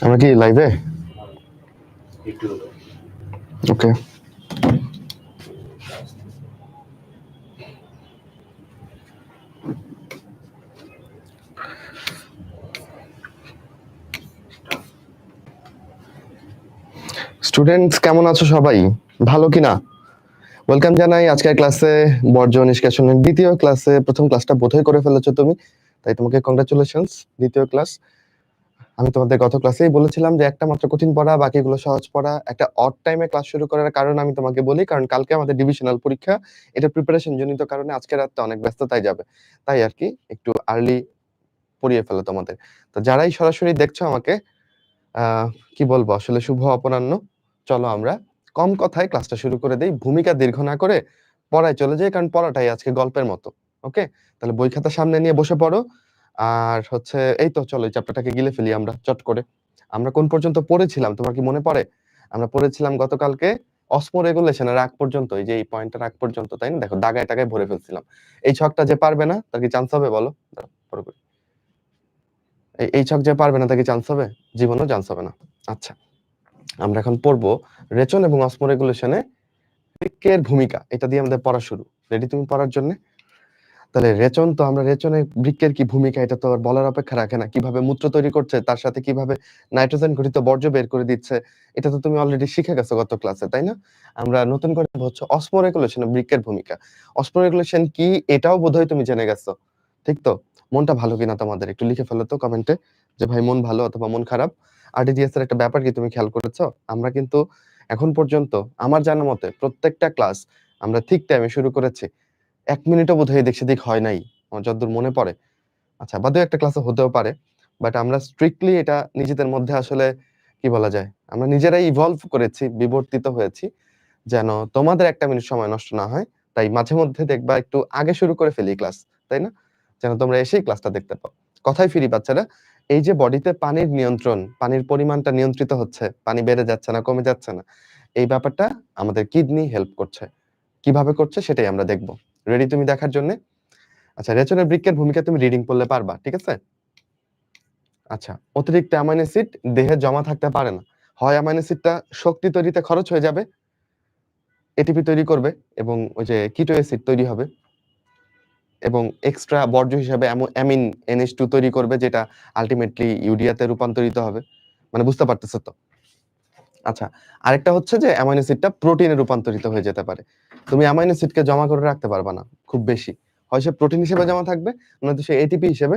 আমরা কি লাইভে? ওকে। স্টুডেন্টস কেমন আছো সবাই? ভালো কিনা? ওয়েলকাম জানাই আজকের ক্লাসে, বর্জ্য নিষ্কাশনের দ্বিতীয় ক্লাসে। প্রথম ক্লাসটা বোধহয় করে ফেলেছো তুমি, তাই তোমাকে কংগ্রাচুলেশনস। দ্বিতীয় ক্লাস। আমি তোমাদের গত ক্লাসেই বলেছিলাম যে একটা মাত্র কঠিন পড়া, বাকিগুলো সহজ পড়া। একটা অড টাইমে ক্লাস শুরু করার কারণ আমি তোমাকে বলি, কারণ কালকে আমাদের ডিভিশনাল পরীক্ষা। এটা প্রিপারেশন জনিত কারণে আজকে রাতটা অনেক ব্যস্ততায় যাবে, তাই আর কি একটু আর্লি পড়িয়ে ফেলো তোমাদের। তো যারাই সরাসরি দেখছো আমাকে, কি বলবো আসলে, শুভ অপরাহ্ন। চলো আমরা কম কথায় ক্লাসটা শুরু করে দেই, ভূমিকা দীর্ঘ না করে পড়ায় চলে যাই, কারণ পড়াটাই আজকে গল্পের মতো। ওকে, তাহলে বই খাতা সামনে নিয়ে বসে পড়ো। আর হচ্ছে এই তো, চলো এই চ্যাপ্টারটাকে গিলে ফেলি আমরা চট করে। আমরা কোন পর্যন্ত পড়েছিলাম তোমার কি মনে পড়ে? আমরা পড়েছিলাম গতকালকে অসমো রেগুলেশনের আগ পর্যন্ত, এই যে এই পয়েন্টের আগ পর্যন্ত, তাই না? দেখো দাগায় টাগায় ভরে ফেলছিলাম। এই ছকটা যে পারবে না তার কি চান্স হবে বলো? দাঁড়াও, পরে করি। এই ছক যে পারবে না তাকে চান্স হবে? জীবনেও চান্স হবে না। আচ্ছা, আমরা এখন পড়বো রেচন এবং অসমো রেগুলেশনে বৃক্কের ভূমিকা। এটা দিয়ে আমাদের পড়া শুরু। রেডি তুমি পড়ার জন্য? তাহলে রেচন, তো আমরা রেচনে বৃক্কের কি ভূমিকা এটা তো আর বলার অপেক্ষা রাখে না। কিভাবে মূত্র তৈরি করছে, তার সাথে কিভাবে নাইট্রোজেন ঘটিত বর্জ্য বের করে দিচ্ছে, এটা তো তুমি অলরেডি শিখে গেছো গত ক্লাসে, তাই না? আমরা নতুন করে হচ্ছে অসমো রেগুলেশনে বৃক্কের ভূমিকা। অসমো রেগুলেশন কি এটাও বোধহয় তুমি জেনে গেছো, ঠিক তো? মনটা ভালো কিনা তোমাদের একটু লিখে ফেলো তো কমেন্টে, যে ভাই মন ভালো অথবা মন খারাপ। আরডিজিএস এর একটা ব্যাপার কি তুমি খেয়াল করেছো? আমরা কিন্তু এখন পর্যন্ত আমার জানা মতে প্রত্যেকটা ক্লাস আমরা ঠিক টাইমে শুরু করেছি। ১ মিনিটও বোধহয় এদিক সেদিক হয় নাই, আমার যতদূর মনে পড়ে। আচ্ছা, বাদেও একটা ক্লাসে হতেও পারে। বাট আমরা স্ট্রিক্টলি এটা নিজেদের মধ্যে আসলে কি বলা যায়? আমরা নিজেরাই ইভলভ করেছি, বিবর্তিত হয়েছি, যেন তোমাদের ১ টা মিনিট সময় নষ্ট না হয়। তাই মাঝে মধ্যে দেখবা একটু আগে শুরু করে ফেলি ক্লাস, তাই না? যেন তোমরা এসেই ক্লাসটা দেখতে পাও। কথায় ফিরি বাচ্চারা, এই যে বডিতে পানির নিয়ন্ত্রণ, পানির পরিমাণটা নিয়ন্ত্রিত হচ্ছে, পানি বেড়ে যাচ্ছে না, কমে যাচ্ছে না। এই ব্যাপারটা আমাদের কিডনি হেল্প করছে। কিভাবে করছে সেটাই আমরা দেখব। রেডি তুমি দেখার জন্যে? আচ্ছা, রেচনের বৃক্কের ভূমিকা তুমি রিডিং পড়লে পারবা, ঠিক আছে? আচ্ছা, অতিরিক্ত অ্যামাইনো অ্যাসিড দেহে জমা থাকতে পারে না। হয় অ্যামাইনো অ্যাসিডটা শক্তি তৈরিতে খরচ হয়ে যাবে, এটিপি তৈরি করবে এবং ওই যে কিটো অ্যাসিড তৈরি হবে এবং এক্সট্রা বর্জ্য হিসাবে অ্যামিন NH2 তৈরি করবে, যেটা আল্টিমেটলি ইউরিয়াতে রূপান্তরিত হবে। মানে বুঝতে পারতেছো তো? আচ্ছা, আরেকটা হচ্ছে যে অ্যামাইনো অ্যাসিডটা প্রোটিনে রূপান্তরিত হয়ে যেতে পারে। তুমি অ্যামাইনো অ্যাসিডকে জমা করে রাখতে পারবা না খুব বেশি। হয় সে প্রোটিন হিসেবে জমা থাকবে, নয়তো সে এটিপি হিসেবে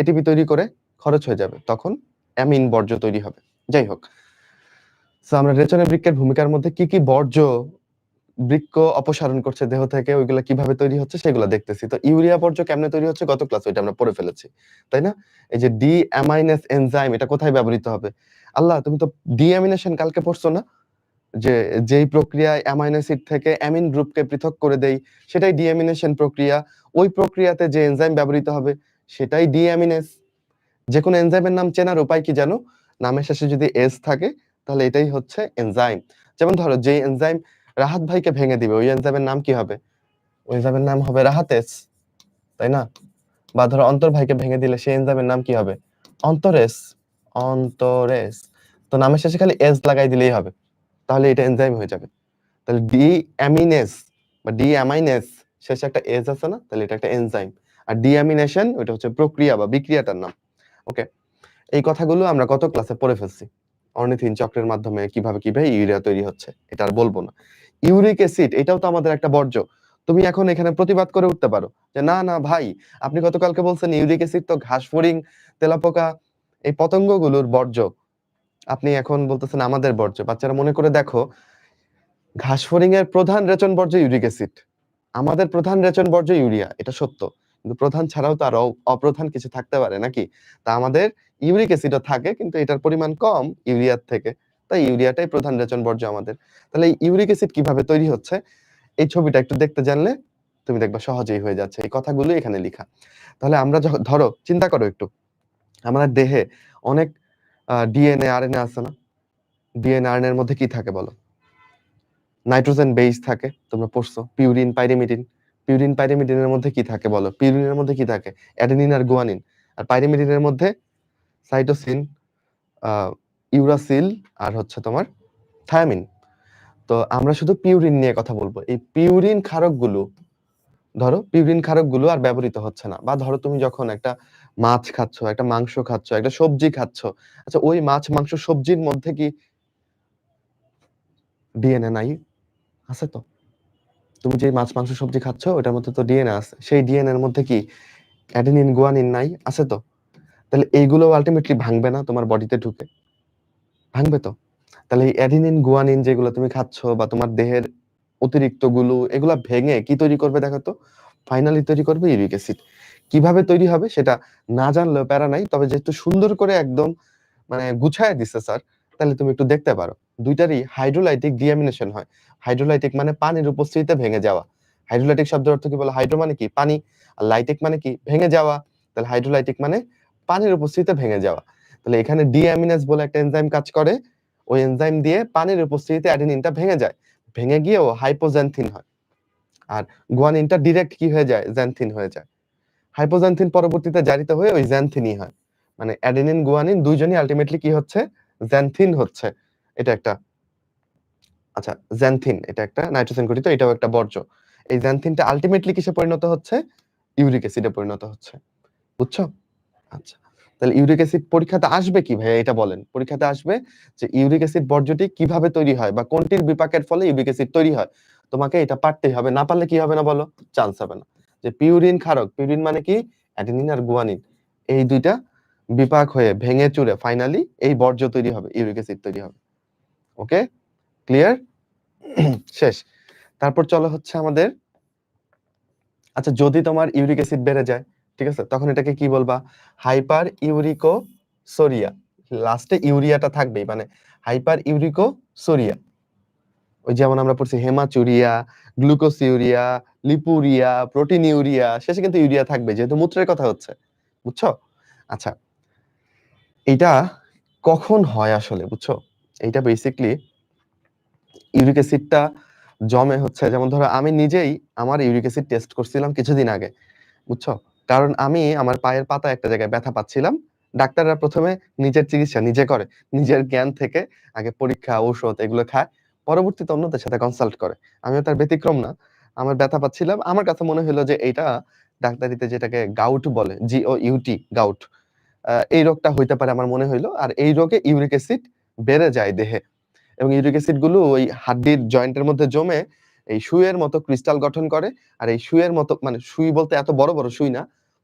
এটিপি তৈরি করে খরচ হয়ে যাবে। তখন অ্যামিন বর্জ্য তৈরি হবে। যাই হোক। সো আমরা রেচনের বৃক্কের ভূমিকার মধ্যে কি বর্জ্য বৃক্ক অপসারণ করছে দেহ থেকে, ওইগুলা কিভাবে তৈরি হচ্ছে সেগুলো দেখতেছি। তো ইউরিয়া বর্জ্য কেমনে তৈরি হচ্ছে গত ক্লাসে ওইটা আমরা পড়ে ফেলেছি, তাই না? এই যে ডিঅ্যামাইনেস এনজাইম, এটা কোথায় ব্যবহৃত হবে? আল্লাহ, তুমি তো ডিঅ্যামিনেশন কালকে পড়ছো না? যে যেই প্রক্রিয়ায় অ্যামাইনো অ্যাসিড থেকে অ্যামিন গ্রুপকে পৃথক করে দেই, সেটাই ডিঅ্যামিনেশন প্রক্রিয়া। ওই প্রক্রিয়াতে যে এনজাইম ব্যবহৃত হবে সেটাই ডিঅ্যামিনেস। যেকোনো এনজাইমের নাম চেনার উপায় কি জানো? নামের শেষে যদি এস থাকে তাহলে এটাই হচ্ছে এনজাইম। যেমন ধরো, যে এনজাইম রাহাত ভাইকে ভেঙে দিবে, ওই এনজাইমের নাম কি হবে? ওই এনজাইমের নাম হবে রাহাতেস, তাই না? বা ধরো অন্তর ভাইকে ভেঙে দিলে সেই এনজাইমের নাম কি হবে? অন্তরেস। অন্তরেস। তো নামের শেষে খালি এস লাগাই দিলেই হবে, তাহলে এটা এনজাইম হয়ে যাবে। তাহলে ডি অ্যামিনেস বা ডি অ্যামাইনেস, শেষে একটা এস আছে না, তাহলে এটা একটা এনজাইম। আর ডিঅ্যামিনেশন ওটা হচ্ছে প্রক্রিয়া বা বিক্রিয়াটার নাম। ওকে, এই কথাগুলো আমরা গত ক্লাসে পড়ে ফেলছি। অর্নিথিন চক্রের মাধ্যমে কিভাবে ইউরিয়া তৈরি হচ্ছে, এটা আর বলবো না। ইউরিক অ্যাসিড, এটাও তো আমাদের একটা বর্জ্য। তুমি এখন এখানে প্রতিবাদ করে উঠতে পারো যে না না ভাই, আপনি গতকালকে বলছেন ইউরিক অ্যাসিড তো ঘাস ফড়িং, তেলাপোকা, এই পতঙ্গগুলোর বর্জ্য, আপনি এখন বলতেছেন আমাদের বর্জ্য। বাচ্চারা মনে করে দেখো, ঘাস ফড়িং এর প্রধান রেচন বর্জ্য ইউরিক অ্যাসিড, আমাদের প্রধান রেচন বর্জ্য ইউরিয়া, এটা সত্য। কিন্তু প্রধান ছাড়াও তো আরো অপ্রধান কিছু থাকতে পারে নাকি? তা আমাদের ইউরিক অ্যাসিডও থাকে, কিন্তু এটার পরিমাণ কম ইউরিয়ার থেকে, তাই ইউরিয়াটাই প্রধান রেচন বর্জ্য আমাদের। তাহলে এই ইউরিক অ্যাসিড কিভাবে তৈরি হচ্ছে, এই ছবিটা একটু দেখতে জানলে তুমি দেখবা সহজেই হয়ে যাচ্ছে। এই কথাগুলো এখানে লেখা। তাহলে আমরা ধরো চিন্তা করো একটু, আমাদের দেহে অনেক ডিএনএ আরএনএ আছে না? ডিএনএ আরএনএ এর মধ্যে কি থাকে বলো? নাইট্রোজেন বেস থাকে, তোমরা পড়ছো, পিউরিন পাইরিমিডিন। পিউরিন পাইরিমিডিনের মধ্যে কি থাকে বলো? পিউরিনের মধ্যে কি থাকে? অ্যাডেনিন আর গুয়ানিন। আর পাইরিমিডিনের মধ্যে সাইটোসিন, ইউরাসিল আর হচ্ছে তোমার থায়ামিন। তো আমরা শুধু পিউরিন নিয়ে কথা বলবো। এই পিউরিন ক্ষারকগুলো আর ব্যবহৃত হচ্ছে না। বা ধরো তুমি যখন একটা মাছ খাচ্ছ, একটা মাংস খাচ্ছ, একটা সবজি খাচ্ছ, আচ্ছা ওই মাছ, মাংস, সবজির মধ্যে কি ডিএনএ নাই? আছে তো। তুমি যে মাছ, মাংস, সবজি খাচ্ছ ওটার মধ্যে তো ডিএনএ আছে। সেই ডিএনএ এর মধ্যে কি অ্যাডেনিন, গুয়ানিন নাই? আছে তো। তাহলে এইগুলো আলটিমেটলি ভাঙবে না তোমার বডিতে ঢুকে? ভাঙবে তো। তাহলে এই অ্যাডেনিন, গুয়ানিন যেগুলো তুমি খাচ্ছ বা তোমার দেহের অতিরিক্ত গুলো, এগুলা ভেঙে কি তৈরি করবে দেখো তো? ফাইনালি তৈরি করবে ইউরিক অ্যাসিড। কিভাবে তৈরি হবে সেটা না জানলেও প্যারা নাই। তবে যেহেতু সুন্দর করে একদম মানে গুছায় দিছে স্যার, তাহলে তুমি একটু দেখতে পারো। দুইটারই হাইড্রোলাইটিক ডিঅ্যামিনেশন হয়। হাইড্রোলাইটিক মানে পানির উপস্থিতিতে ভেঙে যাওয়া। হাইড্রোলাইটিক শব্দের অর্থ কি বলো? হাইড্রো মানে কি? পানি। আর লাইটিক মানে কি? ভেঙে যাওয়া। তাহলে হাইড্রোলাইটিক মানে পানির উপস্থিতিতে ভেঙে যাওয়া। তাহলে এখানে ডিঅ্যামিনেজ বলে একটা এনজাইম কাজ করে। ওই এনজাইম দিয়ে পানির উপস্থিতিতে অ্যাডেনিনটা ভেঙে যায়। ভেঙে গিয়েও হাইপোজ্যান্থিন হয়। আর গুয়ানিনটা ডিরেক্ট কি হয়ে যায়? জ্যান্থিন হয়ে যায়। হাইপোজ্যান্থিন পরবর্তীতে জারিত হয়ে ওই জ্যান্থিনই হয়। মানে অ্যাডেনিন, গুয়ানিন দুইজনই আলটিমেটলি কি হচ্ছে? জ্যান্থিন হচ্ছে। এটা একটা আচ্ছা জ্যান্থিন এটা একটা নাইট্রোজেন গঠিত, এটাও একটা বর্জ্য। এই জ্যান্থিনটা আলটিমেটলি কিসে পরিণত হচ্ছে? ইউরিক অ্যাসিডে পরিণত হচ্ছে। বুঝছো? আচ্ছা। তাহলে ইউরিক অ্যাসিড পরীক্ষাতে আসবে কি ভাইয়া এটা বলেন? পরীক্ষাতে আসবে যে ইউরিক অ্যাসিড বর্জ্যটি কিভাবে তৈরি হয় বা কোনটির বিপাকের ফলে ইউরিক অ্যাসিড তৈরি হয়। তোমাকে এটা পারতেই হবে। না পারলে কি হবে না বলো? চান্স হবে না। যে পিউরিন ক্ষারক, পিউরিন মানে কি? অ্যাডেনিন আর গুয়ানিন। এই দুইটা বিপাক হয়ে ভেঙে চুরে ফাইনালি এই বর্জ্য তৈরি হবে, ইউরিক অ্যাসিড তৈরি হবে। ওকে? ক্লিয়ার? শেষ। তারপর চলো হচ্ছে আমাদের আচ্ছা যদি তোমার ইউরিক অ্যাসিড বেড়ে যায়, ঠিক আছে? তখন এটাকে কি বলবা? হাইপার ইউরিকোসোরিয়া। লাস্টে ইউরিয়াটা থাকবেই, মানে হাইপার ইউরিকোসোরিয়া। ওই যেমন আমরা পড়ছি হেমাচুরিয়া, গ্লুকোসিউরিয়া, লিপুরিয়া, প্রোটিনিউরিয়া, শেষে কিন্তু ইউরিয়া থাকবে যেহেতু মূত্রের কথা হচ্ছে। বুঝছো? আচ্ছা, এটা কখন হয় আসলে বুঝছো? এইটা বেসিক্যালি ইউরিক অ্যাসিডটা জমে হচ্ছে, যেমন ধরো আমি নিজেই আমার ইউরিক অ্যাসিড টেস্ট করছিলাম কিছুদিন আগে। বুঝছো? কারণ আমি আমার পায়ের পাতায় একটা জায়গায় ব্যথা পাচ্ছিলাম। ডাক্তাররা ১ম এ নিজের চিকিৎসা নিজে করে। নিজের জ্ঞান থেকে আগে পরীক্ষা, ঔষধ এগুলো খায়। পরবর্তীতে অন্যদের সাথে কনসাল্ট করে। আমিও তার ব্যতিক্রম না। আমার ব্যথা পাচ্ছিলাম। আমার কাছে মনে হইলো যে এইটা ডাক্তারিতে যেটাকে গাউট বলে, GOUT গাউট। এই রোগটা হইতে পারে আমার মনে হইলো। আর এই রোগে ইউরিক অ্যাসিড বেড়ে যায় দেহে। এবং ইউরিক অ্যাসিড গুলো ওই হাড্ডির জয়েন্টের মধ্যে জমে এই সুইয়ের মতো ক্রিস্টাল গঠন করে। আর এই সুইয়ের মতো মানে সুই বলতে এত বড়, বড় সুই না,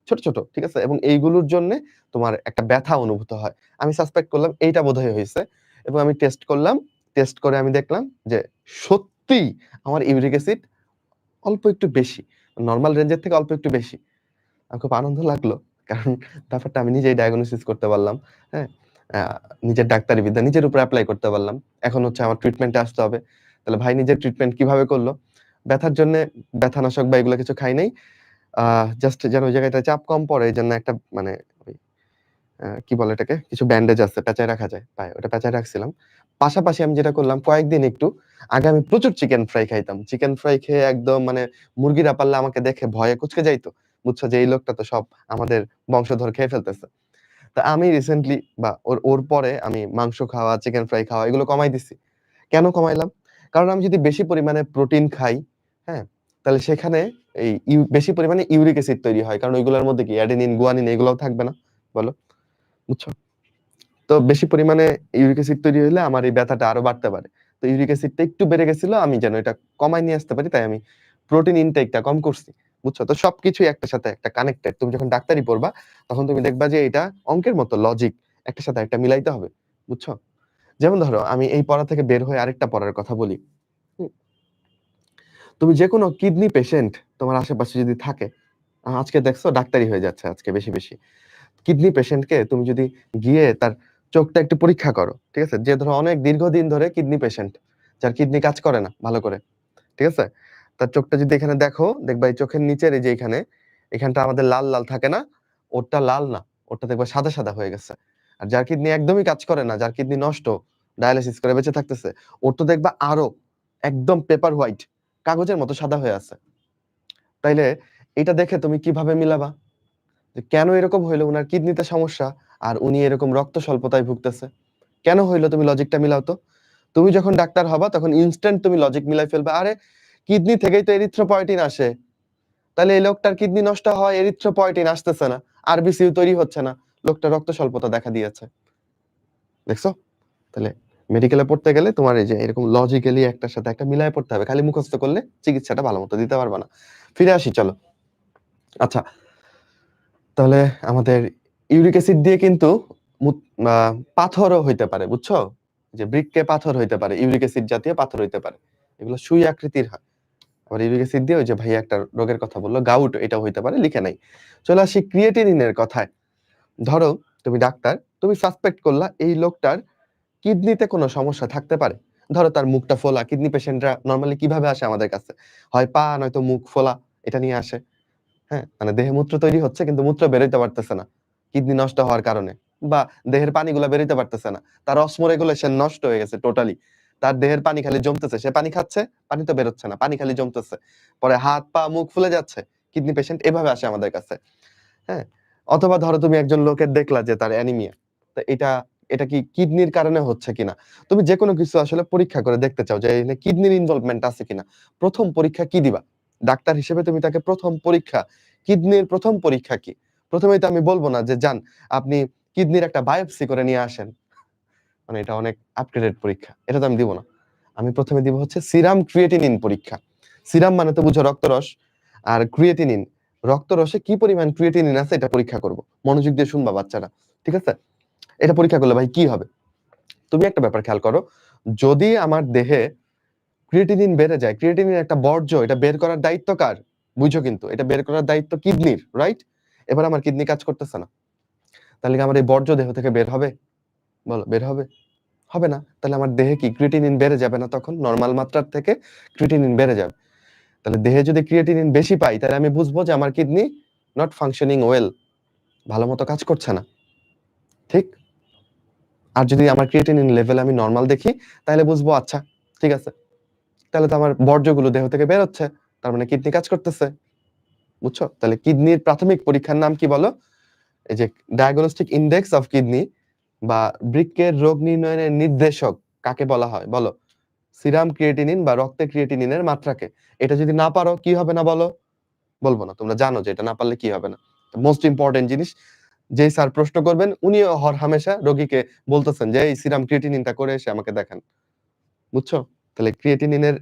ছোট, ছোট। ঠিক আছে? এবং এইগুলোর জন্যে তোমার একটা ব্যথা অনুভূত হয়। আমি সাসপেক্ট করলাম এইটা বোধহয় হইছে। এবং আমি টেস্ট করলাম। টেস্ট করে আমি দেখলাম যে সত্যিই আমার ইউরিক অ্যাসিড অল্প একটু বেশি। নরমাল রেঞ্জের থেকে অল্প একটু বেশি। আমার খুব আনন্দ লাগলো। কারণ ব্যাপারটা আমি নিজেই ডায়াগনোসিস করতে পারলাম। হ্যাঁ? আ নিজের ডাক্তারি বিদ্যা নিজের উপরে এপ্লাই করতে পারলাম। এখন হচ্ছে আমার ট্রিটমেন্টে আসতে হবে। তাহলে ভাই নিজের ট্রিটমেন্ট কিভাবে করলো? ব্যথার জন্যে ব্যথানাশক বা এগুলো কিছু খাই নাই। আ জাস্ট যেন ওই জায়গাটায় চাপ কম পড়ে এজন্য একটা মানে ওই কি বলে এটাকে? কিছু ব্যান্ডেজ আছে পেঁচায় রাখা যায় পায়ে। ওটা পেঁচায় রাখছিলাম। পাশাপাশি আমি যেটা করলাম কয়েকদিন একটু আগে আমি প্রচুর চিকেন ফ্রাই খাইতাম। চিকেন ফ্রাই খেয়ে একদম মানে মুরগিরা পারলে আমাকে দেখে ভয়ে কুঁচকে যাইত। বুঝছো যে এই লোকটা তো সব আমাদের বংশধর খেয়ে ফেলতেছে। তো আমি রিসেন্টলি বা ওর ওর পরে আমি মাংস খাওয়া, চিকেন ফ্রাই খাওয়া এগুলো কমাই দিছি। কেন কমাইলাম? কারণ আমি যদি বেশি পরিমাণে প্রোটিন খাই, হ্যাঁ? তাহলে সেখানে এই বেশি পরিমাণে ইউরিক অ্যাসিড তৈরি হয়। কারণ ওইগুলোর মধ্যে কি অ্যাডেনিন, গুয়ানিন এগুলোও থাকবে না। বলো? বুঝছো? তো বেশি পরিমাণে ইউরিক অ্যাসিড তৈরি হইলে আমার এই ব্যথাটা আরো বাড়তে পারে। তো ইউরিক অ্যাসিডটা একটু বেড়ে গেছিল। আমি যেন এটা কমায় নিয়ে আসতে পারি তাই আমি প্রোটিন ইনটেকটা কম করছি। বুঝছো? তো সবকিছুই একটার সাথে একটা কানেক্টেড। তুমি যখন ডাক্তারি পড়বা তখন তুমি দেখবা যে এটা অঙ্কের মতো লজিক একটার সাথে একটা মিলাইতে হবে। বুঝছো? যেমন ধরো আমি এই পড়া থেকে বের হয়ে আরেকটা পড়ার কথা বলি। হুম? তুমি যেকোনো কিডনি পেশেন্ট তোমার আশেপাশে যদি থাকে, আজকে দেখছো ডাক্তারি হয়ে যাচ্ছে আজকে বেশি, বেশি। কিডনি পেশেন্টকে তুমি যদি গিয়ে তার চোখটা একটু পরীক্ষা করো। ঠিক আছে? যে ধরো অনেক দীর্ঘদিন ধরে কিডনি পেশেন্ট, যার কিডনি কাজ করে না ভালো করে। ঠিক আছে? তার চোখটা যদি এখানে দেখো, দেখবা এই চোখের নিচের এই যে এখানে, এখানটা আমাদের লাল, লাল থাকে না? ওরটা লাল না। ওরটা দেখবা সাদা, সাদা হয়ে গেছে। আর যার কিডনি একদমই কাজ করে না, যার কিডনি নষ্ট, ডায়ালাইসিস করে বেঁচে থাকতেছে, ওর তো দেখবা আরো একদম পেপার হোয়াইট, কাগজের মতো সাদা হয়ে আছে। তাইলে এটা দেখে তুমি কিভাবে মিলাবা? যে কেন এরকম হইলো? উনার কিডনিতে সমস্যা আর উনি এরকম রক্ত স্বল্পতায় ভুগতেছে। কেন হইলো? তুমি লজিকটা মিলাও তো। তুমি যখন ডাক্তার হবা তখন ইনস্ট্যান্ট তুমি লজিক মিলাই ফেলবে, আরে কিডনি থেকেই তো এরিথ্রোপয়েটিন আসে, তাহলে এই লোকটার কিডনি নষ্ট হয়, এরিথ্রোপয়েটিন আসতেছে না, আরবিসিও তৈরি হচ্ছে না, লোকটা রক্ত স্বল্পতা দেখা দিয়েছে। দেখছো? তাহলে মেডিকেলে পড়তে গেলে তোমার এই যে এরকম লজিক্যালি একটার সাথে একটা মিলায় পড়তে হবে। খালি মুখস্থ করলে চিকিৎসাটা ভালো মতো দিতে পারবে না। ফিরে আসি চলো। আচ্ছা, তাহলে আমাদের ইউরিক অ্যাসিড দিয়ে কিন্তু পাথরও হইতে পারে, বুঝছো? যে বৃক্কে পাথর হইতে পারে, ইউরিক অ্যাসিড জাতীয় পাথর হইতে পারে। এগুলো সুই আকৃতির হয়। আবার ইউরিক অ্যাসিড দিয়ে ওই যে ভাইয়া একটা রোগের কথা বললো, গাউট, এটাও হইতে পারে, লিখে নাই। চলে আসি ক্রিয়েটিনিনের কথায়। ধরো তুমি ডাক্তার, তুমি সাসপেক্ট করলা এই লোকটার কিডনিতে কোনো সমস্যা থাকতে পারে। ধরো তার মুখটা ফোলা, কিডনি পেশেন্টরা নরমালি কিভাবে আসে আমাদের কাছে? হয় পা নয়তো মুখ ফোলা, এটা নিয়ে আসে। হ্যাঁ? মানে দেহে মূত্র তৈরি হচ্ছে কিন্তু মূত্র বেরোইতে পারতেছে না। কিডনি নষ্ট হওয়ার কারণে। বা দেহের পানিগুলা বেরোইতে পারতেছে না। তার অসমোরেগুলেশন নষ্ট হয়ে গেছে টোটালি। তার দেহের পানি খালি জমতেছে। সে পানি খাচ্ছে, পানি তো বেরোচ্ছে না। পানি খালি জমতেছে। পরে হাত, পা, মুখ ফুলে যাচ্ছে। কিডনি পেশেন্ট এভাবে আসে আমাদের কাছে। হ্যাঁ? অথবা ধরো তুমি একজন লোকের দেখলা যে তার অ্যানিমিয়া। তো এটা কি কিডনির কারণে হচ্ছে কিনা? তুমি যেকোনো কিছু আসলে পরীক্ষা করে দেখতে চাও যে এখানে কিডনির ইনভলভমেন্ট আছে কিনা। প্রথম পরীক্ষা কি দিবা? ডাক্তার হিসেবে তুমি তাকে প্রথম পরীক্ষা, কিডনির প্রথম পরীক্ষা কি? প্রথমেই তো আমি বলব না যে যান আপনি কিডনির একটা বায়োপসি করে নিয়ে আসেন। মানে এটা অনেক আপগ্রেডেড পরীক্ষা। এটা তো আমি দিব না। আমি প্রথমে দিব হচ্ছে সিরাম ক্রিয়েটিনিন পরীক্ষা। সিরাম মানে তো বুঝো রক্তরস, আর ক্রিয়েটিনিন রক্তরসে কি পরিমাণ ক্রিয়েটিনিন আছে এটা পরীক্ষা করব। মনোযোগ দিয়ে শুনবা বাচ্চারা। ঠিক আছে? এটা পরীক্ষা করলে ভাই কি হবে? তুমি একটা ব্যাপার খেয়াল করো, যদি আমার দেহে ক্রিয়েটিনিন বেড়ে যায়, ক্রিয়েটিনিন একটা বর্জ্য, এটা বের করার দায়িত্ব কার? বুঝছো কিন্তু, এটা বের করার দায়িত্ব কিডনির, রাইট? এবার আমার কিডনি কাজ করতেছে না। তাহলে কি আমার এই বর্জ্য দেহ থেকে বের হবে? বলো, বের হবে? হবে না। তাহলে আমার দেহে কি ক্রিয়েটিনিন বেড়ে যাবে না তখন? নরমাল মাত্রার থেকে ক্রিয়েটিনিন বেড়ে যাবে। তাহলে দেহে যদি ক্রিয়েটিনিন বেশি পাই তাহলে আমি বুঝবো যে আমার কিডনি নট ফাংশনিং ওয়েল, ভালো মতো কাজ করছে না। ঠিক? আর যদি আমার ক্রিয়েটিনিন লেভেল আমি নরমাল দেখি তাহলে বুঝবো আচ্ছা ঠিক আছে, তাহলে তো আমার বর্জ্যগুলো দেহ থেকে বের হচ্ছে, তার মানে কিডনি কাজ করতেছে। বুঝছো? তাহলে কিডনির প্রাথমিক পরীক্ষার নাম কি বলো? এই যে ডায়াগনস্টিক ইনডেক্স অফ কিডনি বা বৃক্কের রোগ নির্ণয়ের নির্দেশক কাকে বলা হয় বলো? সিরাম ক্রিয়েটিনিন বা রক্তে ক্রিয়েটিনিনের মাত্রাকে। এটা যদি না পারো কি হবে না বলো? বলবো না, তোমরা জানো যে এটা না পারলে কি হবে না। মোস্ট ইম্পর্টেন্ট জিনিস, যেই স্যার প্রশ্ন করবেন উনিও হরহামেশা রোগীকে বলতেছেন যে এই সিরাম ক্রিয়েটিনিনটা করে এসে আমাকে দেখান। বুঝছো? তাহলে ক্রিয়েটিনিনের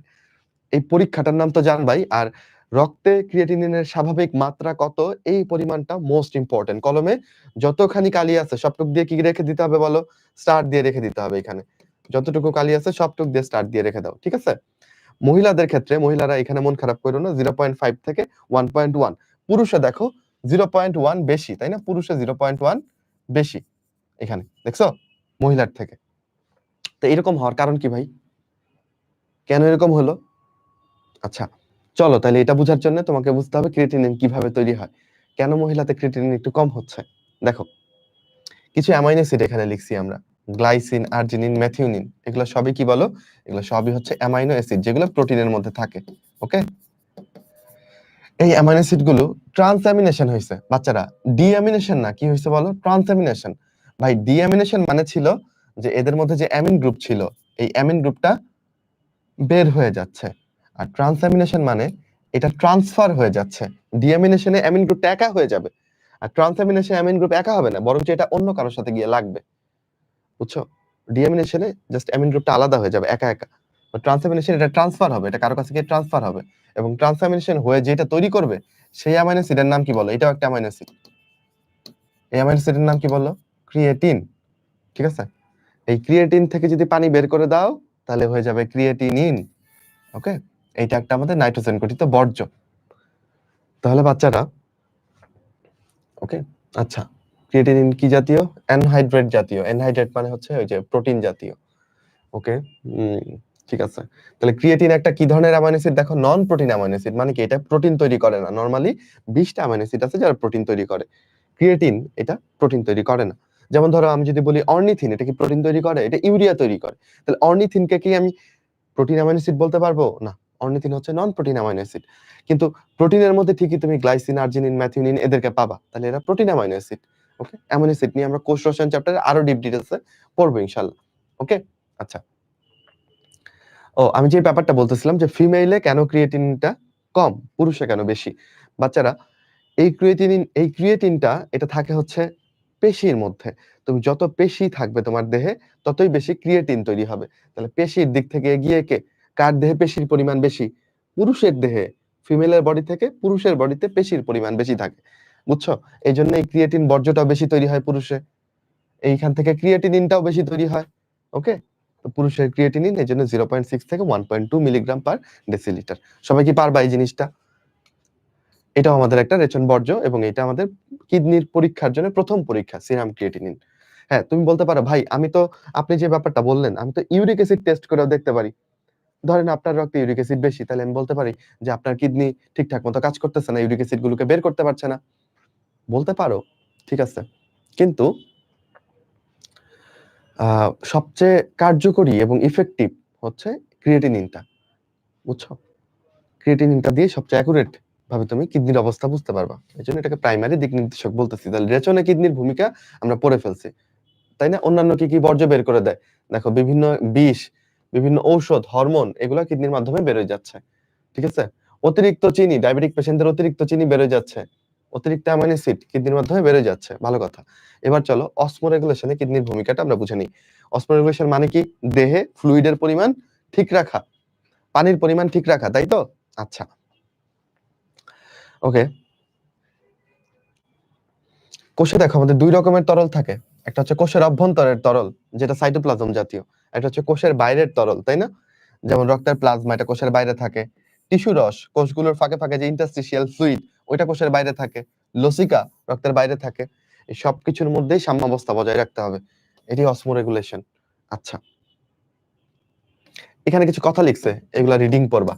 এই পরীক্ষাটার নাম তো জানবাই। আর রক্তে ক্রিয়েটিনিনের স্বাভাবিক মাত্রা কত, এই পরিমাণটা মোস্ট ইম্পর্টেন্ট। কলমে যতখানি কালি আছে সবটুক দিয়ে কি রেখে দিতে হবে বলো? স্টার দিয়ে রেখে দিতে হবে এখানে। যতটুকু কালি আছে সবটুক দিয়ে স্টার দিয়ে রেখে দাও। ঠিক আছে? মহিলাদের ক্ষেত্রে, মহিলারা এখানে মন খারাপ করো না, 0.5 থেকে 1.1। পুরুষে দেখো 0.1 বেশি, তাই না? পুরুষে 0.1 বেশি এখানে। দেখছো? মহিলার থেকে। তো এরকম হওয়ার কারণ কি ভাই? কেন এরকম হলো? আচ্ছা, চলো তাহলে এটা বোঝার জন্য তোমাকে বুঝতে হবে ক্রিয়েটিনিন কিভাবে তৈরি হয়। কেন মহিলাতে ক্রিয়েটিনিন একটু কম হচ্ছে? দেখো, কিছু অ্যামাইনো অ্যাসিড এখানে লিখছি আমরা। গ্লাইসিন, আর্জিনিন, মেথিওনিন, এগুলো সবই কি বলো? এগুলো সবই হচ্ছে অ্যামাইনো অ্যাসিড যেগুলো প্রোটিনের মধ্যে থাকে। ওকে? এই অ্যামাইনো অ্যাসিড গুলো ট্রান্সঅ্যামিনেশন হয়েছে বাচ্চারা, ডিঅ্যামিনেশন না, কি হয়েছে বলো? ট্রান্সঅ্যামিনেশন। ভাই ডিঅ্যামিনেশন মানে ছিল যে এদের মধ্যে যে অ্যামিন গ্রুপ ছিল এই অ্যামিন গ্রুপটা বের হয়ে যাচ্ছে। আর ট্রান্সঅ্যামিনেশন মানে এটা ট্রান্সফার হয়ে যাচ্ছে। ডিঅ্যামিনেশনে অ্যামিন গ্রুপটা একা হয়ে যাবে। আর ট্রান্সঅ্যামিনেশনে অ্যামিন গ্রুপ একা হবে না, বরঞ্চ এটা অন্য কারোর সাথে গিয়ে লাগবে। বুঝছো? ডিঅ্যামিনেশনে জাস্ট অ্যামিন গ্রুপটা আলাদা হয়ে যাবে একা একা। ট্রান্সঅ্যামিনেশন এটা ট্রান্সফার হবে, এটা কারো কাছে গিয়ে ট্রান্সফার হবে। এবং ট্রান্সঅ্যামিনেশন হয়ে যেটা তৈরি করবে সেই অ্যামাইনো অ্যাসিডের নাম কি বলো? এটাও একটা অ্যামাইনো অ্যাসিড। এই অ্যামাইনো অ্যাসিডের নাম কি বললো? ক্রিয়েটিন। ঠিক আছে? এই ক্রিয়েটিন থেকে যদি পানি বের করে দাও তাহলে হয়ে যাবে ক্রিয়েটিনিন। ওকে? এইটা একটা আমাদের নাইট্রোজেন গঠিত বর্জ্য। তাহলে বাচ্চারা, ওকে, আচ্ছা, ক্রিয়েটিনিন কি জাতীয়? অ্যানহাইড্রেট জাতীয়। অ্যানহাইড্রেট মানে হচ্ছে ওই যে প্রোটিন জাতীয়। ওকে, ঠিক আছে। তাহলে ক্রিয়েটিন একটা কি ধরনের অ্যামাইনো অ্যাসিড দেখো? Non protein amino acid. মানে কি এটা প্রোটিন তৈরি করে না। নরমালি 20টা অ্যামাইনো অ্যাসিড আছে যারা প্রোটিন তৈরি করে। ক্রিয়েটিন এটা প্রোটিন তৈরি করে না। যেমন ধরো আমি যদি বলি অর্নিথিন, এটা কি প্রোটিন তৈরি করে? এটা ইউরিয়া তৈরি করে। তাহলে অর্নিথিনকে কি আমি প্রোটিন অ্যামাইনো অ্যাসিড বলতে পারবো? না। অর্নিথিন হচ্ছে নন প্রোটিন অ্যামাইনো অ্যাসিড। কিন্তু প্রোটিনের মধ্যে ঠিকই তুমি গ্লাইসিন, আর্জিনিন, মেথিওনিন এদেরকে পাবা। তাহলে এরা প্রোটিন অ্যামাইনো অ্যাসিড। ওকে? অ্যামাইনো অ্যাসিড নিয়ে আমরা কোষ রসায়ন চ্যাপ্টারে আরো ডিপ ডিটেইলসে পড়বো ইনশাআল্লাহ। ওকে, আচ্ছা। আমি যে ব্যাপারটা বলতেছিলাম যে ফিমেইলে কেন ক্রিয়েটিনটা কম, পুরুষে কেন বেশি? বাচ্চারা, এই ক্রিয়েটিনটা এটা থাকে হচ্ছে পেশির মধ্যে। তুমি যত পেশি থাকবে তোমার দেহে ততই বেশি ক্রিয়েটিন তৈরি হবে। তাহলে পেশির দিক থেকে এগিয়ে কে? কার দেহে পেশির পরিমাণ বেশি? পুরুষের দেহে। ফিমেলের বডি থেকে পুরুষের বডিতে পেশির পরিমাণ বেশি থাকে। বুঝছো? এইজন্য এই ক্রিয়েটিন বর্জ্যটাও বেশি তৈরি হয় পুরুষে। এইখান থেকে ক্রিয়েটিনিনটাও বেশি তৈরি হয়। ওকে? তো পুরুষের ক্রিয়েটিনিন এজন্য 0.6 থেকে 1.2 মিলিগ্রাম পার ডেসিলিটার। সবাই কি পারবা এই জিনিসটা? এটাও আমাদের একটা রেচন বর্জ্য এবং এটা আমাদের কিডনির পরীক্ষার জন্য প্রথম পরীক্ষা সিরাম ক্রিয়েটিনিন। হ্যাঁ, তুমি বলতে পারো ভাই আমি তো আপনি যে ব্যাপারটা বললেন আমি তো ইউরিক অ্যাসিড টেস্ট করেও দেখতে পারি। ধরেন আপনার রক্তে ইউরিক অ্যাসিড বেশি তাহলে আমি বলতে পারি যে আপনার কিডনি ঠিকঠাক মতো কাজ করতেছে না, ইউরিক অ্যাসিড গুলোকে বের করতে পারছে না। বলতে পারো, ঠিক আছে। কিন্তু সবচেয়ে কার্যকরী এবং ইফেক্টিভ হচ্ছে ক্রিয়েটিনিনটা। বুঝছো? ক্রিয়েটিনিনটা দিয়ে সবচেয়ে অ্যাকুরেট ভাবে তুমি কিডনির অবস্থা বুঝতে পারবা। এজন্য এটাকে প্রাইমারি দিক নির্দেশক বলতেছি। তাহলে রেচনে কিডনির ভূমিকা আমরা পড়ে ফেলছি। তাই না? অন্যান্য কি বর্জ্য বের করে দেয়? দেখো বিভিন্ন বিষ, বিভিন্ন ঔষধ, হরমোন এগুলা কিডনির মাধ্যমে বের হয়ে যাচ্ছে। ঠিক আছে? অতিরিক্ত চিনি, ডায়াবেটিক পেশেন্টদের অতিরিক্ত চিনি বের হয়ে যাচ্ছে। অতিরিক্ত অ্যামাইনো অ্যাসিড কিডনির মাধ্যমে বের হয়ে যাচ্ছে। ভালো কথা। এবার চলো অসমোরেগুলেশনে কিডনির ভূমিকাটা আমরা বুঝে নিই। অসমোরেগুলেশন মানে কি? দেহে ফ্লুইডের পরিমাণ ঠিক রাখা, পানির পরিমাণ ঠিক রাখা, তাই তো? আচ্ছা। ওকে। কোষে দেখো আমাদের ২ রকমের তরল থাকে। একটা হচ্ছে কোষের অভ্যন্তরের তরল যেটা সাইটোপ্লাজম জাতীয়। একটা হচ্ছে কোষের বাইরের তরল, তাই না? যেমন রক্তের প্লাজমা এটা কোষের বাইরে থাকে। টিস্যু রস কোষগুলোর ফাঁকে, ফাঁকে যে ইন্টারস্টিশিয়াল ফ্লুইড ওইটা কোষের বাইরে থাকে। লসিকা রক্তের বাইরে থাকে। এই সবকিছুর মধ্যেই সাম্যাবস্থা বজায় রাখতে হবে। এটি অসমোরেগুলেশন। আচ্ছা। এখানে কিছু কথা লিখছে, এগুলা রিডিং পড়বা।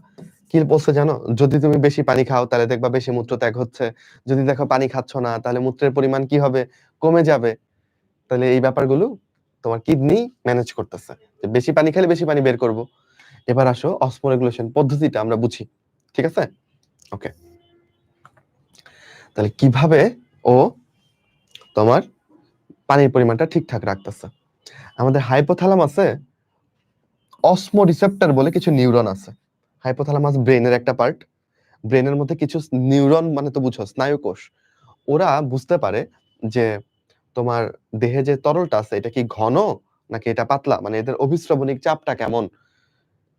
কি বলছে জানো? যদি তুমি বেশি পানি খাও তাহলে দেখবা বেশি মূত্র ত্যাগ হচ্ছে। যদি দেখো পানি খাচ্ছ না তাহলে মূত্রের পরিমাণ কি হবে? কমে যাবে। তাহলে এই ব্যাপারগুলো তোমার কিডনি ম্যানেজ করতেছে। যে বেশি পানি খেলে বেশি পানি বের করব। এবার আসো অসমোরেগুলেশন পদ্ধতিটা আমরা বুঝি। ঠিক আছে? ওকে। তাহলে কিভাবে ও তোমার পানির পরিমাণটা ঠিকঠাক রাখতেছে? আমাদের হাইপোথ্যালামাসে অসমো রিসেপ্টর বলে কিছু নিউরন আছে। হাইপোথ্যালামাস ব্রেইনের একটা পার্ট। ব্রেইনের মধ্যে কিছু নিউরন মানে তো বুঝো স্নায়ুকোষ। ওরা বুঝতে পারে যে তোমার দেহে যে তরলটা আছে এটা কি ঘন নাকি এটা পাতলা, মানে এদের অভিস্রবণিক চাপটা কেমন,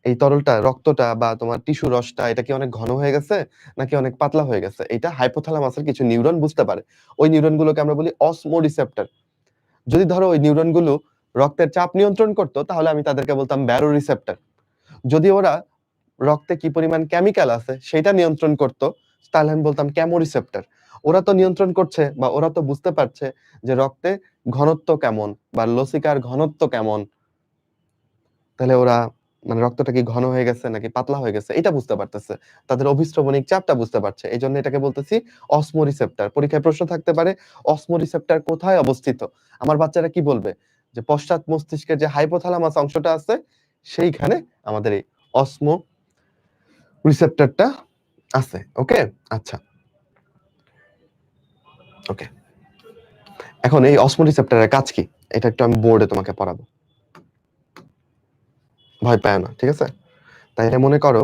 এই তরলটা রক্তটা বা তোমার টিস্যু রসটা এটা কি অনেক ঘন হয়ে গেছে নাকি অনেক পাতলা হয়ে গেছে, এটা হাইপোথ্যালামাসের কিছু নিউরন বুঝতে পারে। ওই নিউরনগুলোকে আমরা বলি অসমোরিসেপ্টর। যদি ধরো ওই নিউরনগুলো রক্তের চাপ নিয়ন্ত্রণ করতো তাহলে আমি তাদেরকে বলতাম ব্যারোরিসেপ্টর। যদি ওরা রক্তে কি পরিমাণ কেমিক্যাল আছে সেটা নিয়ন্ত্রণ করতো তাহলে আমি বলতাম কেমোরিসেপ্টর। ওরা তো নিয়ন্ত্রণ করছে বা ওরা তো বুঝতে পারছে যে রক্তে ঘনত্ব কেমন বা লসিকার ঘনত্ব কেমন, তাহলে ওরা মানে রক্তটা কি ঘন হয়ে গেছে নাকি পাতলা হয়ে গেছে এটা বুঝতে পারতেছে। তাদের অভিস্রবণিক চাপটা বুঝতে পারছে। এইজন্য এটাকে বলতেছি অসমোরিসেপ্টর। পরীক্ষায় প্রশ্ন থাকতে পারে অসমোরিসেপ্টর কোথায় অবস্থিত? আমার বাচ্চারা কি বলবে? যে পশ্চাৎ মস্তিষ্কের যে হাইপোথ্যালামাস অংশটা আছে সেইখানে আমাদের এই অসমো রিসেপ্টরটা আছে। ওকে? আচ্ছা। ওকে। এখন এই অসমো রিসেপ্টরের কাজ কি? এটা একটু আমি বোর্ডে তোমাকে পড়াবো। ভয় পায় না। ঠিক আছে? তাইলে মনে করো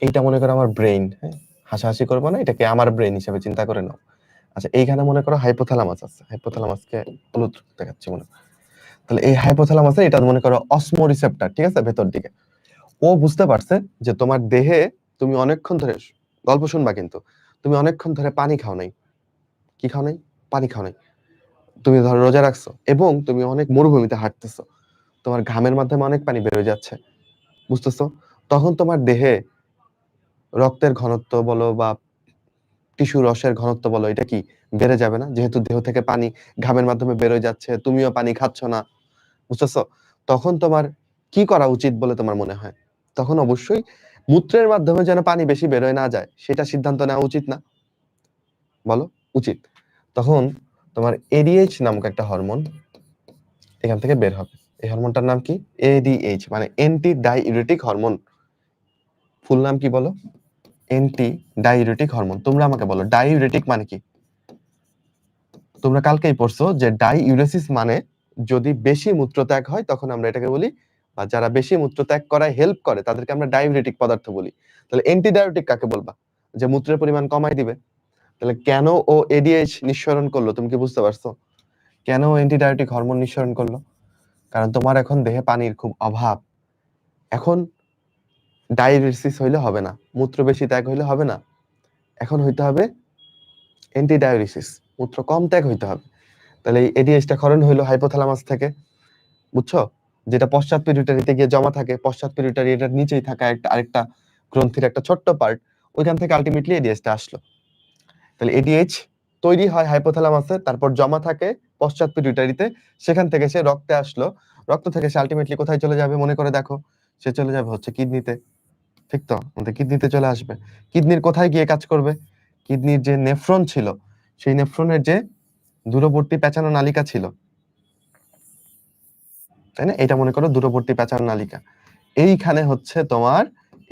এইটা মনে করো আমার ব্রেইন, হ্যাঁ? হাসাহাসি করবো না, এটাকে আমার ব্রেইন হিসেবে চিন্তা করে নাও। আচ্ছা এইখানে মনে করো হাইপোথ্যালামাস আছে। হাইপোথ্যালামাসকে হলুদ দেখাচ্ছি মনে করো। তাহলে এই হাইপোথ্যালামাসে এটা মনে করো অসমো রিসেপ্টর, ঠিক আছে? ভেতর দিকে। ও বুঝতে পারছে যে তোমার দেহে তুমি অনেকক্ষণ ধরে গল্প শুনবা কিন্তু। তুমি অনেকক্ষণ ধরে পানি খাও নাই। কি খাও নাই? পানি খাও নাই। তুমি ধরো রোজা রাখছো এবং তুমি অনেক মরুভূমিতে হাঁটতেছো। তোমার ঘামের মাধ্যমে অনেক পানি বের হয়ে যাচ্ছে। বুঝতেছো? তখন তোমার দেহে রক্তের ঘনত্ব বলো বা টিস্যু রসের ঘনত্ব বলো এটা কি বেড়ে যাবে না? যেহেতু দেহ থেকে পানি ঘামের মাধ্যমে বের হয়ে যাচ্ছে, তুমিও পানি খাচ্ছ না। বুঝতেছো? তখন তোমার কি করা উচিত বলে তোমার মনে হয়? তখন অবশ্যই মূত্রের মাধ্যমে যেন পানি বেশি বের হয়ে না যায় সেটা সিদ্ধান্ত নেওয়া উচিত না? বলো? উচিত। তখন তোমার এডিএইচ নামক একটা হরমোন এখান থেকে বের হবে। এই হরমোনটার নাম কি? এডিএইচ মানে অ্যান্টি ডাইউরেটিক হরমোন। ফুল নাম কি বলো? Anti diuretic hormone. তোমরা আমাকে বলো ডাইউরেটিক মানে কি? তোমরা কালকেই পড়ছো যে ডাইউরেসিস মানে যদি বেশি মূত্রত্যাগ হয় তখন আমরা এটাকে বলি, বা যারা বেশি মূত্রত্যাগ করায় হেল্প করে তাদেরকে আমরা ডায়ুরেটিক পদার্থ বলি। তাহলে অ্যান্টিডায়ুরেটিক কাকে বলবা? যে মূত্রের পরিমাণ কমায় দিবে। তাহলে কেন ও এডিএইচ নিঃসরণ করলো তুমি কি বুঝতে পারছো? কেন অ্যান্টিডায়ুরেটিক হরমোন নিঃসরণ করলো? কারণ তোমার এখন দেহে পানির খুব অভাব। এখন ডায়ালিসিস হইলে হবে না, মূত্র বেশি ত্যাগ হইলে হবে না, এখন হইতে হবে অ্যান্টিডায়ালিসিস, মূত্র কম ত্যাগ হইতে হবে। তাহলে এই এডিএইচটা ক্ষরণ হইলো হাইপোথ্যালামাস থেকে, বুঝছো? যেটা পশ্চাৎ পিটুইটারিতে গিয়ে জমা থাকে, পশ্চাৎ পিটুইটারি এটার নিচেই থাকা আরেকটা গ্রন্থির একটা ছোট্ট পার্ট, ওইখান থেকে আলটিমেটলি এডিএইচটা আসলো। তাহলে এডিএইচ তৈরি হয় হাইপোথ্যালামাসে, তারপর জমা থাকে পশ্চাৎ পিটুইটারিতে, সেখান থেকে সে রক্তে আসলো, রক্ত থেকে সে আলটিমেটলি কোথায় চলে যাবে মনে করে দেখো? সে চলে যাবে হচ্ছে কিডনিতে, ঠিক তো? আমাদের কিডনিতে চলে আসবে। কিডনির কোথায় গিয়ে কাজ করবে? কিডনির যে নেফ্রন ছিল, সেই নেফ্রনের যে দূরবর্তী পেঁচানো নালিকা ছিল, তাই না? এটা মনে করো দূরবর্তী পেঁচানো নালিকা, এইখানে হচ্ছে তোমার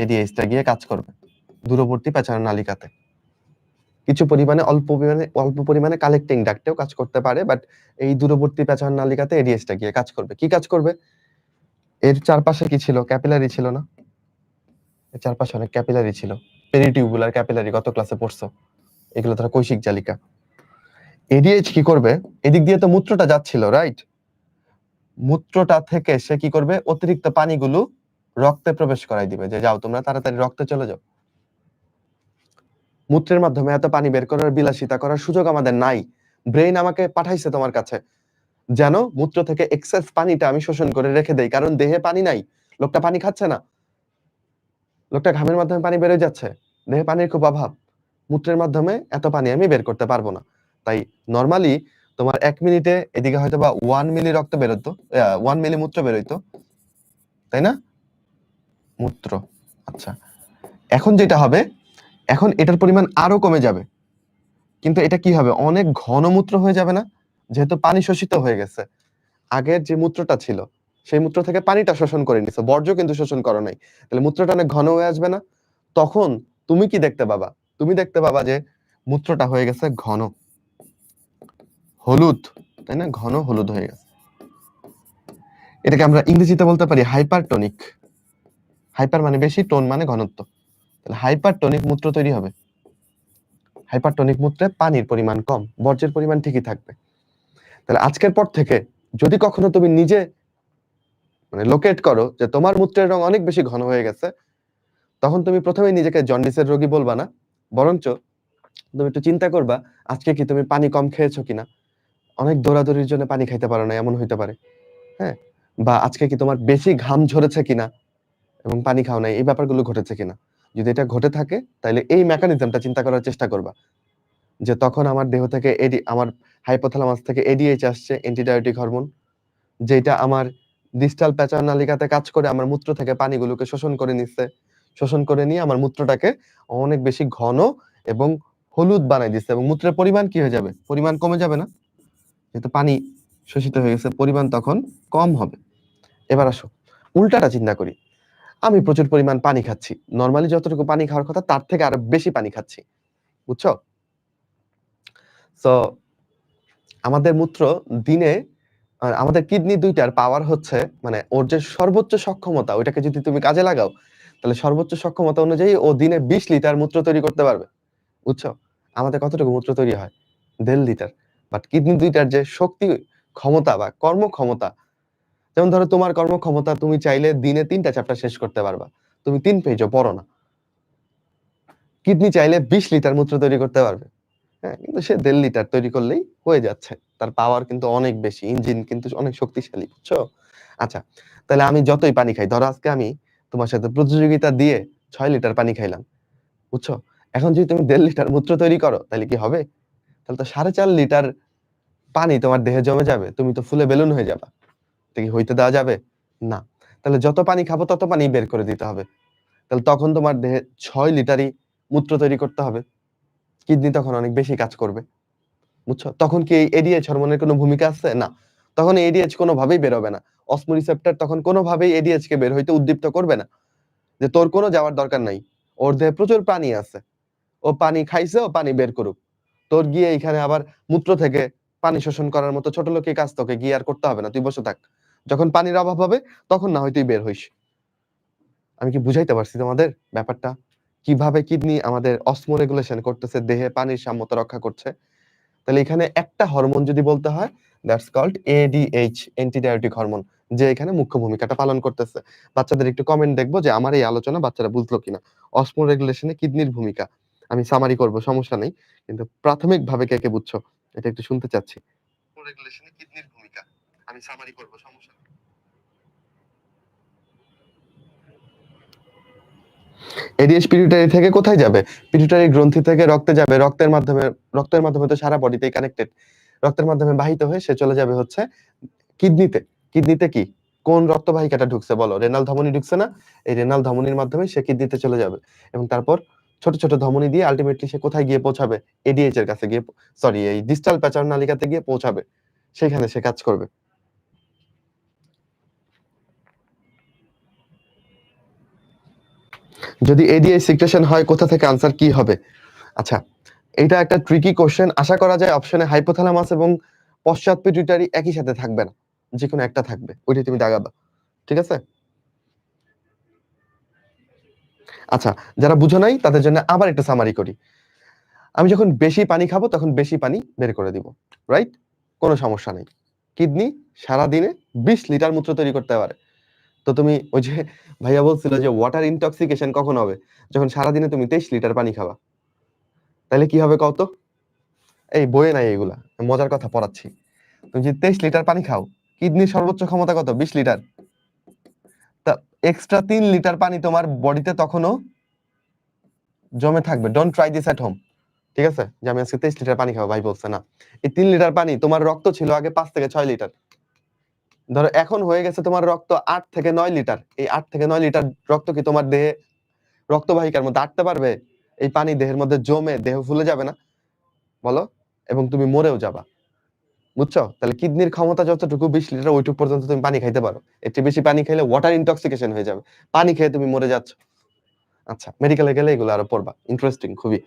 এডিএইচটা গিয়ে কাজ করবে দূরবর্তী পেঁচানো নালিকাতে। কিছু পরিমাণে অল্প পরিমাণে কালেক্টিং ডাক্টেও কাজ করতে পারে, বাট এই দূরবর্তী পেঁচানো নালিকাতে এডিএইচটা গিয়ে কাজ করবে। কি কাজ করবে? এর চারপাশে কি ছিল? ক্যাপিলারি ছিল না? এর চারপাশে অনেক ক্যাপিলারি ছিল, পেরিটিউবুলার ক্যাপিলারি, গত ক্লাসে পড়ছো এগুলো, ধরো কৈশিক জালিকা। এডিএইচ কি করবে? এদিক দিয়ে তো মূত্রটা যাচ্ছিল, রাইট? মূত্রটা থেকে সে কি করবে? অতিরিক্ত পানিগুলো রক্তে প্রবেশ করাই দিবে, যে যাও তোমরা তাড়াতাড়ি রক্তে চলে যাও। মূত্রের মাধ্যমে এত পানি বের করার বিলাসিতা করার সুযোগ আমাদের নাই। ব্রেইন আমাকে পাঠাইছে তোমার কাছে যেন মূত্র থেকে এক্সেস পানিটা আমি শোষণ করে রেখে দেই, কারণ দেহে পানি নাই, লোকটা পানি খাচ্ছে না, লোকটা ঘামের মাধ্যমে পানি বেরোয় যাচ্ছে, দেহে পানির খুব অভাব, মূত্রের মাধ্যমে এত পানি আমি বের করতে পারবো না। তাই নরমালি তোমার 1 মিনিটে এদিকে হয়তো বা 1 মিলি রক্ত বেরোতো, 1 মিলি মূত্র বেরোইতো, তাই না? মূত্র, আচ্ছা। এখন যেটা হবে, এখন এটার পরিমাণ আরো কমে যাবে, কিন্তু এটা কি হবে? অনেক ঘন মূত্র হয়ে যাবে না? যেহেতু পানি শোষিত হয়ে গেছে, আগের যে মূত্রটা ছিল সেই মূত্র থেকে পানিটা শোষণ করে নিছে, বর্জ্য কিন্তু শোষণ করো নাই, তাহলে মূত্রটা অনেক ঘন হয়ে আসবে না? তখন তুমি কি দেখতে পাবা? তুমি দেখতে পাবা যে মূত্রটা হয়ে গেছে ঘন হলুদ, তাই না? ঘন হলুদ হয়ে গেছে। এটাকে আমরা ইংরেজিতে বলতে পারি হাইপারটনিক। হাইপার মানে বেশি, টোন মানে ঘনত্ব। তাহলে হাইপারটনিক মূত্র তৈরি হবে। হাইপারটনিক মূত্রে পানির পরিমাণ কম, বর্জ্যের পরিমাণ ঠিকই থাকবে। তাহলে আজকের পর থেকে যদি কখনো তুমি নিজে মানে লোকেট করো যে তোমার মূত্রের রং অনেক বেশি ঘন হয়ে গেছে, তখন তুমি প্রথমেই নিজেকে জন্ডিসের রোগী বলবা না, বরঞ্চ তুমি একটু চিন্তা করবা আজকে কি তুমি পানি কম খেয়েছো কিনা, অনেক দৌড়াদৌড়ির জন্য পানি খাইতে পারো না, এমন হইতে পারে। হ্যাঁ, বা আজকে কি তোমার বেশি ঘাম ঝরেছে কিনা এবং পানি খাও নাই, এই ব্যাপারগুলো ঘটেছে কিনা। যদি এটা ঘটে থাকে তাহলে এই মেকানিজমটা চিন্তা করার চেষ্টা করবা, যে তখন আমার দেহ থেকে আমার হাইপোথ্যালামাস থেকে এডিএইচ আসছে, অ্যান্টিডায়োটিক হরমোন, যেটা আমার ডিস্টাল প্যাচার নালিকাতে কাজ করে আমার মূত্র থেকে পানিগুলোকে শোষণ করে নিচ্ছে, শোষণ করে নিয়ে আমার মূত্রটাকে অনেক বেশি ঘন এবং হলুদ বানাই দিচ্ছে, এবং মূত্রের পরিমাণ কি হয়ে যাবে? পরিমাণ কমে যাবে না? যেহেতু পানি শোষিত হয়ে গেছে, পরিমাণ তখন কম হবে। এবার আসো উল্টাটা চিন্তা করি, আমি প্রচুর পরিমাণ পানি খাচ্ছি, নরমালি যতটুকু পানি খাওয়ার কথা তার থেকে আরো বেশি পানি খাচ্ছি, বুঝছো? তো আমাদের মূত্র দিনে, আর আমাদের কিডনি দুইটার পাওয়ার হচ্ছে, মানে ওর যে সর্বোচ্চ সক্ষমতা, ওইটাকে যদি তুমি কাজে লাগাও তাহলে সর্বোচ্চ সক্ষমতা অনুযায়ী ও দিনে 20 লিটার মূত্র তৈরি করতে পারবে, বুঝছো? আমাদের কতটুকু মূত্র তৈরি হয়? 1.5 লিটার। বাট কিডনি দুইটার যে শক্তি ক্ষমতা বা কর্মক্ষমতা, যেমন ধরো তোমার কর্মক্ষমতা, তুমি চাইলে দিনে 3টা চ্যাপ্টার শেষ করতে পারবা, তুমি 3 পেজও পড়ো না। কিডনি চাইলে 20 লিটার মূত্র তৈরি করতে পারবে, হ্যাঁ, কিন্তু সে 1.5 লিটার তৈরি করলেই হয়ে যাচ্ছে। তার পাওয়ার কিন্তু অনেক বেশি, ইঞ্জিন কিন্তু অনেক শক্তিশালী, বুঝছো? আচ্ছা, তাহলে আমি যতই পানি খাই, ধরো আজকে আমি তোমার সাথে প্রতিযোগিতা দিয়ে 6 লিটার পানি খাইলাম, বুঝছো? এখন যদি তুমি 1.5 লিটার মূত্র তৈরি করো তাহলে কি হবে? তাহলে তো 4.5 লিটার পানি তোমার দেহে জমে যাবে, তুমি তো ফুলে বেলুন হয়ে যাবা। এটা কি হইতে দেওয়া যাবে? না। তাহলে যত পানি খাবো তত পানি বের করে দিতে হবে। তাহলে তখন তোমার দেহে 6 লিটারই মূত্র তৈরি করতে হবে। কিডনি তখন অনেক বেশি কাজ করবে, বুঝছো? তখন কি এই এডিএইচ হরমোনের কোনো ভূমিকা আছে? না। তখন এডিএইচ কোনোভাবেই বের হবে না। অসমোরিসেপ্টর তখন কোনোভাবেই এডিএইচ কে বের হইতে উদ্দীপ্ত করবে না, যে তোর কোনো যাওয়ার দরকার নাই, ওর দেহে প্রচুর পানি আছে, ও পানি খাইছে, ও পানি বের করুক, তোর গিয়ে এখানে আবার মূত্র থেকে পানি শোষণ করার মতো ছোট লোকের কাজ তোকে গিয়ে আর করতে হবে না, তুই বসে থাক। যখন পানির অভাব হবে তখন না হয় তুই বের হইস। আমি কি বুঝাইতে পারছি তোমাদের ব্যাপারটা? কিভাবে কিডনি আমাদের অসমো রেগুলেশন করতেছে, দেহে পানির সাম্যতা রক্ষা করছে। তাহলে এখানে একটা হরমোন যদি বলতে হয়, that's called ADH, antidiuretic hormone, যে এখানে মুখ্য ভূমিকাটা পালন করতেছে। বাচ্চাদের একটু কমেন্ট দেখবো যে আমার এই আলোচনা বাচ্চারা বুঝলো কিনা। অসমো রেগুলেশনে কিডনির ভূমিকা আমি সামারি করব, সমস্যা নেই, কিন্তু প্রাথমিকভাবে কে কে বুঝছো এটা একটু শুনতে চাচ্ছি। রেগুলেশনে কিডনির ভূমিকা আমি সামারি করব, সমস্যা নেই। এডিএইচ পিটুইটারি থেকে কোথায় যাবে? পিটুইটারি গ্রন্থি থেকে রক্তে যাবে, রক্তের মাধ্যমে তো সারা বডিতেই কানেক্টেড। রক্তের মাধ্যমে বাহিত হয়ে সে চলে যাবে হচ্ছে কিডনিতে। কিডনিতে কি কোন রক্তবাহিকাটা ঢুকছে বলো? রেনাল ধমনী ঢুকছে না? এই রেনাল ধমনীর মাধ্যমে সে কিডনিতে চলে যাবে এবং তারপর ছোট ছোট ধমনী দিয়ে আলটিমেটলি সে কোথায় গিয়ে পৌঁছাবে? এডিএইচ এর কাছে গিয়ে, সরি, এই ডিস্টাল প্যাচার নালিকাতে গিয়ে পৌঁছাবে, সেখানে সে কাজ করবে। যদি এডিএইচ সিক্রেশন হয় কোথা থেকে, আনসার কি হবে? আচ্ছা, এটা একটা ট্রিকি কোশ্চেন। আশা করা যায় অপশনে হাইপোথ্যালামাস এবং পশ্চাৎ পিটুইটারি একই সাথে থাকবে না, যে কোনো একটা থাকবে, ওইটা তুমি দাগাবা। ঠিক আছে? আচ্ছা, যারা বুঝো নাই তাদের জন্য আবার একটা সামারি করি। আমি যখন বেশি পানি খাবো তখন বেশি পানি বের করে দিব, রাইট? কোনো সমস্যা নেই। কিডনি সারাদিনে 20 লিটার মূত্র তৈরি করতে পারে। তো তুমি ওই যে ভাইয়া বলছিল যে ওয়াটার ইনটক্সিকেশন কখন হবে? যখন সারাদিনে তুমি 23 লিটার পানি খাবা। তাহলে কি হবে কও তো? এই বইয়ে নাই এগুলা, মজার কথা পড়াচ্ছি। তুমি যদি 23 লিটার পানি খাও, কিডনির সর্বোচ্চ ক্ষমতা কত? 20 লিটার। তা এক্সট্রা 3 লিটার পানি তোমার বডিতে তখনও জমে থাকবে। Don't try this at home. ঠিক আছে? যে আমি আজকে 23 লিটার পানি খাবো, ভাই বলছে না। এই 3 লিটার পানি, তোমার রক্ত ছিল আগে 5 থেকে 6 লিটার। ধরো এখন হয়ে গেছে তোমার রক্ত 8 থেকে 9 লিটার। এই 8 থেকে 9 লিটার রক্ত কি তোমার দেহে রক্তবাহিকার মধ্যে আটতে পারবে? এই পানি দেহের মধ্যে জমে দেহ ফুলে যাবে না? বলো? এবং তুমি মরেও যাবা। বুঝছো? তাহলে কিডনির ক্ষমতা যতটুকু 20 লিটার, ওইটুকু পর্যন্ত তুমি পানি খাইতে পারো। এর চেয়ে বেশি পানি খাইলে ওয়াটার ইনটক্সিকেশন হয়ে যাবে। পানি খেয়ে তুমি মরে যাচ্ছ। আচ্ছা, মেডিকেলে গেলে এগুলো আরো পড়বা। ইন্টারেস্টিং খুবই।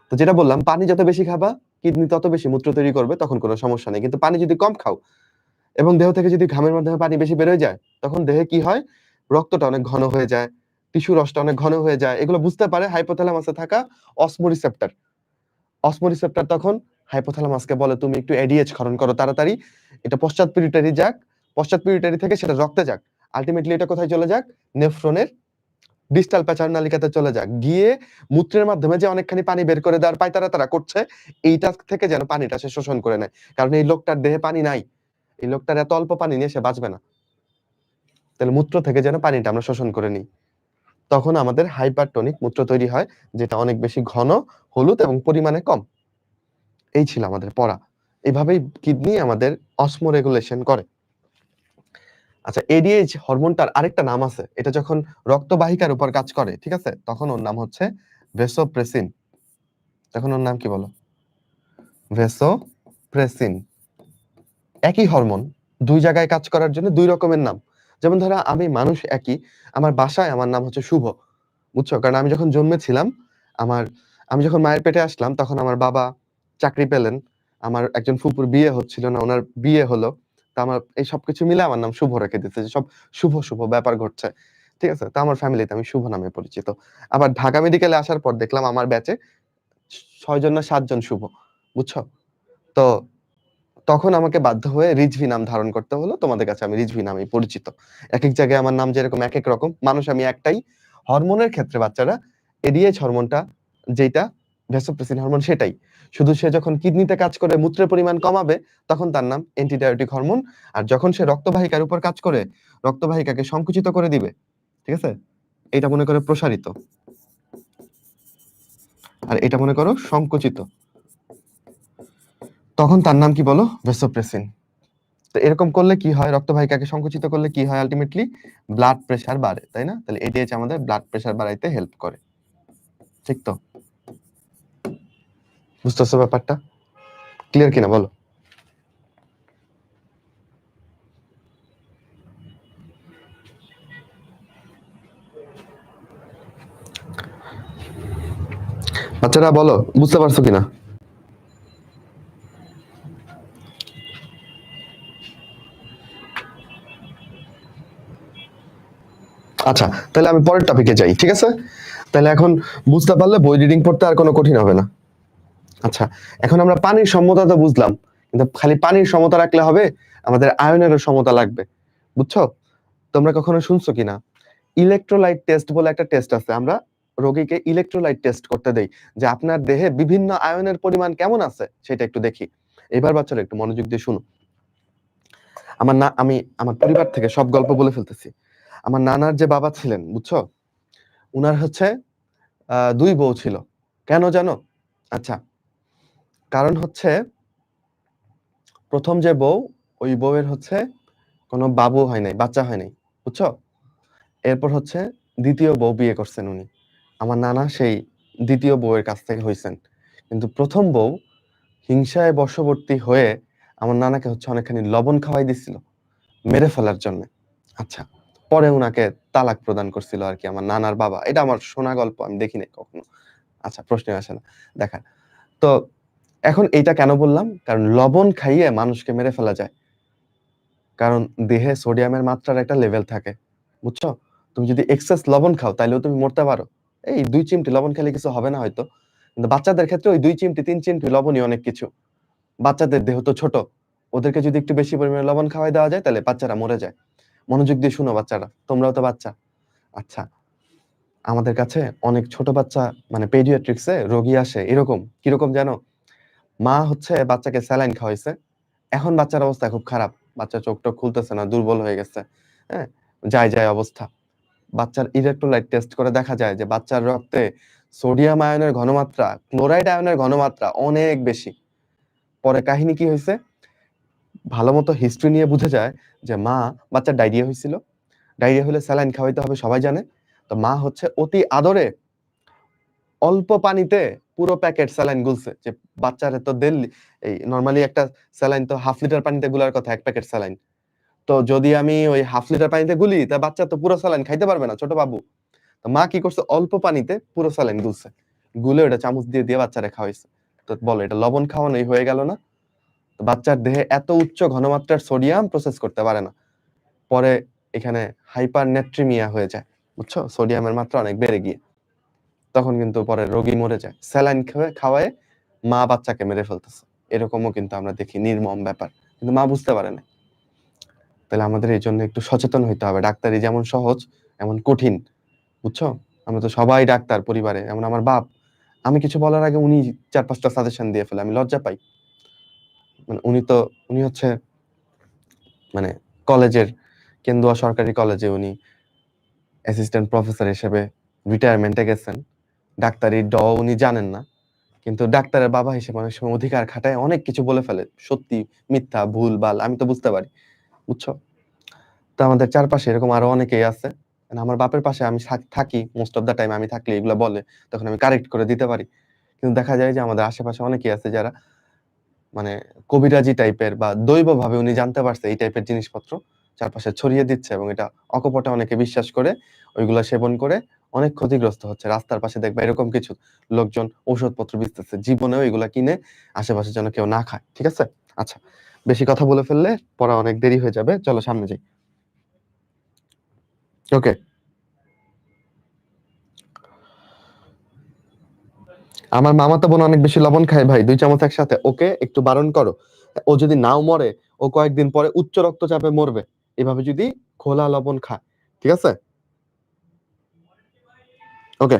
তো যেটা বললাম, পানি যত বেশি খাবা, কিডনি তত বেশি মূত্র তৈরি করবে, তখন কোনো সমস্যা নেই। কিন্তু পানি যদি কম খাও এবং দেহ থেকে যদি ঘামের মাধ্যমে পানি বেশি বের হয়ে যায়, তখন দেহে কি হয়? রক্তটা অনেক ঘন হয়ে যায়, টিস্যু রসটা অনেক ঘন হয়ে যায়। এগুলো বুঝতে পারে হাইপোথ্যালামাসে থাকা অসমোরিসেপ্টর। অসমোরিসেপ্টর তখন হাইপোথ্যালামাসকে বলে তুমি একটু এডিএইচ ক্ষরণ করো তাড়াতাড়ি, এটা পশ্চাৎ পিটুইটারি যাক, পশ্চাৎ পিটুইটারি থেকে সেটা রক্তে যাক, আলটিমেটলি এটা কোথায় চলে যাক? নেফ্রনের ডিস্টাল প্যাচার নালিকাতে চলে যাক, গিয়ে মূত্রের মাধ্যমে যে অনেকখানি পানি বের করে দেওয়ার পায়তারা তারা করছে, এইটা থেকে যেন পানিটা সে শোষণ করে নেয়। কারণ এই লোকটার দেহে পানি নাই, এই লোকটার এত অল্প পানি নিয়ে সে বাঁচবে না। তাহলে মূত্র থেকে যেন পানিটা আমরা শোষণ করে নিই। তখন আমাদের হাইপারটনিক মূত্র তৈরি হয়, যেটা অনেক বেশি ঘন, হলুদ এবং পরিমাণে কম। এই ছিল আমাদের পড়া। এভাবেই কিডনি আমাদের অসমো রেগুলেশন করে। আচ্ছা, এডিএইচ হরমোনটার আরেকটা নাম আছে। এটা যখন রক্তবাহিকার উপর কাজ করে, ঠিক আছে, তখন ওর নাম হচ্ছে ভেসোপ্রেসিন। তখন ওর নাম কি বলো? ভেসোপ্রেসিন। একই হরমোন, দুই জায়গায় কাজ করার জন্য দুই রকমের নাম। যেমন ধরো আমি মানুষ একই, আমার বাসায় আমার নাম হচ্ছে শুভ। বুঝছো? কারণ আমি যখন জন্মেছিলাম, আমার আমি যখন মায়ের পেটে আসলাম তখন আমার বাবা চাকরি পেলেন, আমার একজন ফুপুর বিয়ে হচ্ছিল না, ওনার বিয়ে হলো। তা আমার এই সবকিছু মিলে আমার নাম শুভ রেখে দিয়েছে, যে সব শুভ শুভ ব্যাপার ঘটছে। ঠিক আছে? তো আমার ফ্যামিলিতে আমি শুভ নামে পরিচিত। আবার ঢাকা মেডিকেলে আসার পর দেখলাম আমার ব্যাচে 6 জন না 7 জন শুভ। বুঝছো? তো তখন আমাকে বাধ্য হয়ে রিজভী নাম ধারণ করতে হলো। তোমাদের কাছে আমি রিজভী নামেই পরিচিত। একেক জায়গায় আমার নাম যেরকম একেক রকম, মানুষ আমি একটাই। হরমোনের ক্ষেত্রে বাচ্চারা এডিএইচ হরমোনটা যেইটা ভ্যাসোপ্রেসিন হরমোন সেটাই। শুধু সে যখন কিডনিতে কাজ করে মূত্রের পরিমাণ কমাবে, তখন তার নাম অ্যান্টিডায়োটিক হরমোন। আর যখন সে রক্তবাহিকার উপর কাজ করে, রক্তবাহিকাকে সংকুচিত করে দিবে। ঠিক আছে? এটা মনে করো প্রসারিত, আর এটা মনে করো সংকুচিত। তখন তার নাম কি বলো? ভ্যাসোপ্রেসিন। তো এরকম করলে কি হয়? রক্তবাহিকাকে সংকুচিত করলে কি হয়? আলটিমেটলি ব্লাড প্রেশার বাড়ে, তাই না? তাহলে এডিএইচ আমাদের ব্লাড প্রেশার বাড়াইতে হেল্প করে। ঠিক তো? বুঝতেছো ব্যাপারটা? ক্লিয়ার কিনা বলো? বাচ্চারা বলো বুঝতে পারছো কিনা? আচ্ছা, তাহলে আমি পরের টপিকে যাই, ঠিক আছে? তাহলে এখন বুঝতে পারলে বই রিডিং পড়তে আর কোনো কঠিন হবে না। আচ্ছা, এখন আমরা পানির সমতা তো বুঝলাম, কিন্তু খালি পানির সমতা রাখলে হবে? আমাদের আয়নেরও সমতা লাগবে, বুঝছো? তোমরা কখনো শুনছো কিনা ইলেকট্রোলাইট টেস্ট বলে একটা টেস্ট আছে? আমরা রোগীকে ইলেকট্রোলাইট টেস্ট করতে দেই, যে আপনার দেহে বিভিন্ন আয়নের পরিমাণ কেমন আছে সেটা একটু দেখি। এবার বাচ্চারা একটু মনোযোগ দিয়ে শুনো। আমি আমার পরিবার থেকে সব গল্প বলে ফেলতেছি। আমার নানার যে বাবা ছিলেন, বুঝছো, উনার হচ্ছে ২ বউ ছিল। কেন জানো? আচ্ছা, কারণ হচ্ছে ১ম যে বউ, ওই বউয়ের হচ্ছে কোনো বাবু হয় নাই, বাচ্চা হয় নাই। বুঝছো? এরপর হচ্ছে ২য় বউ বিয়ে করছেন উনি। আমার নানা সেই ২য় বউয়ের কাছ থেকে হইছেন। কিন্তু ১ম বউ হিংসায় বশবর্তী হয়ে আমার নানাকে হচ্ছে অনেকখানি লবণ খাওয়াই দিছিল, মেরে ফেলার জন্যে। আচ্ছা, পরে উনাকে তালাক প্রদান করছিল আরকি আমার নানার বাবা। এটা আমার শোনা গল্প, আমি দেখি নাই কখনো। আচ্ছা, প্রশ্নই আসে না দেখার। তো এখন এইটা কেন বললাম? কারণ লবণ খাইয়ে মানুষকে মেরে ফেলা যায়। কারণ দেহে সোডিয়ামের মাত্রার একটা লেভেল থাকে। বুঝছো? তুমি যদি এক্সেস লবণ খাও তাইলেও তুমি মরতে পারো। এই ২ চিমটি লবণ খেলে কিছু হবে না হয়তো। কিন্তু বাচ্চাদের ক্ষেত্রে ওই ২ চিমটি ৩ চিমটি লবণই অনেক কিছু। বাচ্চাদের দেহ তো ছোট। ওদেরকে যদি একটু বেশি পরিমাণে লবণ খাওয়ায় দেওয়া যায় তাহলে বাচ্চারা মরে যায়। মনোযোগ দিয়ে শুনো বাচ্চারা। তোমরাও তো বাচ্চা। আচ্ছা, আমাদের কাছে অনেক ছোট বাচ্চা মানে পেডিয়াট্রিক্স এ রোগী আসে এরকম। কিরকম জানো? মা হচ্ছে বাচ্চাকে স্যালাইন খাওয়াইছে। এখন বাচ্চার অবস্থা খুব খারাপ। বাচ্চা চোখ-টোখ খুলতেছে না, দুর্বল হয়ে গেছে। হ্যাঁ? যায় অবস্থা। বাচ্চার ইলেক্ট্রোলাইট টেস্ট করে দেখা যায় যে বাচ্চার রক্তে সোডিয়াম আয়নের ঘনমাত্রা, ক্লোরাইড আয়নের ঘনমাত্রা অনেক বেশি। পরে কাহিনী কি হইছে? ভালোমতো হিস্ট্রি নিয়ে বুঝা যায় যে বাচ্চার ডায়রিয়া হইছিল। ডায়রিয়া হলে স্যালাইন খাওয়াইতে হবে সবাই জানে। তো মা হচ্ছে অতি আদরে অল্প পানিতে পুরো প্যাকেট স্যালাইন গুলছে। যে বাচ্চারে তো এই নরমালি একটা স্যালাইন তো 1/2 লিটার পানিতে গুলার কথা ১ প্যাকেট স্যালাইন। তো যদি আমি ওই 1/2 লিটার পানিতে গুলি তা বাচ্চা তো পুরো স্যালাইন খাইতে পারবে না, ছোট বাবু। তো মা কি করছে? অল্প পানিতে পুরো স্যালাইন গুলছে। গুলে ওটা চামচ দিয়ে বাচ্চারে খাওয়াইছে। তো বলো এটা লবণ খাওয়ানোই হয়ে গেল না? তো বাচ্চার দেহে এত উচ্চ ঘনমাত্রার সোডিয়াম প্রসেস করতে পারে না। পরে এখানে হাইপারনেট্রিমিয়া হয়ে যায়। বুঝছো? সোডিয়ামের মাত্রা অনেক বেড়ে গিয়ে। তখন কিন্তু পরে রোগী মরে যায়। স্যালাইন খাওয়ায়ে মা বাচ্চাকে মেরে ফেলতেছে। এরকমও কিন্তু আমরা দেখি, নির্মম ব্যাপার। কিন্তু মা বুঝতে পারে না। তাহলে আমাদের এইজন্য একটু সচেতন হইতে হবে। ডাক্তারি যেমন সহজ, এমন কঠিন। বুঝছো? আমরা তো সবাই ডাক্তার পরিবারে। এমন আমার বাপ। আমি কিছু বলার আগে উনি ৪-৫ টা সাজেশন দিয়ে ফেলে। আমি লজ্জা পাই। মানে উনি হচ্ছে মানে কলেজের কেন্দুয়া সরকারি কলেজে উনি অ্যাসিস্ট্যান্ট প্রফেসর হিসেবে রিটায়ারমেন্টে গেছেন। ডাক্তারি উনি জানেন না। কিন্তু ডাক্তারের বাবা হিসেবে অনেক সময় অধিকার খাটায় অনেক কিছু বলে ফেলে। সত্যি, মিথ্যা, ভুল-ভাল আমি তো বুঝতে পারি। বুঝছো? তো আমাদের চারপাশে এরকম আরো অনেকেই আছে। আমার বাপের পাশে আমি থাকি মোস্ট অফ দ্যা টাইম, আমি থাকলে এগুলা বলে। তখন আমি কারেক্ট করে দিতে পারি। কিন্তু দেখা যায় যে আমাদের আশেপাশে অনেকেই আছে যারা মানে কবিরাজি টাইপের বা দৈবভাবে উনি জানতে পারছে এই টাইপের জিনিসপত্র চারপাশে ছড়িয়ে দিচ্ছে এবং এটা অকপটে অনেকে বিশ্বাস করে ওইগুলা সেবন করে অনেক ক্ষতিগ্রস্ত হচ্ছে। রাস্তার পাশে দেখবা এরকম কিছু লোকজন ঔষধপত্র বেচতেছে। জীবনেও এগুলা কিনে আশেপাশে যেন কেউ না খায়। ঠিক আছে? আচ্ছা, বেশি কথা বলে ফেললে পড়া অনেক দেরি হয়ে যাবে। চলো সামনে যাই। ওকে। আমার মামাতো বোন অনেক বেশি লবণ খায় ভাই, ২ চামচ একসাথে। ওকে একটু বারণ করো। ও যদি নাও মরে, ও কয়েকদিন পরে উচ্চ রক্তচাপে মরবে। এভাবে যদি খোলা লবণ খায়। ঠিক আছে? ওকে।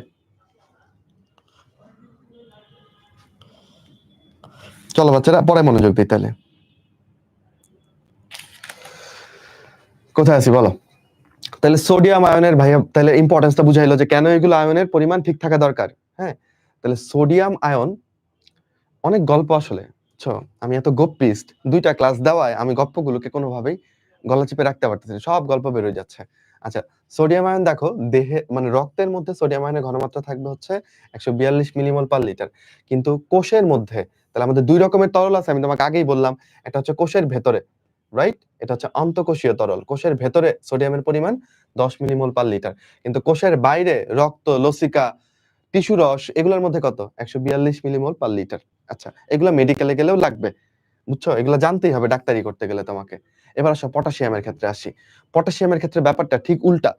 চলো বাচ্চারা পরে মনোযোগ দিই তাহলে। কোথায় আছি বলো? তাহলে সোডিয়াম আয়নের ভাইয়া তাহলে ইম্পর্টেন্সটা বুঝাইলো যে কেন এগুলো আয়নের পরিমাণ ঠিক থাকা দরকার। হ্যাঁ? তাহলে সোডিয়াম আয়ন অনেক গল্প আসলে। বুঝছো? আমি এত গপ্পিস্ট, ২ টা ক্লাস দেওয়ায় আমি গল্পগুলোকে কোনোভাবেই গলা চিপে রাখতে পারতেছি না। সব গল্প বের হয়ে যাচ্ছে। আচ্ছা, সোডিয়াম আয়ন দেখো দেহে মানে রক্তের মধ্যে সোডিয়াম আয়নের ঘনমাত্রা থাকবে হচ্ছে ১৪২ মিলিমোল পার লিটার। কিন্তু কোষের মধ্যে তাহলে আমাদের ২ রকমের তরল আছে, আমি তোমাকে আগেই বললাম। একটা হচ্ছে কোষের ভেতরে, রাইট? এটা হচ্ছে অন্তঃকোষীয় তরল। কোষের ভেতরে সোডিয়ামের পরিমাণ ১০ মিলিমোল পার লিটার। কিন্তু কোষের বাইরে রক্ত, লসিকা, টিস্যু রস এগুলোর মধ্যে কত? ১৪২ মিলিমোল পার লিটার। আচ্ছা, এগুলা মেডিকেলে গেলেও লাগবে। বুঝছো? এগুলা জানতেই হবে ডাক্তারি করতে গেলে তোমাকে। এবার আসো পটাশিয়ামের ক্ষেত্রে আসি। পটাশিয়ামের ক্ষেত্রে ব্যাপারটা ঠিক উল্টা।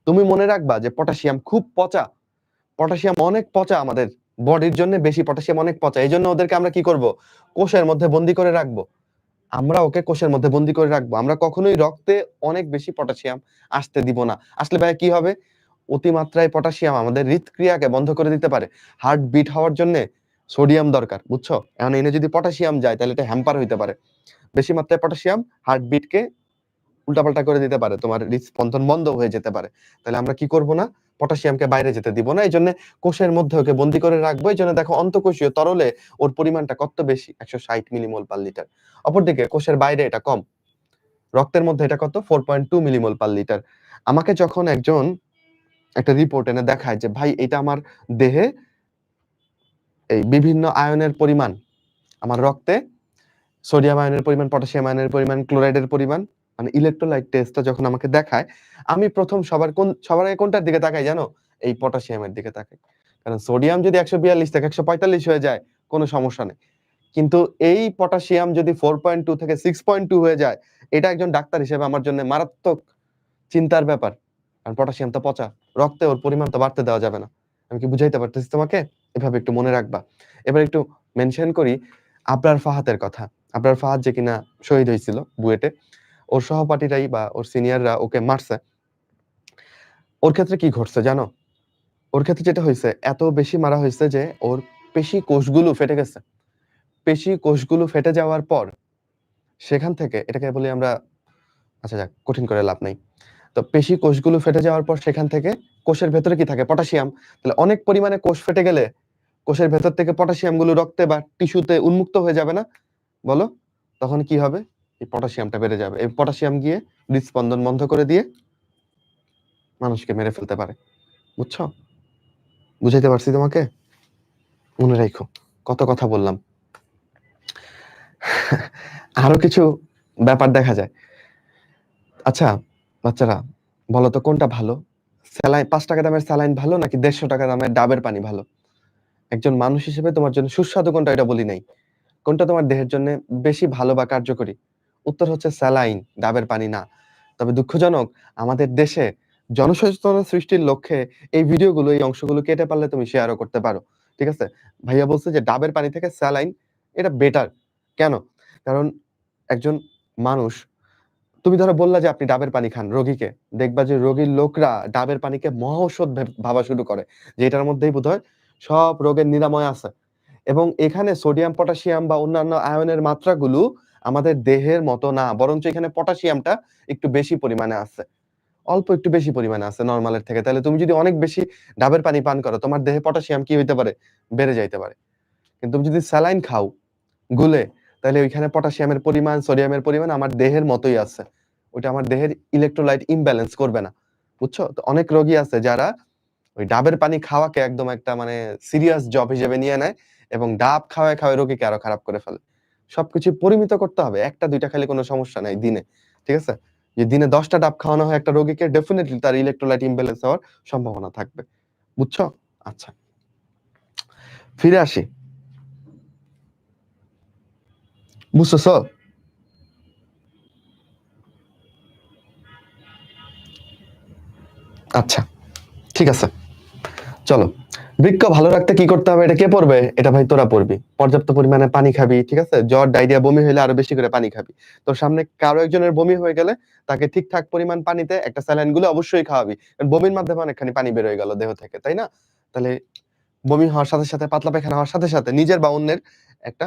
তুমি মনে রাখবা যে পটাশিয়াম খুব পচা, পটাশিয়াম অনেক পচা, আমাদের বডির জন্য বেশি পটাশিয়াম অনেক পচা। এই জন্য ওদেরকে আমরা কি করব, কোষের মধ্যে বন্দি করে রাখবো। আমরা ওকে কোষের মধ্যে বন্দি করে রাখবো। আমরা কখনোই রক্তে অনেক বেশি পটাশিয়াম আসতে দিব না। আসলে ভাই কি হবে, অতিমাত্রায় পটাশিয়াম আমাদের হৃদক্রিয়াকে বন্ধ করে দিতে পারে। হার্ট বিট হওয়ার জন্য সোডিয়াম দরকার, বুঝছো? এখন এনে যদি পটাশিয়াম যায় তাহলে এটা হ্যাম্পার হইতে পারে। বেশি মাত্রায় পটাশিয়াম হার্ট বিটকে উল্টাপাল্টা করে দিতে পারে, তোমার হৃদস্পন্দন বন্ধ হয়ে যেতে পারে। তাহলে আমরা কি করব না, পটাশিয়ামকে বাইরে যেতে দিব না। এই জন্য কোষের মধ্যে ওকে বন্দি করে রাখবো। এই জন্য দেখো অন্তঃকোষীয় তরলে ওর পরিমাণটা কত বেশি, 160 মিলিমোল পার লিটার। অপরদিকে কোষের বাইরে এটা কম, রক্তের মধ্যে এটা কত, 4.2 মিলিমোল পার লিটার। আমাকে যখন একজন একটা রিপোর্ট এনে দেখায় যে ভাই এটা আমার দেহে এই বিভিন্ন আয়নের পরিমাণ, আমার রক্তে সোডিয়াম আয়নের পরিমাণ, পটাশিয়াম আয়নের পরিমাণ, ক্লোরাইডের পরিমাণ, মানে ইলেকট্রোলাইট টেস্টটা যখন আমাকে দেখায়, আমি প্রথম সবার আগে কোনটার দিকে তাকাই জানো? এই পটাশিয়ামের দিকে তাকাই। কারণ সোডিয়াম যদি 142 থেকে 145 হয়ে যায় কোনো সমস্যা নেই, কিন্তু এই পটাশিয়াম যদি 4.2 থেকে 6.2 হয়ে যায়, এটা একজন ডাক্তার হিসেবে আমার জন্য মারাত্মক চিন্তার ব্যাপার। কারণ পটাশিয়াম তো পচা, রক্তে ওর পরিমাণ তো বাড়তে দেওয়া যাবে না। আমি কি বুঝাইতে পারতেছি তোমাকে? এভাবে একটু মনে রাখবা। এবার একটু মেনশন করি আবরার ফাহাদের কথা। আবরার ফাহাদ যে কিনা শহীদ হয়েছিল বুয়েটে, ওর সহপাঠীরাই বা ওর সিনিয়ররা ওকে মারছে। ওর ক্ষেত্রে কি ঘটছে জানো? ওর ক্ষেত্রে যেটা হয়েছে, এত বেশি মারা হয়েছে যে ওর পেশি কোষগুলো ফেটে গেছে। পেশি কোষগুলো ফেটে যাওয়ার পর সেখান থেকে, এটাকে বলি আমরা, আচ্ছা যাক, কঠিন করে লাভ নাই। তো পেশি কোষগুলো ফেটে যাওয়ার পর সেখান থেকে কোষের ভেতরে কি থাকে, পটাশিয়াম। তাহলে অনেক পরিমাণে কোষ ফেটে গেলে কোষের ভেতর থেকে পটাশিয়াম গুলো রক্তে বা টিস্যুতে উন্মুক্ত হয়ে যাবে না, বলো? তখন কি হবে, এই পটাশিয়ামটা বেড়ে যাবে। এই পটাশিয়াম গিয়ে হৃদস্পন্দন বন্ধ করে দিয়ে মানুষকে মেরে ফেলতে পারে, বুঝছো? বুঝাইতে পারছি তোমাকে? মনে রাখো, কত কথা বললাম। আরো কিছু ব্যাপার দেখা যায়। আচ্ছা বাচ্চারা, বলো তো কোনটা ভালো, স্যালাইন 5 টাকা দামের স্যালাইন ভালো নাকি 150 টাকা দামের ডাবের পানি ভালো? একজন মানুষ হিসেবে তোমার জন্য সুস্বাদু কোনটা এটা বলি নাই, কোনটা তোমার দেহের জন্য বেশি ভালো বা কার্যকরী? উত্তর হচ্ছে স্যালাইন, ডাবের পানি না। তবে দুঃখজনক, আমাদের দেশে জনসচেতনতা সৃষ্টির লক্ষ্যে এই ভিডিওগুলো, এই অংশগুলো কেটে পারলে তুমি শেয়ারও করতে পারো, ঠিক আছে? ভাইয়া বলছে যে ডাবের পানি থেকে স্যালাইন এটা বেটার। কেন? কারণ একজন মানুষ, তুমি ধরো বললা যে আপনি ডাবের পানি খান রোগীকে, দেখবা যে রোগীর লোকরা ডাবের পানিকে মহা ঔষধ ভাবা শুরু করে, যে এটার মধ্যেই বোধহয় সব রোগের নিরাময় আছে। এবং এখানে সোডিয়াম, পটাশিয়াম বা অন্যান্য আয়নের মাত্রাগুলো আমাদের দেহের মতো না, বরঞ্চ এখানে পটাশিয়ামটা একটু বেশি পরিমাণে আছে, অল্প একটু বেশি পরিমাণে আছে নরমালের থেকে। তাহলে তুমি যদি অনেক বেশি ডাবের পানি পান করো, তোমার দেহে পটাশিয়াম কি হইতে পারে, বেড়ে যাইতে পারে। কিন্তু তুমি যদি স্যালাইন খাও গুলে, তাহলে ওইখানে পটাশিয়ামের পরিমাণ, সোডিয়ামের পরিমাণ আমার দেহের মতোই আছে। ওইটা আমার দেহের ইলেকট্রোলাইট ইমব্যালেন্স করবে না, বুঝছো? তো অনেক রোগী আছে যারা ওই ডাবের পানি খাওয়াকে একদম একটা মানে সিরিয়াস জব হিসেবে নিয়ে নেয়, এবং ডাব খাওয়ায় খাওয়ায় রোগীকে আরো খারাপ করে ফেলে। সবকিছু পরিমিত করতে হবে, একটা দুইটা খাইলে কোনো সমস্যা নাই দিনে, ঠিক আছে? যে দিনে 10টা ডাব খাওয়ানো হয় একটা রোগীকে, ডেফিনেটলি তার ইলেকট্রোলাইট ইমব্যালেন্স হওয়ার সম্ভাবনা থাকবে, বুঝছো? আচ্ছা, ফিরে আসি, বুঝছো? আচ্ছা, ঠিক আছে, চলো। বৃক্ক ভালো রাখতে কি করতে হবে, এটা কে পড়বে? এটা ভাই তোরা পড়বি। পর্যাপ্ত পরিমাণে পানি খাবি, ঠিক আছে? জ্বর, ডায়রিয়া, বমি হইলে আরো বেশি করে পানি খাবি। তোর সামনে কারো একজনের বমি হয়ে গেলে তাকে ঠিকঠাক পরিমাণ পানিতে একটা স্যালাইন গুলো অবশ্যই খাওয়াবি, কারণ বমির মাধ্যমে অনেকখানি পানি বের হয়ে গেল দেহ থেকে, তাই না? তাহলে বমি হওয়ার সাথে সাথে, পাতলা পায়খানা হওয়ার সাথে সাথে নিজের বা অন্যের একটা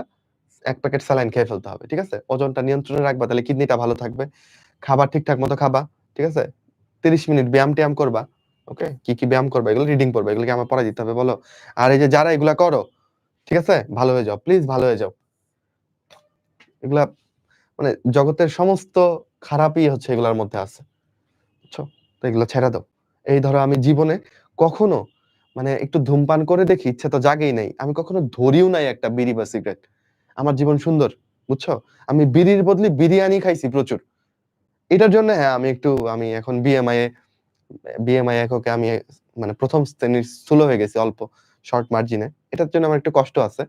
1 প্যাকেট স্যালাইন খেয়ে ফেলতে হবে, ঠিক আছে? ওজনটা নিয়ন্ত্রণে রাখবা, তাহলে কিডনিটা ভালো থাকবে। খাবার ঠিকঠাক মতো খাবা, ঠিক আছে? 30 মিনিট ব্যায়াম ট্যায়াম করবা, ওকে? কি কি ব্যায়াম করবা এগুলো রিডিং পড়বা, এগুলো কি আমার পড়া দিতে হবে বলো? আর এই যে যারা এগুলা করো, ঠিক আছে, ভালো হয়ে যাও, প্লিজ ভালো হয়ে যাও। এগুলা মানে জগতের সমস্ত খারাপই হচ্ছে এগুলার মধ্যে আছে, বুঝছো? তো এগুলো ছেড়ে দাও। এই ধরো আমি জীবনে কখনো মানে একটু ধূমপান করে দেখি, ইচ্ছে তো জাগেই নাই, আমি কখনো ধরিও নাই একটা বিড়ি বা সিগারেট। আমার জীবন সুন্দর, বুঝছো? আমি বিড়ির বদলে বিরিয়ানি খাইছি প্রচুর। এটার জন্য হ্যাঁ, আমি এখন বিএমআই এককে আমি মানে প্রথম শ্রেণীর স্থূল হয়ে গেছি অল্প, শর্ট মার্জিনে। এটার জন্য আমার একটু কষ্ট আছে।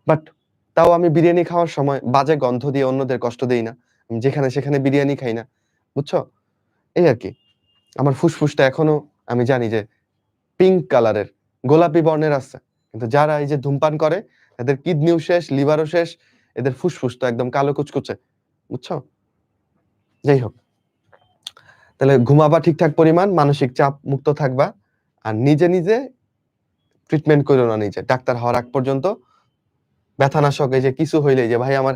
বাট তাও আমি বিরিয়ানি খাওয়ার সময় বাজে গন্ধ দিয়ে অন্যদের কষ্ট দেই না। আমি যেখানে সেখানে বিরিয়ানি খাই না, বুঝছো? এই আরকি। আমার ফুসফুসটা এখনো আমি জানি যে পিঙ্ক কালারের, গোলাপি বর্ণের আছে। কিন্তু যারা এই যে ধূমপান করে এদের কিডনিও শেষ, লিভারও শেষ, এদের ফুসফুস তো একদম কালো কুচকুচে। বুঝছো? যাই হোক, তাহলে ঘুমাবা ঠিকঠাক পরিমাণ, মানসিক চাপ মুক্ত থাকবা। আর নিজে, নিজে ট্রিটমেন্ট কইরো না নিজে। ডাক্তার হওয়ার আগ পর্যন্ত ব্যথানাশক এই যে কিছু হইলেই যে ভাই আমার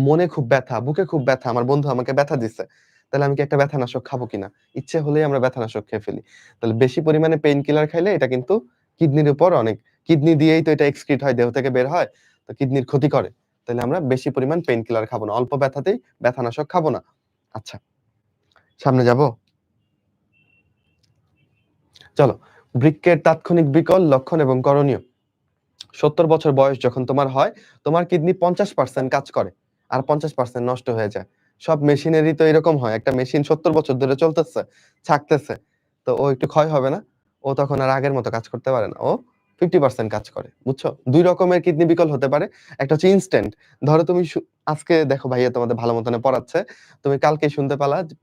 মনে খুব ব্যথা, বুকে খুব ব্যথা, আমার বন্ধু আমাকে ব্যথা দিচ্ছে। তাহলে আমি কি একটা ব্যথানাশক খাবো কিনা? ইচ্ছে হলেই আমরা ব্যথানাশক খেয়ে ফেলি। তাহলে বেশি পরিমাণে পেইন কিলার খাইলে এটা কিন্তু কিডনির উপর অনেক, কিডনি দিয়েই তো এটা এক্সক্রিট হয়, দেহ থেকে বের হয়। তো কিডনির ক্ষতি করে। তাহলে আমরা বেশি পরিমাণ পেইন কিলার খাবো না। অল্প ব্যথাতেই ব্যথানাশক খাবো না। আচ্ছা, সামনে যাবো? চলো। বৃক্কের তাৎক্ষণিক বিকল লক্ষণ এবং করণীয়। ৭০ বছর বয়স যখন তোমার হয়, তোমার কিডনি ৫০% কাজ করে। আর ৫০% নষ্ট হয়ে যায়। সব মেশিনেরই তো এরকম হয়। একটা মেশিন ৭০ বছর ধরে চলতেছে, ছাকতেছে। তো ও একটু ক্ষয় হবে না? ও তখন আর আগের মতো কাজ করতে পারে না। ও 50% কাজ করে। বুঝছো? ২ রকমের কিডনি বিকল হতে পারে। একটা হচ্ছে ইনস্ট্যান্ট। ধরো তুমি আজকে দেখো ভাইয়া তোমাদের ভালো মতনে পড়াচ্ছে। তুমি কালকেই শুনতে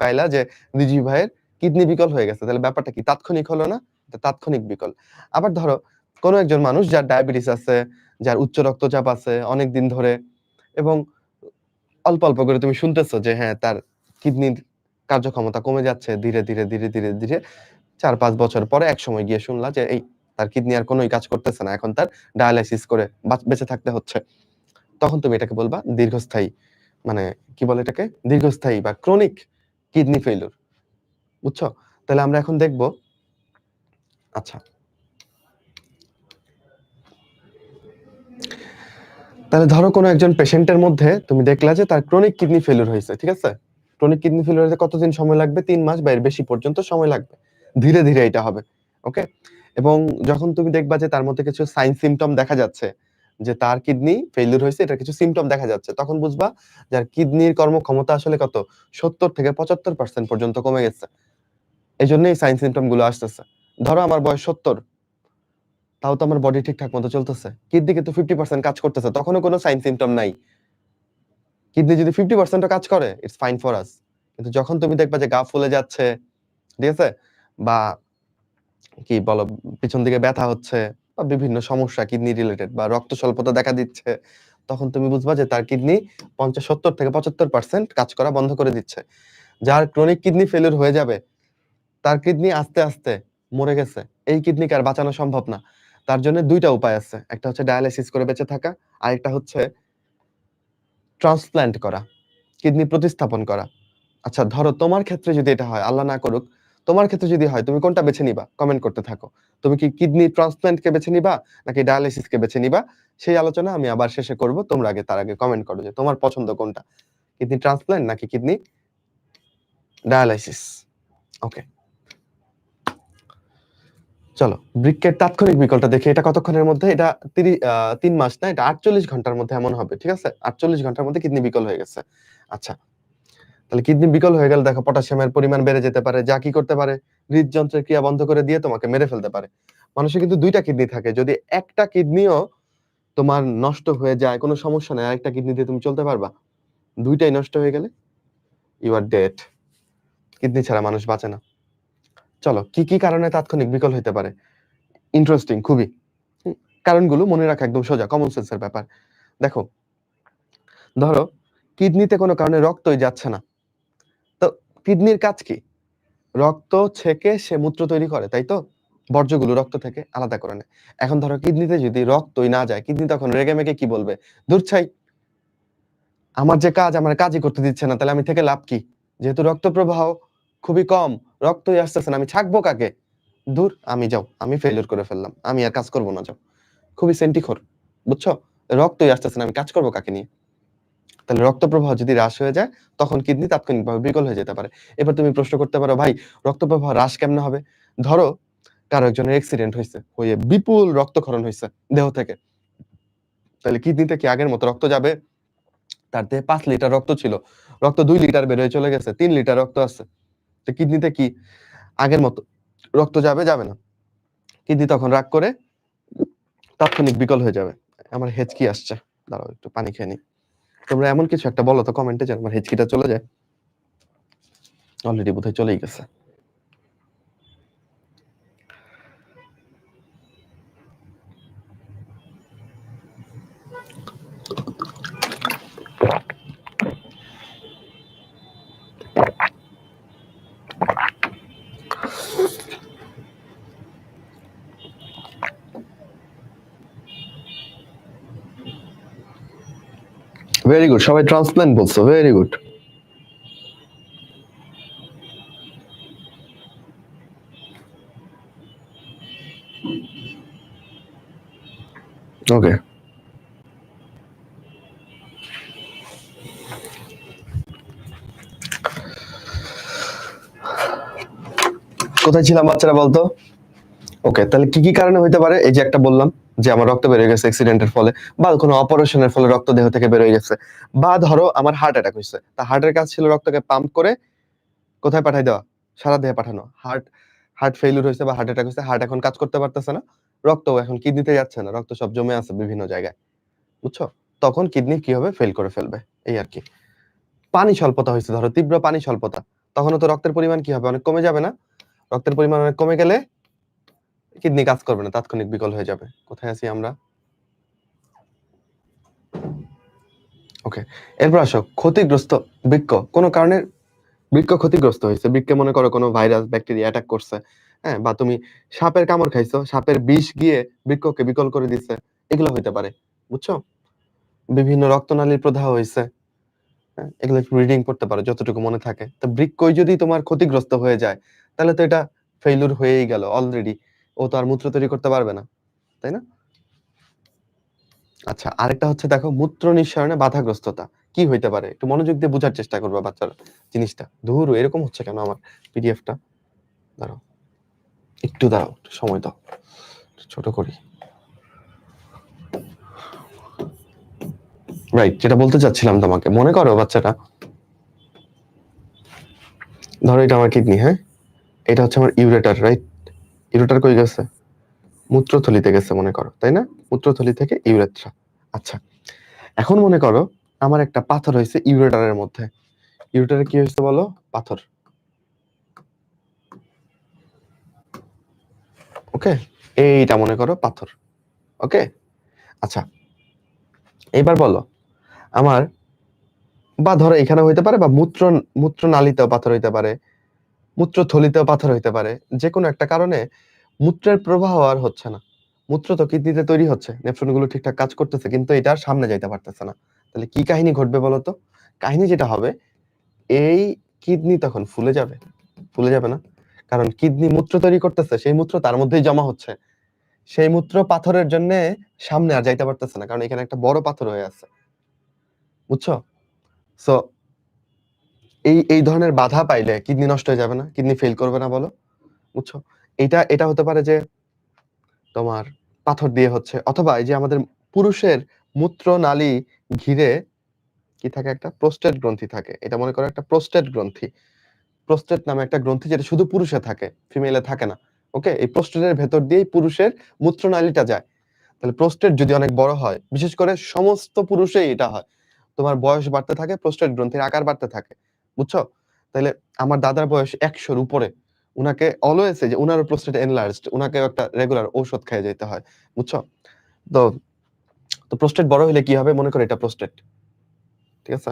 পাইলা যে রিজভী ভাইয়ের কিডনি বিকল হয়ে গেছে। তাহলে ব্যাপারটা কি? তাৎক্ষণিক হলো না? এটা তাৎক্ষণিক বিকল। আবার ধরো কোন একজন মানুষ যার ডায়াবেটিস আছে, যার উচ্চ রক্তচাপ আছে অনেকদিন ধরে, এবং অল্প, অল্প করে তুমি শুনতেছো যে হ্যাঁ, তার কিডনির কার্যক্ষমতা কমে যাচ্ছে ধীরে, ৪-৫ বছর পরে একসময় গিয়ে শুনলা যে তার কিডনি আর কোনই কাজ করতেছে না। এখন তার ডায়ালাইসিস করে বেঁচে থাকতে হচ্ছে। তখন তুমি এটাকে বলবা দীর্ঘস্থায়ী, মানে কি বলে এটাকে? দীর্ঘস্থায়ী বা ক্রনিক কিডনি ফেইলিউর। বুঝছো? তাহলে আমরা এখন দেখব। আচ্ছা, তাহলে ধরো কোনো একজন পেশেন্টের মধ্যে তুমি দেখলা যে তার ক্রনিক কিডনি ফেলিউর হয়েছে, ঠিক আছে? ক্রনিক কিডনি ফেলিউর হতে কতদিন সময় লাগবে? ৩ মাস বা এর বেশি পর্যন্ত সময় লাগবে। ধীরে, ধীরে এটা হবে। ওকে? এবং যখন তুমি দেখবা যে তার মধ্যে কিছু সাইন সিম্পটম দেখা যাচ্ছে যে তার কিডনি ফেইলিউর হয়েছে, এটার কিছু সিম্পটম দেখা যাচ্ছে, তখন বুঝবা যার কিডনির কর্মক্ষমতা আসলে কত ৭০ থেকে ৭৫% পর্যন্ত কমে গেছে। এজন্যই সাইন সিম্পটম গুলো আসতেছে। ধরো আমার বয়স ৭০, তাও তো আমার বডি ঠিকঠাক মতো চলতেছে। কিডনি কিন্তু 50% কাজ করতেছে, তখনও কোনো সাইন সিম্পটম নাই। কিডনি যদি 50% ও কাজ করে, ইটস ফাইন ফর আস। কিন্তু যখন তুমি দেখবা যে গা ফুলে যাচ্ছে, ঠিক আছে? বা কি বলো, পিছন দিকে ব্যথা হচ্ছে বা বিভিন্ন সমস্যা কিডনি রিলেটেড বা রক্ত স্বল্পতা দেখা দিচ্ছে, তখন তুমি বুঝবা যে তার কিডনি ৭০ থেকে ৭৫% কাজ করা বন্ধ করে দিচ্ছে। যার ক্রনিক কিডনি ফেলিউর হয়ে যাবে, তার কিডনি আস্তে, আস্তে মরে গেছে। এই কিডনিকে আর বাঁচানো সম্ভব না। তার জন্য ২ টা উপায় আছে। একটা হচ্ছে ডায়ালাইসিস করে বেঁচে থাকা, আরেকটা হচ্ছে ট্রান্সপ্লান্ট করা, কিডনি প্রতিস্থাপন করা। আচ্ছা, ধরো তোমার ক্ষেত্রে যদি এটা হয়, আল্লাহ না করুক, তোমার ক্ষেত্রে যদি হয়, তুমি কোনটা বেছে নিবা? কমেন্ট করতে থাকো। তুমি কি কিডনি ট্রান্সপ্লান্ট কে বেছে নিবা নাকি ডায়ালাইসিস কে বেছে নিবা? সেই আলোচনা আমি আবার শেষে করব। তোমরা আগে, তার আগে কমেন্ট করো যে তোমার পছন্দ কোনটা? কিডনি ট্রান্সপ্লান্ট নাকি কিডনি ডায়ালাইসিস? ওকে, চলো। বৃক্কের তাৎক্ষণিক বিকলটা দেখি। এটা কতক্ষণের মধ্যে? এটা ৩ মাস না, এটা ৪৮ ঘন্টার মধ্যে এমন হবে। ঠিক আছে? ৪৮ ঘন্টার মধ্যে কিডনি বিকল হয়ে গেছে। আচ্ছা, তাহলে কিডনি বিকল হয়ে গেলে দেখো পটাশিয়ামের পরিমাণ বেড়ে যেতে পারে। যা কি করতে পারে? হৃদযন্ত্রের ক্রিয়া বন্ধ করে দিয়ে তোমাকে মেরে ফেলতে পারে। মানুষের কিন্তু ২ টা কিডনি থাকে। যদি একটা কিডনিও তোমার নষ্ট হয়ে যায়, কোনো সমস্যা নাই। আরেকটা কিডনি দিয়ে তুমি চলতে পারবা? ২ টাই নষ্ট হয়ে গেলে ইউ আর ডেড। কিডনি ছাড়া মানুষ বাঁচে না। চলো, কি, কি কারণে তাৎক্ষণিক বিকল হইতে পারে? ইন্টারেস্টিং খুবই। হুম, কারণগুলো মনে রাখা একদম সোজা, কমন সেন্সের ব্যাপার। দেখো, ধরো কিডনিতে কোনো কারণে রক্তই যাচ্ছে না। তো কিডনির কাজ কি? রক্ত ছেঁকে সে মূত্র তৈরি করে, তাই তো? বর্জ্যগুলো রক্ত থেকে আলাদা করে নেয়। এখন ধরো কিডনিতে যদি রক্তই না যায়, কিডনি তখন রেগেমেগে কি বলবে? "ধুর ছাই, আমার যে কাজ আমার কাজই করতে দিচ্ছে না, তাহলে আমি থেকে লাভ কি? যেহেতু রক্ত প্রবাহ খুবই কম, রক্তই আসতেছে না, আমি ছাকবো কাকে? ধুর, আমি ফেইলিউর করে ফেললাম। আমি আর কাজ করব না, যাও।" খুবই সেন্টিখোর। বুঝছো? রক্তই আসতেছে না, আমি কাজ করব কাকে নিয়ে? তাহলে রক্ত প্রবাহ যদি হ্রাস হয়ে যায়, তখন কিডনি তাৎক্ষণিকভাবে বিকল হয়ে যেতে পারে। এবার তুমি প্রশ্ন করতে পারো, "ভাই, রক্ত প্রবাহ হ্রাস কেমনে হবে?" ধরো কারো একজনের অ্যাক্সিডেন্ট হইছে, হয়ে বিপুল রক্তক্ষরণ হইছে দেহ থেকে। তাহলে কিডনিতে কি আগের মতো রক্ত যাবে? তার দেহে ৫ লিটার রক্ত ছিল। রক্ত ২ লিটার বের হয়ে চলে গেছে। ৩ লিটার রক্ত আছে। তো কিডনিতে কি আগের মতো রক্ত যাবে? যাবে না। কিডনি তখন রাগ করে তাৎক্ষণিক বিকল হয়ে যাবে। আমার হেঁচকি আসছে। দাঁড়াও একটু পানি খেয়ে নিই। তোমরা এমন কিছু একটা বলো তো কমেন্টে যেন আমার হেঁচকিটা চলে যায়। অলরেডি বোধহয় চলেই গেছে। ভেরি গুড, সবাই ট্রান্সপ্ল্যান্ট বলছো, ভেরি গুড। ওকে, কোথায় ছিলাম বাচ্চারা বলতো? ওকে, তাহলে কি কি কারণে হইতে পারে? এই যে একটা বললাম যে আমার রক্ত বের হয়ে গেছে অ্যাক্সিডেন্টের ফলে, বা কোনো অপারেশনের ফলে রক্ত দেহ থেকে বের হয়ে গেছে, বা ধরো আমার হার্ট অ্যাটাক হয়েছে, তা হার্টের কাজ ছিল রক্তকে পাম্প করে কোথায় পাঠাই দেওয়া, সারা দেহে পাঠানো। হার্ট হার্ট ফেইলিউর হয়েছে বা হার্ট অ্যাটাক হয়েছে, হার্ট এখন কাজ করতে পারতেছে না, রক্ত এখন কিডনিতে যাচ্ছে না, রক্ত সব জমে আছে বিভিন্ন জায়গায়, বুঝছো? তখন কিডনি কি হবে, ফেল করে ফেলবে, এই আর কি। পানি স্বল্পতা হয়েছে, ধরো তীব্র পানি স্বল্পতা, তখনও তো রক্তের পরিমাণ কি হবে, অনেক কমে যাবে না? রক্তের পরিমাণ অনেক কমে গেলে কিডনি কাজ করবে না, তাৎক্ষণিক বিকল হয়ে যাবে। কোথায় আছি আমরা? ওকে, এরপর আসো ক্ষতিগ্রস্ত বৃক্ক। কোনো কারণে বৃক্ক ক্ষতিগ্রস্ত হয়েছে, বৃক্কে মনে করো কোনো ভাইরাস ব্যাকটেরিয়া অ্যাটাক করছে, হ্যাঁ, বা তুমি সাপের কামড় খাইছো, সাপের বিষ গিয়ে বৃক্ষকে বিকল করে দিচ্ছে, এগুলো হইতে পারে, বুঝছো? বিভিন্ন রক্তনালীর প্রদাহ হয়েছে, হ্যাঁ, এগুলো একটু রিডিং করতে পারো যতটুকু মনে থাকে। তো বৃক্কই যদি তোমার ক্ষতিগ্রস্ত হয়ে যায়, তাহলে তো এটা ফেইলুর হয়েই গেল অলরেডি, ও তো আর মূত্র তৈরি করতে পারবে না, তাই না? আচ্ছা, আরেকটা হচ্ছে দেখো মূত্র নিঃসরণে বাধাগ্রস্ততা। কি হইতে পারে, একটু মনোযোগ দিয়ে বোঝার চেষ্টা করবা বাচ্চারা জিনিসটা। ধুর, এরকম হচ্ছে কেন আমার পিডিএফটা? দাঁড়াও, একটু দাঁড়াও, একটু সময় দাও, ছোট করি। রাইট, যেটা বলতে চাচ্ছিলাম তোমাকে, মনে করো বাচ্চাটা, ধরো এটা আমার কিডনি, হ্যাঁ, এটা হচ্ছে আমার ইউরেটার, রাইট? ইউরেটার কই গেছে? মূত্রথলিতে গেছে মনে করো, তাই না? মূত্রথলি থেকে ইউরেথ্রা। আচ্ছা, এখন মনে করো আমার একটা পাথর হয়েছে ইউরেটারের মধ্যে। ইউরেটারে কি হয়েছে বলো? পাথর। ওকে, এইটা মনে করো পাথর। ওকে, আচ্ছা, এইবার বলো আমার, বা ধরো এখানে হইতে পারে, বা মূত্রনালীতেও পাথর হইতে পারে, মূত্রথলিতেও পাথর হইতে পারে, যে কোনো একটা কারণে মূত্রের প্রবাহ আর হচ্ছে না। মূত্র তো কিডনিতে তৈরি হচ্ছে, নেফ্রনগুলো ঠিকঠাক কাজ করতেছে, কিন্তু এটা আর সামনে যাইতে পারতেছে না। তাহলে কি কাহিনী ঘটবে বলো তো? কাহিনী যেটা হবে, এই কিডনি তখন ফুলে যাবে। ফুলে যাবে না? কারণ কিডনি মূত্র তৈরি করতেছে, সেই মূত্র তার মধ্যেই জমা হচ্ছে, সেই মূত্র পাথরের জন্য সামনে আর যাইতে পারতেছে না, কারণ এখানে একটা বড় পাথর হয়ে আছে, বুঝছো? সো এই এই ধরনের বাধা পাইলে কিডনি নষ্ট হয়ে যাবে না? কিডনি ফেল করবে না বলো? বুঝছো? এটা এটা হতে পারে যে তোমার পাথর দিয়ে হচ্ছে, অথবা এই যে আমাদের পুরুষের মূত্রনালী ঘিরে কি থাকে, একটা প্রোস্টেট গ্রন্থি থাকে। এটা মনে করো একটা প্রোস্টেট গ্রন্থি। প্রোস্টেট নামে একটা গ্রন্থি, যেটা শুধু পুরুষে থাকে, ফিমেলে থাকে না। ওকে, এই প্রোস্টেটের ভেতর দিয়েই পুরুষের মূত্রনালীটা যায়। তাহলে প্রোস্টেট যদি অনেক বড় হয়, বিশেষ করে সমস্ত পুরুষেই এটা হয়, তোমার বয়স বাড়তে থাকে, প্রোস্টেট গ্রন্থির আকার বাড়তে থাকে, বুঝছো? তাহলে আমার দাদার বয়স 100-র উপরে, উনাকে অলওয়েজ, যে উনারও প্রোস্টেট এনলার্জড, উনাকেও একটা রেগুলার ঔষধ খেয়ে যেতে হয়, বুঝছো? তো তো প্রোস্টেট বড় হলে কি হবে, মনে করো এটা প্রোস্টেট, ঠিক আছে?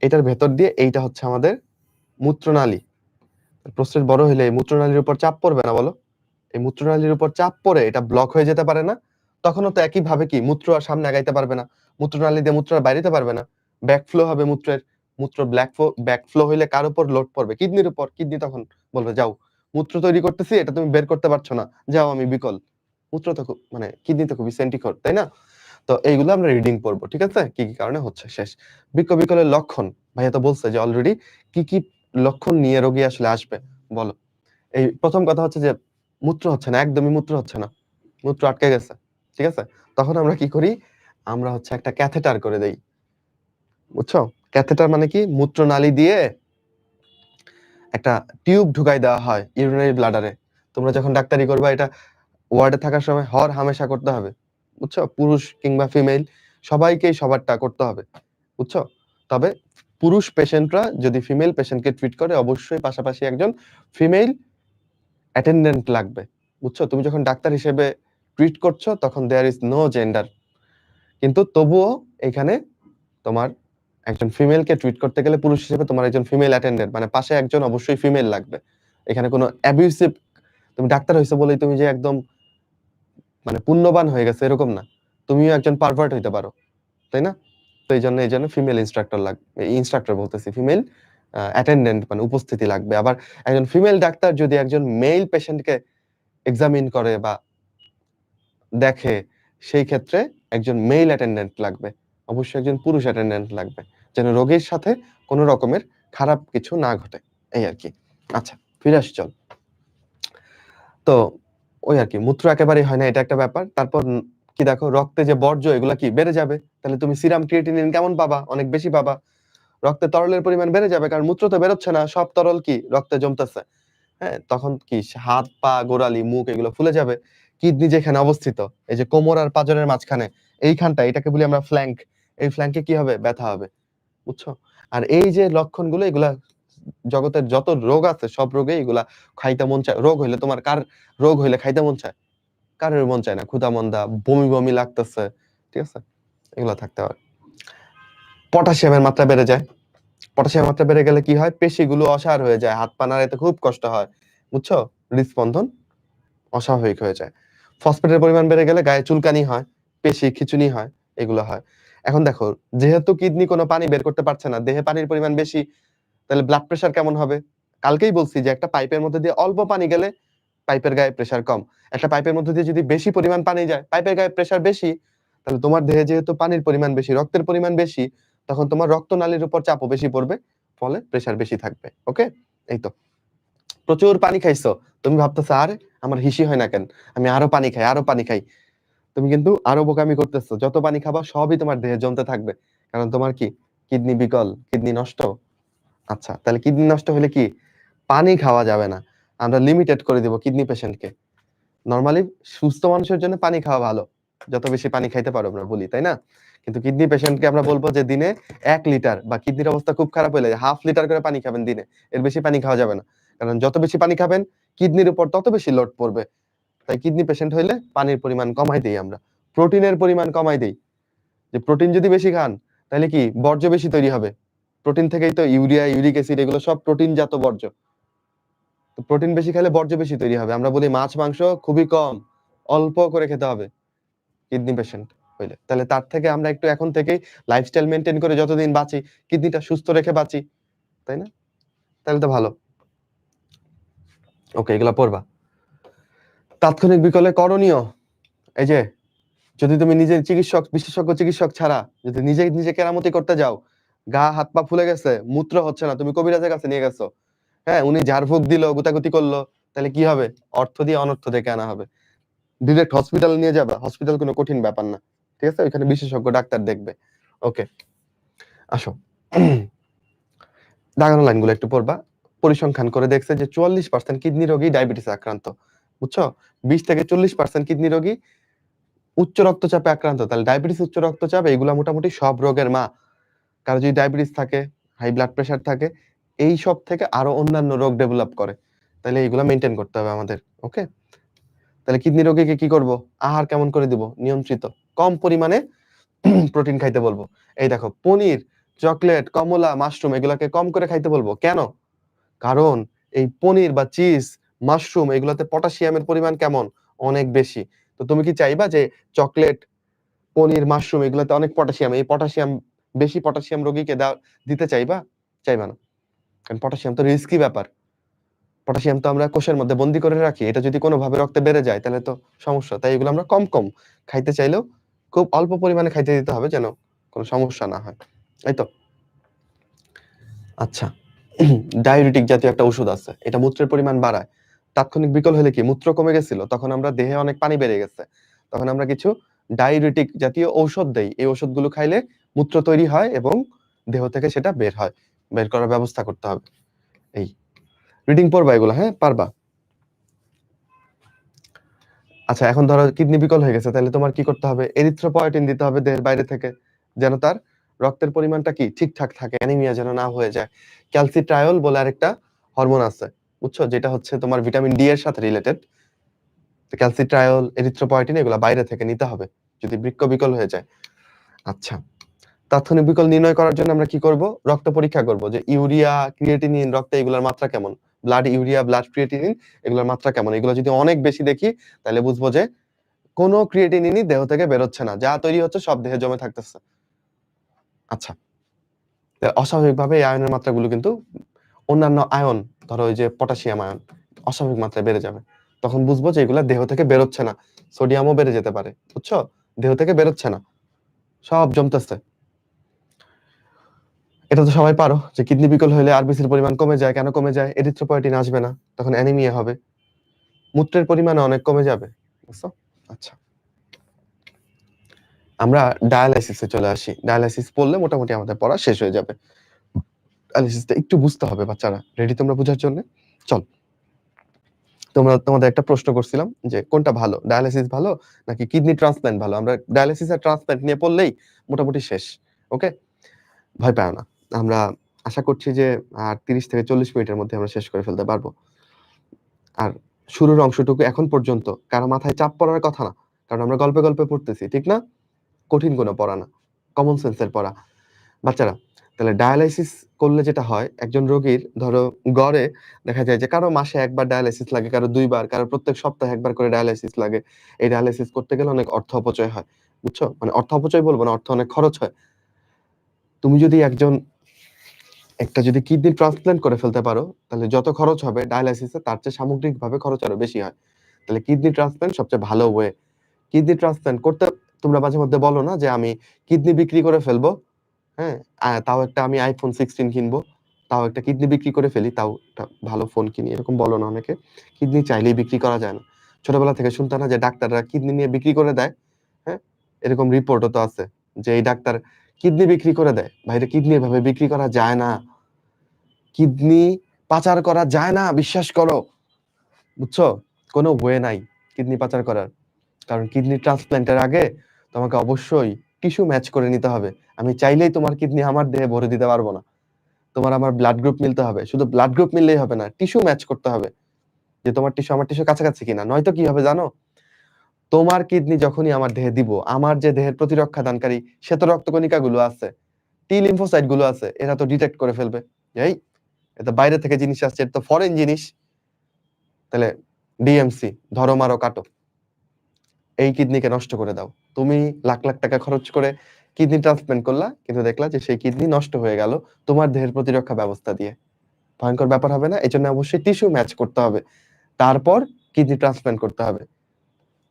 এটার ভেতর দিয়ে এইটা হচ্ছে আমাদের মূত্রনালী। প্রোস্টেট বড় হলে এই মূত্রনালীর উপর চাপ পড়বে না বলো? এই মূত্রনালীর উপর চাপ পড়ে এটা ব্লক হয়ে যেতে পারে না? তখনও তো একই ভাবে কি মূত্র আর সামনে আগাইতে পারবে না, মূত্রনালী দিয়ে মূত্র আর বাইরেতে পারবে না, ব্যাকফ্লো হবে মূত্রের। মূত্র ব্যাকফ্লো হইলে কার উপর লোড পড়বে? কিডনির উপর। কিডনি তখন বলবে যাও, মূত্র তৈরি করতেছি, এটা তুমি বের করতে পারছো না, যাও আমি বিকল। মূত্র তো মানে কিডনি তো খুবই সেন্টিকোর, তাই না? তো এইগুলো আমরা রিডিং পড়বো, ঠিক আছে? কি কি কারণে হচ্ছে, শেষ। বৃক্ক বিকলের লক্ষণ, ভাইয়া তো বলছে যে অলরেডি কি কি লক্ষণ নিয়ে রোগী আসলে আসবে, বলো। এই প্রথম কথা হচ্ছে যে মূত্র হচ্ছে না, একদমই মূত্র হচ্ছে না, মূত্র আটকে গেছে, ঠিক আছে? তখন আমরা কি করি, আমরা হচ্ছে একটা ক্যাথেটার করে দেই, বুঝছো? ক্যাথেটার মানে কি, মূত্রনালী দিয়ে একটা টিউব ঢুকাই দেওয়া হয় ইউরিনারি ব্লাডারে। তোমরা যখন ডাক্তারি করবা, এটা ওয়ার্ডে থাকার সময় হর হামেশা করতে হবে, বুঝছো? পুরুষ কিংবা ফিমেল সবাইকেই সবারটা করতে হবে, বুঝছো? তবে পুরুষ পেশেন্টরা যদি ফিমেল পেশেন্টকে ট্রিট করে, অবশ্যই পাশাপাশি একজন ফিমেল অ্যাটেন্ডেন্ট লাগবে, বুঝছো? তুমি যখন ডাক্তার হিসেবে ট্রিট করছো, তখন দেয়ার ইজ নো জেন্ডার, কিন্তু তবুও এখানে তোমার একজন ফিমেলকে ট্রিট করতে গেলে পুরুষ হিসেবে তোমার একজন ফিমেল অ্যাটেন্ডেন্ট, মানে পাশে একজন অবশ্যই ফিমেল লাগবে। এখানে কোনো অ্যাবিউসিভ, তুমি ডাক্তার হইছো বলেই তুমি যে একদম মানে পুণ্যবান হয়ে গেছে এরকম না, তুমিও একজন পারভার্ট হইতে পারো, তাই না? তো এই জন্য ফিমেল ইনস্ট্রাক্টর বলতেছি, ফিমেল অ্যাটেন্ডেন্ট মানে উপস্থিতি লাগবে। আবার একজন ফিমেল ডাক্তার যদি একজন মেল পেশেন্টকে এক্সামিন করে বা দেখে, সেই ক্ষেত্রে একজন মেল অ্যাটেন্ডেন্ট লাগবে, অবশ্যই একজন পুরুষ অ্যাটেন্ডেন্ট লাগবে, যেন রোগীর সাথে কোনো রকমের খারাপ কিছু না ঘটে, এই আর কি। আচ্ছা, ফিরে আসি চল। তো ওই আর কি, মূত্র একেবারেই হয় না, এটা একটা ব্যাপার। তারপর কি দেখো, রক্তে যে বর্জ্য এগুলা কি বেড়ে যাবে, তাহলে তুমি সিরাম ক্রিয়েটিনিন কেমন পাবা? অনেক বেশি পাবা। রক্তে তরলের পরিমাণ বেড়ে যাবে, কারণ মূত্র তো বেরোচ্ছে না, সব তরল কি রক্তে জমতেছে। হ্যাঁ, তখন কি হাত পা গোড়ালি মুখ এগুলো ফুলে যাবে। কিডনি যেখানে অবস্থিত, এই যে কোমর আর পাঁজরের মাঝখানে এইখানটা, এটাকে বলি আমরা ফ্ল্যাঙ্ক। এই ফ্ল্যাঙ্কে কি হবে? ব্যথা হবে, বুঝছো? আর এই যে লক্ষণগুলো, এগুলা জগতের যত রোগ আছে সব রোগে এগুলা খাইতে মন চায়। রোগ হইলে তোমার কার রোগ হইলে খাইতে মন চায়? কারোর মন চায় না, ক্ষুধা মন্দা, বমি বমি লাগতেছে, ঠিক আছে, এগুলা থাকতে হয়। পটাশিয়ামের মাত্রা বেড়ে যায়। পটাশিয়ামের মাত্রা বেড়ে গেলে কি হয়? পেশিগুলো অসাড় হয়ে যায়, হাত পা নাড়াইতে খুব কষ্ট হয়, বুঝছো? হৃদস্পন্দন অস্বাভাবিক হয়ে যায়। ফসফেটের পরিমাণ বেড়ে গেলে গায়ে চুলকানি হয়, পেশি খিঁচুনি হয়, এগুলো হয়। এখন দেখো, যেহেতু কিডনি কোনো পানি বের করতে পারছে না, দেহে পানির পরিমাণ বেশি, তাহলে ব্লাড প্রেশার কেমন হবে? কালকেই বলছি যে একটা পাইপের মধ্যে দিয়ে অল্প পানি গেলে পাইপের গায়ে প্রেশার কম। একটা পাইপের মধ্যে দিয়ে যদি বেশি পরিমাণ পানি যায়, পাইপের গায়ে প্রেশার বেশি। তাহলে তোমার দেহে যেহেতু পানির পরিমাণ বেশি, রক্তের পরিমাণ বেশি, তখন তোমার রক্তনালীর উপর চাপও বেশি পড়বে, ফলে প্রেশার বেশি থাকবে। ওকে, এই তো। প্রচুর পানি খাইছো, তুমি ভাবতেছো আরে আমার হিসি হয় না কেন, আমি আরো পানি খাই, আরো পানি খাই। তুমি কিন্তু আরো বোকামি করতেছো। যত পানি খাবা সবই তোমার দেহে জমতে থাকবে, কারণ তোমার কি কিডনি বিকল, কিডনি নষ্ট। আচ্ছা, তাহলে কিডনি নষ্ট হলে কি? পানি খাওয়া যাবে না, আমরা লিমিটেড করে দিব কিডনি পেশেন্টকে। নরমালি সুস্থ মানুষের জন্য পানি খাওয়া ভালো, যত বেশি পানি খাইতে পারো আমরা বলি, তাই না? কিন্তু কিডনি পেশেন্টকে আমরা বলবো যে দিনে 1 লিটার, বা কিডনির অবস্থা খুব খারাপ হলে 1/2 লিটার করে পানি খাবেন দিনে, এর বেশি পানি খাওয়া যাবে না। কারণ যত বেশি পানি খাবেন কিডনির উপর তত বেশি লোড পড়বে। তাই কিডনি পেশেন্ট হইলে পানির পরিমাণ কমাই দেই আমরা, প্রোটিনের পরিমাণ কমাই দেই। যে প্রোটিন যদি বেশি খান, তাহলে কি বর্জ্য বেশি তৈরি হবে। প্রোটিন থেকেই তো ইউরিয়া, ইউরিক অ্যাসিড, এগুলো সব প্রোটিন জাত বর্জ্য। তো প্রোটিন বেশি খেলে বর্জ্য বেশি তৈরি হবে। আমরা বলি মাছ মাংস খুবই কম, অল্প করে খেতে হবে কিডনি পেশেন্ট হইলে। তাহলে তার থেকে আমরা একটু এখন থেকেই লাইফস্টাইল মেনটেন করে যতদিন বাঁচি, কিডনিটা সুস্থ রেখে বাঁচি, তাই না? তাহলে তো ভালো। ওকে, এগুলা পড়বা। তাৎক্ষণিক বিকলে করণীয়, এই যে যদি তুমি নিজে বিশেষজ্ঞ চিকিৎসক ছাড়া যদি নিজে কেরামতি করতে যাও, গা হাত পা ফুলে গেছে, মূত্র হচ্ছে না, তুমি কবিরাজের কাছে নিয়ে গেছো, হ্যাঁ, উনি ঝাড়ফুঁক দিল, গুতাগুতি করলো, তাহলে কি হবে? অর্থ দিয়ে অনর্থ ডেকে আনা হবে। ডিরেক্ট হসপিটাল নিয়ে যাবা, হসপিটাল কোনো কঠিন ব্যাপার না, ঠিক আছে? ওইখানে বিশেষজ্ঞ ডাক্তার দেখবে। ওকে, আসো। দাগানো লাইনগুলো একটু পড়বা। পরিসংখ্যান করে দেখছে যে 44% কিডনি রোগী ডায়াবেটিস আক্রান্ত, বুঝছো? 20 থেকে 40% কিডনি রোগী উচ্চ রক্তচাপে আক্রান্ত। তাহলে ডায়াবেটিস, উচ্চ রক্তচাপ, এগুলা মোটামুটি সব রোগের মা। কারো যদি ডায়াবেটিস থাকে, হাই ব্লাড প্রেশার থাকে, এই সব থেকে আরো অন্যান্য রোগ ডেভেলপ করে। তাহলে এইগুলা মেনটেন করতে হবে আমাদের। ওকে, তাহলে কিডনি রোগীকে কি করব? আহার কেমন করে দিব? নিয়ন্ত্রিত, কম পরিমাণে প্রোটিন খাইতে বলবো। এই দেখো, পনির, চকলেট, কমলা, মাশরুম এগুলাকে কম করে খাইতে বলবো। কেন? কারণ এই পনির বা চিজ, মাশরুম এগুলাতে পটাশিয়ামের পরিমাণ কেমন? অনেক বেশি। তো তুমি কি চাইবা যে চকলেট, পনির, মাশরুম এগুলাতে অনেক পটাশিয়াম, এই পটাশিয়াম, বেশি পটাশিয়াম রোগীকে দিতে চাইবা? চাইবা না। কারণ পটাশিয়াম তো রিস্কি ব্যাপার। পটাশিয়াম তো আমরা কোষের মধ্যে বন্দি করে রাখি, এটা যদি কোনোভাবে রক্তে বেড়ে যায় তাহলে তো সমস্যা। তাই এগুলো আমরা কম কম খাইতে চাইলেও খুব অল্প পরিমাণে খাইতে দিতে হবে, যেন কোনো সমস্যা না হয়, এই তো। আচ্ছা, ডায়ুরেটিক জাতীয় একটা ওষুধ আছে, এটা মূত্রের পরিমাণ বাড়ায়। তাৎক্ষণিক বিকল হলে কি, মূত্র কমে গেছিল, তখন আমরা দেহে অনেক পানি বেড়ে গেছে, তখন আমরা কিছু ডায়ুরেটিক জাতীয় ঔষধ দেই। এই ওষুধগুলো খাইলে মূত্র তৈরি হয় এবং দেহ থেকে সেটা বের হয়, বের করার ব্যবস্থা করতে হবে। এই রিডিং পড়বা এগুলো, হ্যাঁ পারবা। আচ্ছা, এখন ধরো কিডনি বিকল হয়ে গেছে, তাহলে তোমার কি করতে হবে? এরিথ্রোপয়েটিন দিতে হবে দেহের বাইরে থেকে, যেন তার রক্তের পরিমাণটা কি ঠিকঠাক থাকে, অ্যানিমিয়া যেন না হয়ে যায়। ক্যালসিট্রায়োল বলে আরেকটা হরমোন আছে, বুঝছো, যেটা হচ্ছে তোমার ভিটামিন ডি এর সাথে রিলেটেড। তো ক্যালসিট্রায়োল, এরিথ্রোপয়েটিন এগুলো বাইরে থেকে নিতে হবে যদি বৃক্ক বিকল হয়ে যায়। আচ্ছা, তাৎক্ষণিক বিকল নির্ণয় করার জন্য আমরা কি করব? রক্ত পরীক্ষা করব, যে ইউরিয়া, ক্রিয়েটিনিন রক্তে এগুলোর মাত্রা কেমন, ব্লাড ইউরিয়া, ব্লাড ক্রিয়েটিনিন এগুলোর মাত্রা কেমন। এগুলো যদি অনেক বেশি দেখি, তাহলে বুঝবো যে কোনো ক্রিয়েটিনিনই দেহ থেকে বেরোচ্ছে না, যা তৈরি হচ্ছে সব দেহে জমে থাকতেছে। আচ্ছা, অস্বাভাবিকভাবে এই আয়নের মাত্রাগুলো কিন্তু অন্যান্য আয়ন, ধরো ওই যে পটাশিয়াম আয়ন, অস্বাভাবিক মাত্রায় বেড়ে যাবে। তখন বুঝবো যে এগুলা দেহ থেকে বেরোচ্ছে না। সোডিয়ামও বেড়ে যেতে পারে, বুঝছো? দেহ থেকে বেরোচ্ছে না, সব জমতেছে। এটা তো সবাই পারো যে কিডনি বিকল হলে আরবিসির পরিমাণ কমে যায়। কেন কমে যায়? এরিথ্রোপয়েটিন আসবে না, তখন অ্যানিমিয়া হবে, মূত্রের পরিমাণ অনেক কমে যাবে, বুঝছো? আচ্ছা, আমরা ডায়ালাইসিসে চলে আসি। ডায়ালাইসিস পড়লে মোটামুটি আমাদের পড়া শেষ হয়ে যাবে। ডায়ালাইসিসটা একটু বুঝতে হবে বাচ্চারা। রেডি তোমরা বোঝার জন্য? চল, তোমাদের একটা প্রশ্ন করছিলাম যে কোনটা ভালো, ডায়ালাইসিস ভালো নাকি কিডনি ট্রান্সপ্ল্যান্ট ভালো? আমরা ডায়ালাইসিস আর ট্রান্সপ্ল্যান্ট নিয়ে পড়লেই মোটামুটি শেষ। ওকে, ভয় পাও না। আমরা আশা করছি যে আর 30 থেকে 40 মিনিটের মধ্যে আমরা শেষ করে ফেলতে পারবো। আর শুরুর অংশটুকু এখন পর্যন্ত কারো মাথায় চাপ পড়ার কথা না, কারণ আমরা গল্পে গল্পে পড়তেছি, ঠিক না? কঠিন কোনো পড়া না, কমন সেন্সের পড়া। বাচ্চারা, তাহলে ডায়ালাইসিস করলে যেটা হয়, একজন রোগীর ধরো গড়ে দেখা যায় যে কারো মাসে 1 বার ডায়ালাইসিস লাগে, কারো 2 বার, কারো প্রত্যেক সপ্তাহে 1 বার করে ডায়ালাইসিস লাগে। এই ডায়ালাইসিস করতে গেলে অনেক অর্থ অপচয় হয়, বুঝছো? মানে অর্থ অপচয় বলবো না, অর্থ অনেক খরচ হয়। তুমি যদি একটা যদি কিডনি ট্রান্সপ্ল্যান্ট করে ফেলতে পারো, তাহলে যত খরচ হবে ডায়ালাইসিসে তার চেয়ে সামগ্রিকভাবে খরচ আরো বেশি হয়। তাহলে কিডনি ট্রান্সপ্ল্যান্ট সবচেয়ে ভালো ওয়ে। কিডনি ট্রান্সপ্ল্যান্ট করতে তোমরা মাঝে মধ্যে বলো না যে আমি কিডনি বিক্রি করে ফেলবো, হ্যাঁ? তাও একটা আমি iPhone 16 কিনবো, তাও একটা কিডনি বিক্রি করে ফেলি, তাও একটা ভালো ফোন কিনি, এরকম বলো না অনেকে? কিডনি চাইলেই বিক্রি করা যায় না। ছোটবেলা থেকে শুনতে না যে ডাক্তাররা কিডনি নিয়ে বিক্রি করে দেয়, হ্যাঁ? এরকম রিপোর্টও তো আছে যে এই ডাক্তার কিডনি বিক্রি করে দেয়। ভাই, এটা কিডনি এভাবে বিক্রি করা যায় না। কিডনি পাচার করা যায় না, বিশ্বাস করো, বুঝছো? কোনো ওয়ে নাই কিডনি পাচার করার। কারণ কিডনি ট্রান্সপ্ল্যান্টের আগে তোমাকে অবশ্যই টিস্যু ম্যাচ করে নিতে হবে। আমি চাইলেই তোমার কিডনি আমার দেহে ভরে দিতে পারবো না। তোমার আমার ব্লাড গ্রুপ মিলতে হবে। শুধু ব্লাড গ্রুপ মিললেই হবে না, টিস্যু ম্যাচ করতে হবে। যে তোমার টিস্যু আমার টিস্যু কাছাকাছি কিনা। নয়তো কি হবে জানো? তোমার কিডনি যখনই আমার দেহে দিব, আমার যে দেহের প্রতিরক্ষা দানকারী শ্বেত রক্তকণিকাগুলো আছে, টি লিম্ফোসাইট গুলো আছে, এরা তো ডিটেক্ট করে ফেলবে। এই, এটা বাইরে থেকে জিনিস আসছে, এটা তো ফরেন জিনিস। তাহলে ডিএমসি, ধরো মারো কাটো, এই কিডনিকে নষ্ট করে দাও। তুমি লাখ লাখ টাকা খরচ করে কিডনি ট্রান্সপ্ল্যান্ট করলা, কিন্তু দেখলা যে সেই কিডনি নষ্ট হয়ে গেল তোমার দেহের প্রতিরক্ষা ব্যবস্থা দিয়ে। ভয়ঙ্কর ব্যাপার হবে না? এজন্য অবশ্যই টিস্যু ম্যাচ করতে হবে, তারপর কিডনি ট্রান্সপ্ল্যান্ট করতে হবে।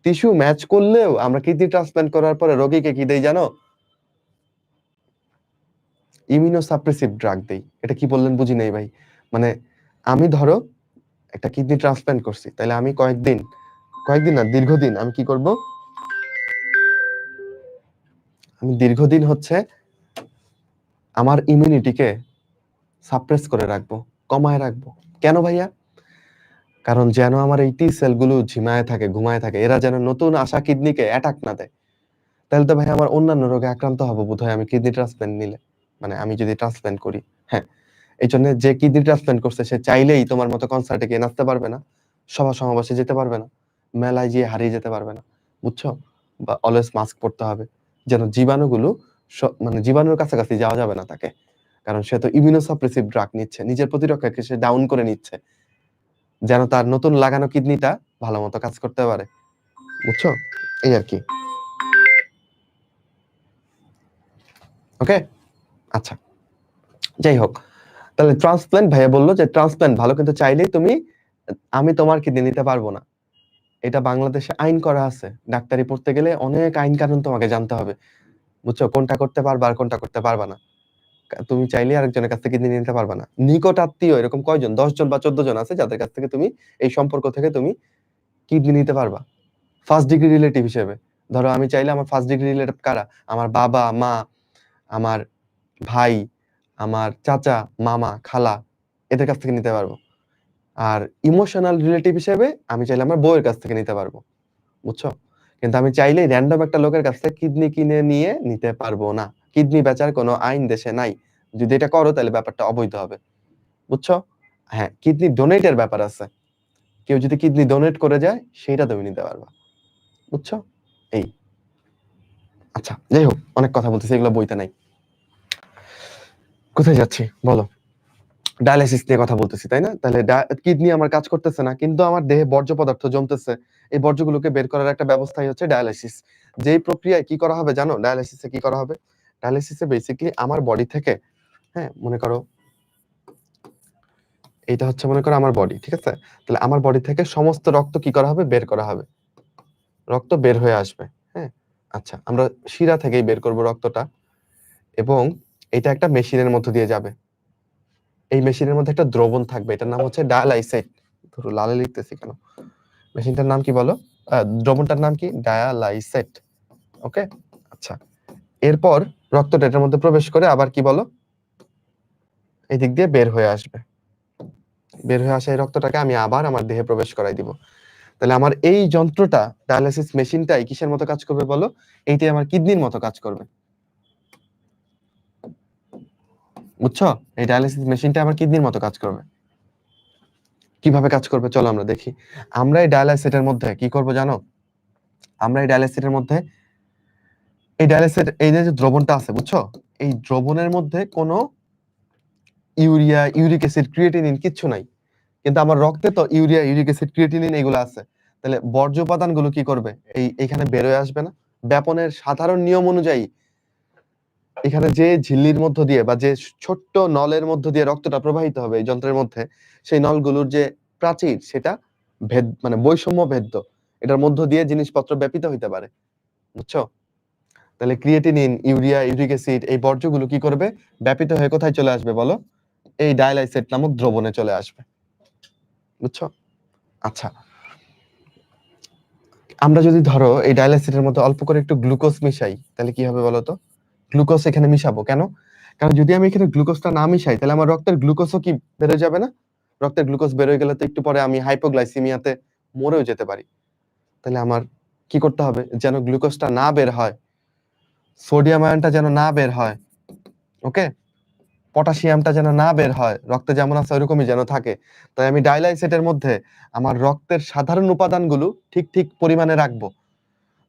টিস্যু ম্যাচ করলেও আমরা কিডনি ট্রান্সপ্ল্যান্ট করার পরে রোগীকে কি দেই জানো? ইমিউনোসাপ্রেসিভ ড্রাগ দেই। এটা কি বললেন বুঝি নাই ভাই। মানে আমি ধরো একটা কিডনি ট্রান্সপ্ল্যান্ট করছি, তাহলে আমি কয়েকদিন না, দীর্ঘদিন আমি কি করব? আমি দীর্ঘদিন হচ্ছে আমার ইমিউনিটিকে সাপ্রেস করে রাখবো, কমায় রাখবো। কেন ভাইয়া? কারণ যেন আমার এই টি সেলগুলো ঝিমায় থাকে, ঘুমায় থাকে, এরা যেন নতুন আসা কিডনিকে অ্যাটাক না দেয়। তাহলে তো ভাই আমার অন্যান্য রোগে আক্রান্ত হব বোধহয় আমি কিডনি ট্রান্সপ্ল্যান্ট নিলে, মানে আমি যদি ট্রান্সপ্ল্যান্ট করি। হ্যাঁ, এই জন্য যে কিডনি ট্রান্সপ্ল্যান্ট করছে সে চাইলেই তোমার মতো কনসার্টে গিয়ে নাচতে পারবে না, সভা সমাবেশে যেতে পারবে না, মেলায় গিয়ে হারিয়ে যেতে পারবে না, বুঝছো? বা অলওয়েজ মাস্ক পরতে হবে, যেন জীবাণুগুলো মানে জীবাণুর কাছাকাছি যাওয়া যাবে না তাকে। কারণ সে তো ইমিউনোসাপ্রেসিভ ড্রাগ নিচ্ছে, নিজের প্রতিরক্ষাকে সে ডাউন করে নিচ্ছে, যেন তার নতুন লাগানো কিডনিটা ভালো মতো কাজ করতে পারে, বুঝছো? এই আর কি। ওকে, আচ্ছা, যাই হোক, তাহলে ট্রান্সপ্ল্যান্ট ভাইয়া বললো যে ট্রান্সপ্ল্যান্ট ভালো, কিন্তু চাইলেই তুমি, আমি তোমার কিডনি নিতে পারবো না। এটা বাংলাদেশে আইন করা আছে। ডাক্তারি পড়তে গেলে অনেক আইন কানুন তোমাকে জানতে হবে, বুঝছো? কোনটা করতে পারবা আর কোনটা করতে পারবা না। তুমি চাইলে আরেকজনের কাছ থেকে কিডনি নিতে পারবা না। নিকট আত্মীয় এরকম কয়জন, 10 জন বা 14 জন আছে যাদের কাছ থেকে তুমি এই সম্পর্ক থেকে তুমি কিডনি নিতে পারবা ফার্স্ট ডিগ্রি রিলেটিভ হিসেবে। ধরো আমি চাইলে আমার ফার্স্ট ডিগ্রি রিলেটিভ কারা? আমার বাবা মা, আমার ভাই, আমার চাচা, মামা, খালা, এদের কাছ থেকে নিতে পারবো। আর ইমোশনাল রিলেটিভ হিসেবে আমি চাইলে আমার বউয়ের কাছ থেকে নিতে পারবো, বুঝছো? কিন্তু আমি চাইলেই র‍্যান্ডম একটা লোকের কাছ থেকে কিডনি কিনে নিয়ে নিতে পারবো না। কিডনি বেচার কোনো আইন দেশে নাই। যদি এটা করো তাহলে ব্যাপারটা অবৈধ হবে, বুঝছো? হ্যাঁ, কিডনি ডোনেটের ব্যাপার আছে। কেউ যদি কিডনি ডোনেট করে যায় সেইটা তুমি নিতে পারবা, বুঝছো? এই, আচ্ছা, যাই হোক, অনেক কথা বলতেছি, এগুলো বইতে নাই। কোথায় যাচ্ছি বলো? ডায়ালাইসিস নিয়ে কথা বলতেছি, তাই না? তাহলে কিডনি আমার কাজ করতেছে না, কিন্তু আমার দেহে বর্জ্য পদার্থ জমতেছে। এই বর্জ্যগুলোকে বের করার একটা ব্যবস্থাই হচ্ছে ডায়ালাইসিস। যেই প্রক্রিয়ায় কি করা হবে জানো? ডায়ালাইসিসে কি করা হবে? ডায়ালিসিসে বেসিক্যালি আমার বডি থেকে, হ্যাঁ মনে করো এটা হচ্ছে মনে করো আমার বডি, ঠিক আছে? তাহলে আমার বডি থেকে সমস্ত রক্ত কি করা হবে? বের করা হবে, রক্ত বের হয়ে আসবে। হ্যাঁ, আচ্ছা আমরা শিরা থেকেই বের করব রক্তটা, এবং এটা একটা মেশিনের মধ্য দিয়ে যাবে। এই মেশিনের মধ্যে একটা দ্রবণ থাকবে, এটার নাম হচ্ছে ডায়ালাইসেট। ধরো লালে লিখতেছি কেন, মেশিনটার নাম কি বলো? দ্রবণটার নাম কি? ডায়ালাইসেট। ওকে, আচ্ছা এরপর রক্তটা এটার মধ্যে প্রবেশ করে আবার কি বলো, এই দিক দিয়ে বের হয়ে আসবে। বের হয়ে আসা এই রক্তটাকে আমি আবার আমার দেহে প্রবেশ করাই দিব। তাহলে আমার এই যন্ত্রটা, ডায়ালাইসিস মেশিনটাই কিসের মতো কাজ করবে বলো? এইটাই আমার কিডনির মতো কাজ করবে, বুঝছো? এই ডায়ালাইসিস মেশিনটা আমার কিডনির মতো কাজ করবে। কিভাবে কাজ করবে চলো আমরা দেখি। আমরা এই ডায়ালাইসিসের মধ্যে কি করব জানো? আমরা এই ডায়ালাইসিসের মধ্যে, এই ডায়ালাইসিস এই যে দ্রবণটা আছে, বুঝছো? এই দ্রবণের মধ্যে কোনো ইউরিয়া, ইউরিক অ্যাসিড, ক্রিয়েটিনিন কিচ্ছু নাই, কিন্তু আমার রক্তে তো ইউরিয়া, ইউরিক অ্যাসিড, ক্রিয়েটিনিন এগুলো আছে। তাহলে বর্জ্য উপাদানগুলো কি করবে? এইখানে বের হয়ে আসবে না? ব্যাপনের সাধারণ নিয়ম অনুযায়ী এখানে যে ঝিল্লির মধ্য দিয়ে বা যে ছোট্ট নলের মধ্য দিয়ে রক্তটা প্রবাহিত হবে এই যন্ত্রের মধ্যে, সেই নলগুলোর যে প্রাচীর সেটা ভেদ মানে বৈষম্য ভেদ্য, এটার মধ্য দিয়ে জিনিসপত্র ব্যাপিত হইতে পারে, বুঝছো? তাহলে ক্রিয়েটিনিন, ইউরিয়া, ইউরিক অ্যাসিড এই বর্জ্যগুলো কি করবে? ব্যাপিত হয়ে কোথায় চলে আসবে বলো? এই ডায়ালাইসেট নামক দ্রবণে চলে আসবে, বুঝছো? আচ্ছা, আমরা যদি ধরো এই ডায়ালাইসিসের মধ্যে অল্প করে একটু গ্লুকোজ মিশাই, তাহলে কি হবে বলো তো? গ্লুকোজ এখানে মিশাবো কেন? কারণ যদি আমি এখানে গ্লুকোজটা না মিশাই তাহলে আমার রক্তের গ্লুকোজও কি বেরোয় যাবে না? রক্তের গ্লুকোজ বেরোয় গেলে তো একটু পরে আমি হাইপোগ্লাইসিমিয়াতে মরেও যেতে পারি। তাহলে আমার কি করতে হবে? যেন গ্লুকোজটা না বের হয়, সোডিয়াম আয়নটা যেন না বের হয়, ওকে, পটাশিয়ামটা যেন না বের হয়, রক্তে যেমন আছে ওইরকমই যেন থাকে। তাই আমি ডায়ালাইসেটের মধ্যে আমার রক্তের সাধারণ উপাদানগুলো ঠিক ঠিক পরিমাণে রাখবো।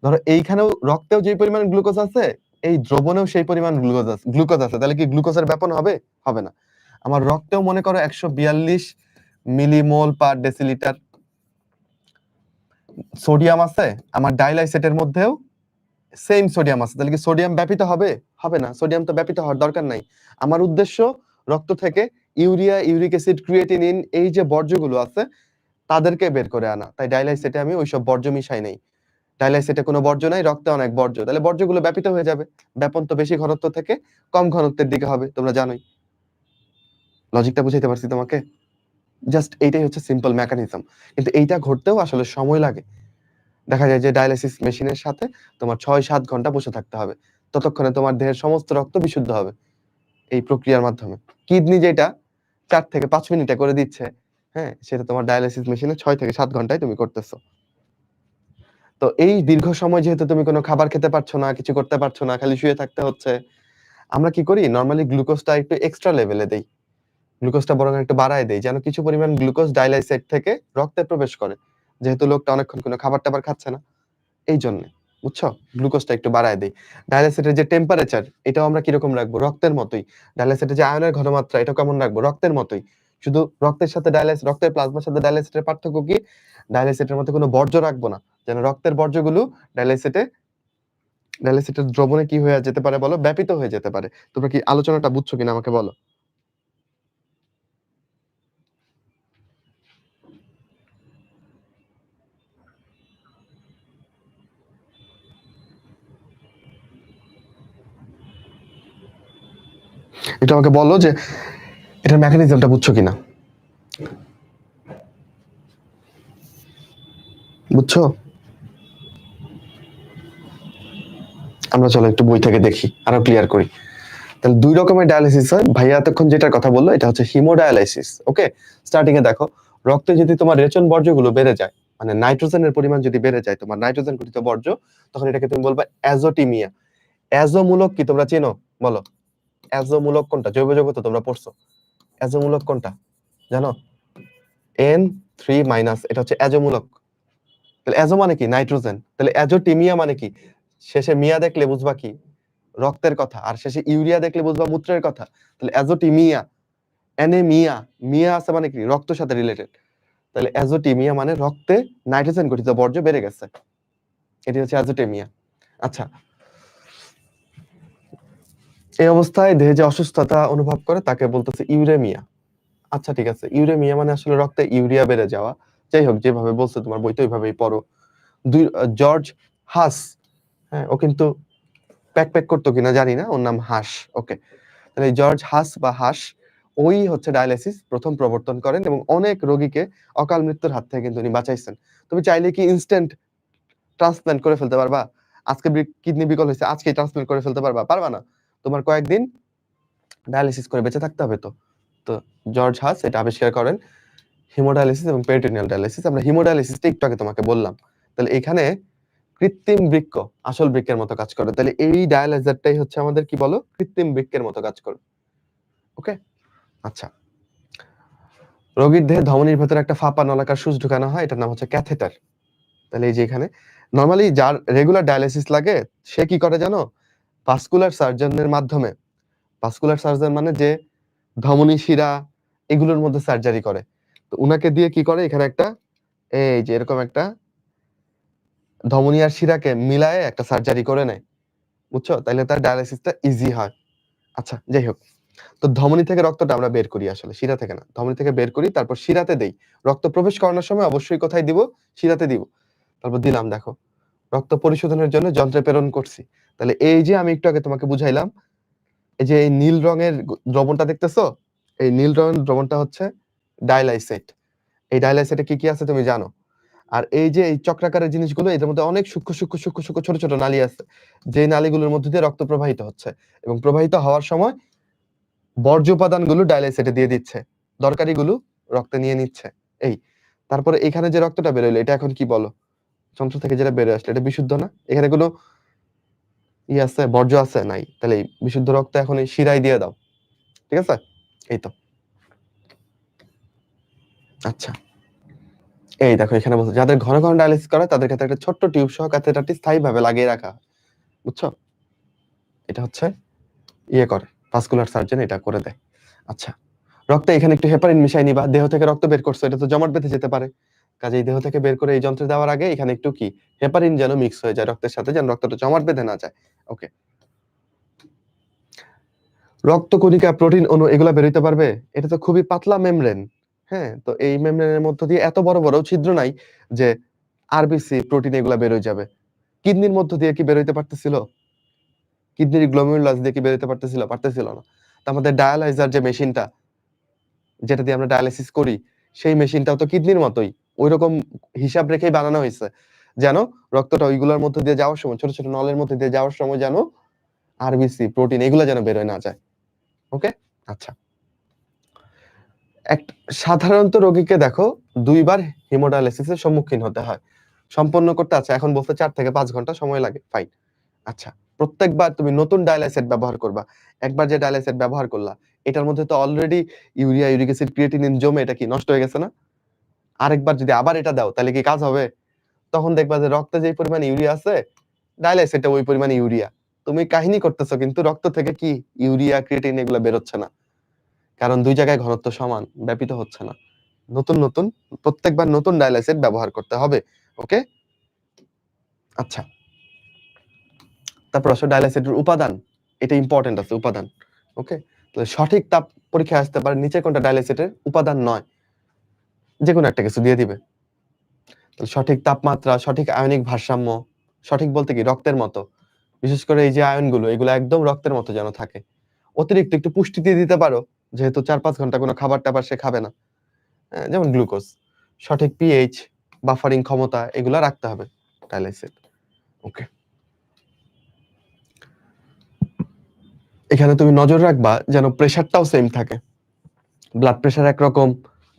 ধরো এইখানেও রক্তেও যে পরিমাণ গ্লুকোজ আছে, এই দ্রবণেও সেই পরিমাণ গ্লুকোজ আছে, তাহলে কি গ্লুকোজের ব্যাপন হবে? হবে না। আমার রক্তেও মনে করো 142 মিলিমোল পার ডেসিলিটার সোডিয়াম আছে, আমার ডায়ালাইসেটের মধ্যেও সেম সোডিয়াম আছে, তাহলে কি সোডিয়াম ব্যাপিত হবে? হবে না, সোডিয়াম তো ব্যাপিত হওয়ার দরকার নাই। আমার উদ্দেশ্য রক্ত থেকে ইউরিয়া, ইউরিক অ্যাসিড, ক্রিয়েটিনিন এই যে বর্জ্যগুলো আছে তাদেরকে বের করে আনা। তাই ডায়ালাইসেটে আমি ওইসব বর্জ্য মিশাই নাই। ডায়ালাইসিসে কোনো বর্জ্য নাই, রক্তে অনেক বর্জ্য, তাহলে বর্জ্যগুলো ব্যাপিত হয়ে যাবে। ব্যাপন তো বেশি ঘনত্ব থেকে কম ঘনত্বের দিকে হবে, তোমরা জানোই। লজিকটা বুঝাইতে পারছি তোমাকে? জাস্ট এইটাই হচ্ছে সিম্পল মেকানিজম, কিন্তু এইটা ঘটতেও আসলে সময় লাগে। দেখা যায় যে ডায়ালাইসিস মেশিনের সাথে তোমার 6-7 ঘন্টা বসে থাকতে হবে, ততক্ষণে তোমার দেহের সমস্ত রক্ত বিশুদ্ধ হবে এই প্রক্রিয়ার মাধ্যমে। কিডনি যেটা 4 থেকে 5 মিনিটে করে দিচ্ছে, হ্যাঁ, সেটা তোমার ডায়ালাইসিস মেশিনে 6 থেকে 7 ঘন্টায় তুমি করতেছো। তো এই দীর্ঘ সময় যেহেতু তুমি কোনো খাবার খেতে পারছো না, কিছু করতে পারছো না, খালি শুয়ে থাকতে হচ্ছে, আমরা কি করি নরমালি গ্লুকোজটা একটু এক্সট্রা লেভেলে দেই। গ্লুকোজটা বরং একটু বাড়ায় দেই যেন কিছু পরিমাণ গ্লুকোজ ডায়ালাইসেট থেকে রক্তে প্রবেশ করে। যেহেতু লোকটা অনেকক্ষণ কোনো খাবার-টাবার খাচ্ছে না, এইজন্যে। বুঝছো? গ্লুকোজটা একটু বাড়ায় দেই। ডায়ালাইসিসের যে টেম্পারেচার এটাও আমরা কিরকম রাখবো? রক্তের মতোই। ডায়ালাইসিসের যে আয়নের ঘনমাত্রা এটা কেমন রাখবো? রক্তের মতোই। শুধু রক্তের সাথে রক্তের প্লাজমার সাথে ডায়ালাইসিসের পার্থক্য কি? ডায়ালাইসিসের মধ্যে কোনো বর্জ্য রাখবো না। যেন রক্তের বর্জ্যগুলো ডায়ালাইসিসে ডায়ালাইসিসের দ্রবণে কি হয়ে যেতে পারে বলো? ব্যাপিত হয়ে যেতে পারে। তোমরা কি আলোচনাটা বুঝছো কিনা আমাকে বলো? এটা আমাকে বলো যে এটার মেকানিজমটা বুঝছো কিনা? বুঝছো? আমরা চলো একটু বই থেকে দেখি, আরো ক্লিয়ার করি। তাহলে 2 রকমের ডায়ালাইসিস হয়। ভাইয়া এতক্ষণ যেটার কথা বললো এটা হচ্ছে হিমোডায়ালাইসিস। ওকে? স্টার্টিং এ দেখো, রক্তে যদি তোমার রেচন বর্জ্যগুলো বেড়ে যায়, মানে নাইট্রোজেনের পরিমাণ যদি বেড়ে যায়, তোমার নাইট্রোজেন ঘটিত বর্জ্য, তখন এটাকে তুমি বলবা অ্যাজোটিমিয়া। অ্যাজোমূলক কি তোমরা চেনো? বলো। অ্যাজোমূলক কোনটা? জৈব যৌগ তো তোমরা পড়ছো। অ্যাজোমূলক কোনটা? জানো? N3- এটা হচ্ছে অ্যাজোমূলক। তাহলে অ্যাজো মানে কি? নাইট্রোজেন। তাহলে অ্যাজোটিমিয়া মানে কি? শেষে মিয়া দেখলে বুঝবা কি? রক্তের কথা। আর শেষে ইউরিয়া দেখলে বুঝবা মূত্রের কথা। তাহলে অ্যাজোটিমিয়া, অ্যানেমিয়া, মিয়া আছে মানে কি? রক্তের সাথে রিলেটেড। তাহলে অ্যাজোটিমিয়া মানে রক্তে নাইট্রোজেন গঠিত বর্জ্য বেড়ে গেছে। এটি হচ্ছে অ্যাজোটেমিয়া। আচ্ছা, এই অবস্থায় দেহে যে অসুস্থতা অনুভব করে তাকে বলতেছে ইউরেমিয়া। আচ্ছা ঠিক আছে, ইউরেমিয়া মানে আসলে রক্তে ইউরিয়া বেড়ে যাওয়া। যাই হোক, যেভাবে বলছে তোমার বইতে ওইভাবেই পড়ো। জর্জ হাস, হ্যাঁ, ও কিন্তু প্যাক করতো কিনা জানি না, ওর নাম হাস। ওকে, তাহলে জর্জ হাস বা হাস ওই হচ্ছে ডায়ালাইসিস প্রথম প্রবর্তন করেন এবং অনেক রোগীকে অকাল মৃত্যুর হাত থেকে কিন্তু উনি বাঁচাইছেন। তুমি চাইলে কি ইনস্ট্যান্ট ট্রান্সপ্ল্যান্ট করে ফেলতে পারবা? আজকে কিডনি বিকল হয়েছে, আজকেই ট্রান্সপ্ল্যান্ট করে ফেলতে পারবা? পারবা না। তোমার কয়েকদিন ডায়ালিসিস করে বেঁচে থাকতে হবে তো। তো জর্জ হাস এটা আবিষ্কার করেন, হিমোডায়ালিসিস এবং পেরিটোনিয়াল ডায়ালিসিস। আমরা হিমোডায়ালিসিসটা একটু আগে তোমাকে বললাম। তাহলে এখানে কৃত্রিম বৃক্ক আসল বৃক্কের মতো কাজ করে। তাহলে এই ডায়ালাইজারটাই হচ্ছে আমাদের কি বলো, কৃত্রিম বৃক্কের মতো কাজ করে। ওকে, আচ্ছা। রোগীর দেহে ধমনীর ভেতরে একটা ফাঁপা নলাকার সুচ ঢুকানো হয়, এটার নাম হচ্ছে ক্যাথেটার। তাহলে এই যে এখানে নরমালি যার রেগুলার ডায়ালাইসিস লাগে সে কি করে জানো? ভাস্কুলার সার্জনের মাধ্যমে, ভাস্কুলার সার্জন মানে যে ধমনী শিরা এগুলোর মধ্যে সার্জারি করে, তো উনাকে দিয়ে কি করে এখানে একটা, এই যে এরকম একটা ধমনী আর শিরাকে মিলায়ে একটা সার্জারি করে নেয়, বুঝছো? তাইলে তার ডায়ালাইসিসটা ইজি হয়। আচ্ছা যাই হোক, তো ধমনী থেকে রক্তটা আমরা বের করি, আসলে শিরা থেকে না, ধমনী থেকে বের করি, তারপর শিরাতে দেই। রক্ত প্রবেশ করানোর সময় অবশ্যই কোথায় দিব? শিরাতে দিব। তারপর দিলাম, দেখো রক্ত পরিশোধনের জন্য যন্ত্রে প্রেরণ করছি। তাহলে এই যে আমি একটু আগে তোমাকে বুঝাইলাম, এই যে এই নীল রঙের দ্রবণটা দেখতেছো, এই নীল রঙের দ্রবণটা হচ্ছে ডায়ালাইসেট। এই ডায়ালাইসেটে কি কি আছে তুমি জানো? আর এই যে এই চক্রাকারের জিনিসগুলো, এটার মধ্যে অনেক সূক্ষ্ম ছোট ছোট নালী আছে, যে নালীগুলোর মধ্যে দিয়ে রক্ত প্রবাহিত হচ্ছে এবং প্রবাহিত হওয়ার সময় বর্জ্য উপাদানগুলো ডায়ালাইসেটে দিয়ে দিচ্ছে, দরকারিগুলো রক্তে নিয়ে নিচ্ছে। এই তারপরে এখানে যে রক্তটা বেরোলো এটা এখন কি বলো? যন্ত্র থেকে যেটা বেরোয় আসলে এটা বিশুদ্ধ না? এখানে কোনো আছে, বর্জ্য আছে? নাই। তাহলে এই বিশুদ্ধ রক্ত এখন এই শিরায় দিয়ে দাও, ঠিক আছে? এই তো। আচ্ছা, এই দেখো এখানে বলছে যাদের ঘন ঘন ডায়ালিসিস করা তাদের ক্ষেত্রে একটা ছোট্ট টিউব সহ ক্যাথেটারটি স্থায়ীভাবে লাগিয়ে রাখা হয়, বুঝছো? এটা হচ্ছে ইয়ে করে, ভাস্কুলার সার্জন এটা করে দেয়। আচ্ছা, রক্তে এখানে একটু হেপারিন মিশাই নিবা, দেহ থেকে রক্ত বের করছো, এটা তো জমাট বেঁধে যেতে পারে, কাজেই দেহ থেকে বের করে এই যন্ত্রে দেওয়ার আগে এখানে একটু কি হেপারিন যেন মিক্স হয়ে যায় রক্তের সাথে, যেন রক্তটা জমাট বেঁধে না যায়। ওকে, রক্ত কণিকা, প্রোটিন অণু এগুলা বেরোতে পারবে? এটা তো খুবই পাতলা মেমব্রেন। হ্যাঁ, তো এই মেমব্রেনের মধ্য দিয়ে এত বড় বড় ছিদ্র নাই যে আরবিসি প্রোটিন এগুলা বেরোয় যাবে। কিডনির মধ্য দিয়ে কি বেরোইতে পারতেছিল? কিডনির গ্লোমেরুলাস দিয়ে কি বেরোতে পারতেছিল? পারতেছিল না। তো আমাদের ডায়ালাইজার যে মেশিনটা, যেটা দিয়ে আমরা ডায়ালাইসিস করি, সেই মেশিনটাও তো কিডনির মতোই। ঐরকম হিসাব রেখেই বানানো হইছে। যেন রক্তটা ওইগুলোর মধ্য দিয়ে যাওয়ার সময়, ছোট ছোট নলের মধ্যে দিয়ে যাওয়ার সময় যেন আরবিসি, প্রোটিন এগুলা যেন বের হয়ে না যায়। ওকে? আচ্ছা। সাধারণত রোগীকে দেখো ২ বার হেমোডায়ালিসিসের সম্মুখীন হতে হয়। সম্পন্ন করতে এখন বলছে ৪ থেকে ৫ ঘন্টা সময় লাগে। ফাইন। আচ্ছা, প্রত্যেকবার তুমি নতুন ডায়ালাইসেট ব্যবহার করবা। একবার যে ডায়ালাইসেট ব্যবহার করলা, এটার মধ্যে তো already urea, uric acid, creatinine জমে এটা কি নষ্ট হয়ে গেছে না? আরেকবার যদি আবার এটা দাও তাহলে কি কাজ হবে? তখন দেখবা যে রক্তে যেই পরিমাণে ইউরিয়া আছে, ডায়ালাইসেটে ওই পরিমাণে ইউরিয়া। তুমি কাহিনী করতেছো কিন্তু রক্ত থেকে কি ইউরিয়া, ক্রিয়েটিন এগুলা বেরোচ্ছে না। কারণ ২ জায়গায় ঘনত্ব সমান, ব্যাপিত হচ্ছে না। নতুন প্রত্যেকবার নতুন ডায়ালাইসেট ব্যবহার করতে হবে। ওকে? আচ্ছা। তারপর আসো ডায়ালাইসিসের উপাদান। এটা ইম্পোর্টেন্ট আছে উপাদান। ওকে? তো সঠিক তাপ পরীক্ষায় আসতে পারে নিচে কোনটা ডায়ালাইসিসের উপাদান নয়। যেকোনো একটা কিছু দিয়ে দিবে। তো সঠিক তাপমাত্রা, সঠিক আয়নিক ভারসাম্য, সঠিক বলতে কি রক্তের মতো। বিশেষ করে এই যে আয়নগুলো এগুলো একদম রক্তের মতো যেন থাকে। অতিরিক্ত একটু পুষ্টি দিয়ে দিতে পারো। যেহেতু ৪-৫ ঘন্টা কোনো খাবার-টাবার সে খাবে না। যেমন গ্লুকোজ। সঠিক পিএইচ, বাফারিং ক্ষমতা এগুলা রাখতে হবে ডায়ালাইসিস। ওকে। এখানে তুমি নজর রাখবা যেন প্রেশারটাও সেম থাকে। ব্লাড প্রেশার একরকম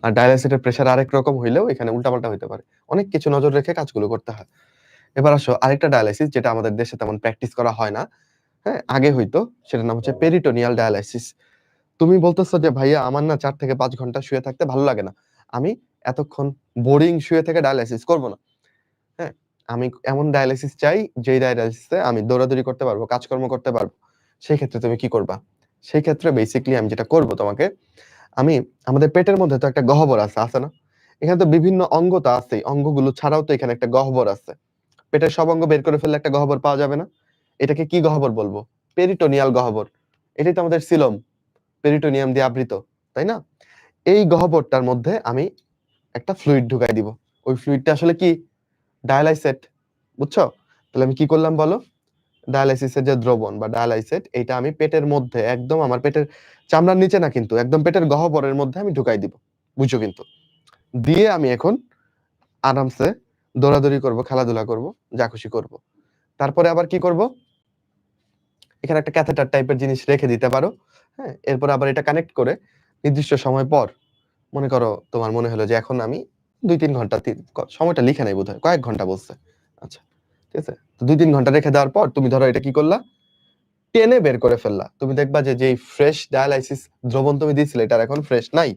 আর ডায়ালাইসিসের প্রেশার আরেক রকম হইলেও এখানে উল্টাপাল্টা হইতে পারে। অনেক কিছু নজর রেখে কাজগুলো করতে হয়। এবার আসো আরেকটা ডায়ালাইসিস যেটা আমাদের দেশে তেমন প্র্যাকটিস করা হয় না। হ্যাঁ? আগে হইতো, সেটার নাম হচ্ছে পেরিটোনিয়াল ডায়ালাইসিস। তুমি বলতেছো যে ভাইয়া আমার না ৪ থেকে ৫ ঘন্টা শুয়ে থাকতে ভালো লাগে না। আমি এতক্ষণ বোরিং শুয়ে থেকে ডায়ালাইসিস করব না। হ্যাঁ? আমি এমন ডায়ালাইসিস চাই যেই ডায়ালাইসিসে আমি দৌড়াদৌড়ি করতে পারবো, কাজকর্ম করতে পারবো। সেই ক্ষেত্রে তুমি কি করবা? সেই ক্ষেত্রে বেসিক্যালি আমি যেটা করব তোমাকে, আমি আমাদের পেটের মধ্যে তো একটা গহ্বর আছে, আছে না? এখানে তো বিভিন্ন অঙ্গ তো আছেই। অঙ্গগুলো ছাড়াও তো এখানে একটা গহ্বর আছে। পেটের সব অঙ্গ বের করে ফেললে একটা গহ্বর পাওয়া যাবে না? এটাকে কি গহ্বর বলবো? পেরিটোনিয়াল গহ্বর। এটাই তো আমাদের সিলোম, পেরিটোনিয়াম দিয়ে আবৃত, তাই না? এই গহ্বরটার মধ্যে আমি একটা ফ্লুইড ঢুকাই দিব। ওই ফ্লুইডটা আসলে কি? ডায়ালাইসেট, বুঝছো? তাহলে আমি কি করলাম বলো? ডায়ালাইসিসের যে দ্রবণ বা ডায়ালাইসেট, এটা আমি পেটের মধ্যে একদম আমার পেটের চামড়ার নিচে না, কিন্তু একদম পেটের গহ্বরের মধ্যে আমি ঢুকাই দিব, বুঝছো? কিন্তু দিয়ে আমি এখন আরামসে দৌড়াদৌড়ি করব, খেলাধুলা করব, যা খুশি করব। তারপরে আবার কি করব? এখানে একটা ক্যাথেটার টাইপের জিনিস রেখে দিতে পারো। হ্যাঁ, এরপর আবার এটা কানেক্ট করে নির্দিষ্ট সময় পর, মনে করো তোমার মনে হলো যে এখন আমি ২-৩ ঘন্টা, সময়টা লিখে নাই বোধহয়, কয়েক ঘন্টা বলছে। আচ্ছা, ঠিক আছে? তো ২-৩ ঘন্টা রেখে দেওয়ার পর তুমি ধরো এটা কি করলা? টেনে বের করে ফেললা। তুমি দেখবা যে যেই ফ্রেশ ডায়ালাইসিস দ্রবণ তুমি দিছিলে এটার এখন ফ্রেশ নাই।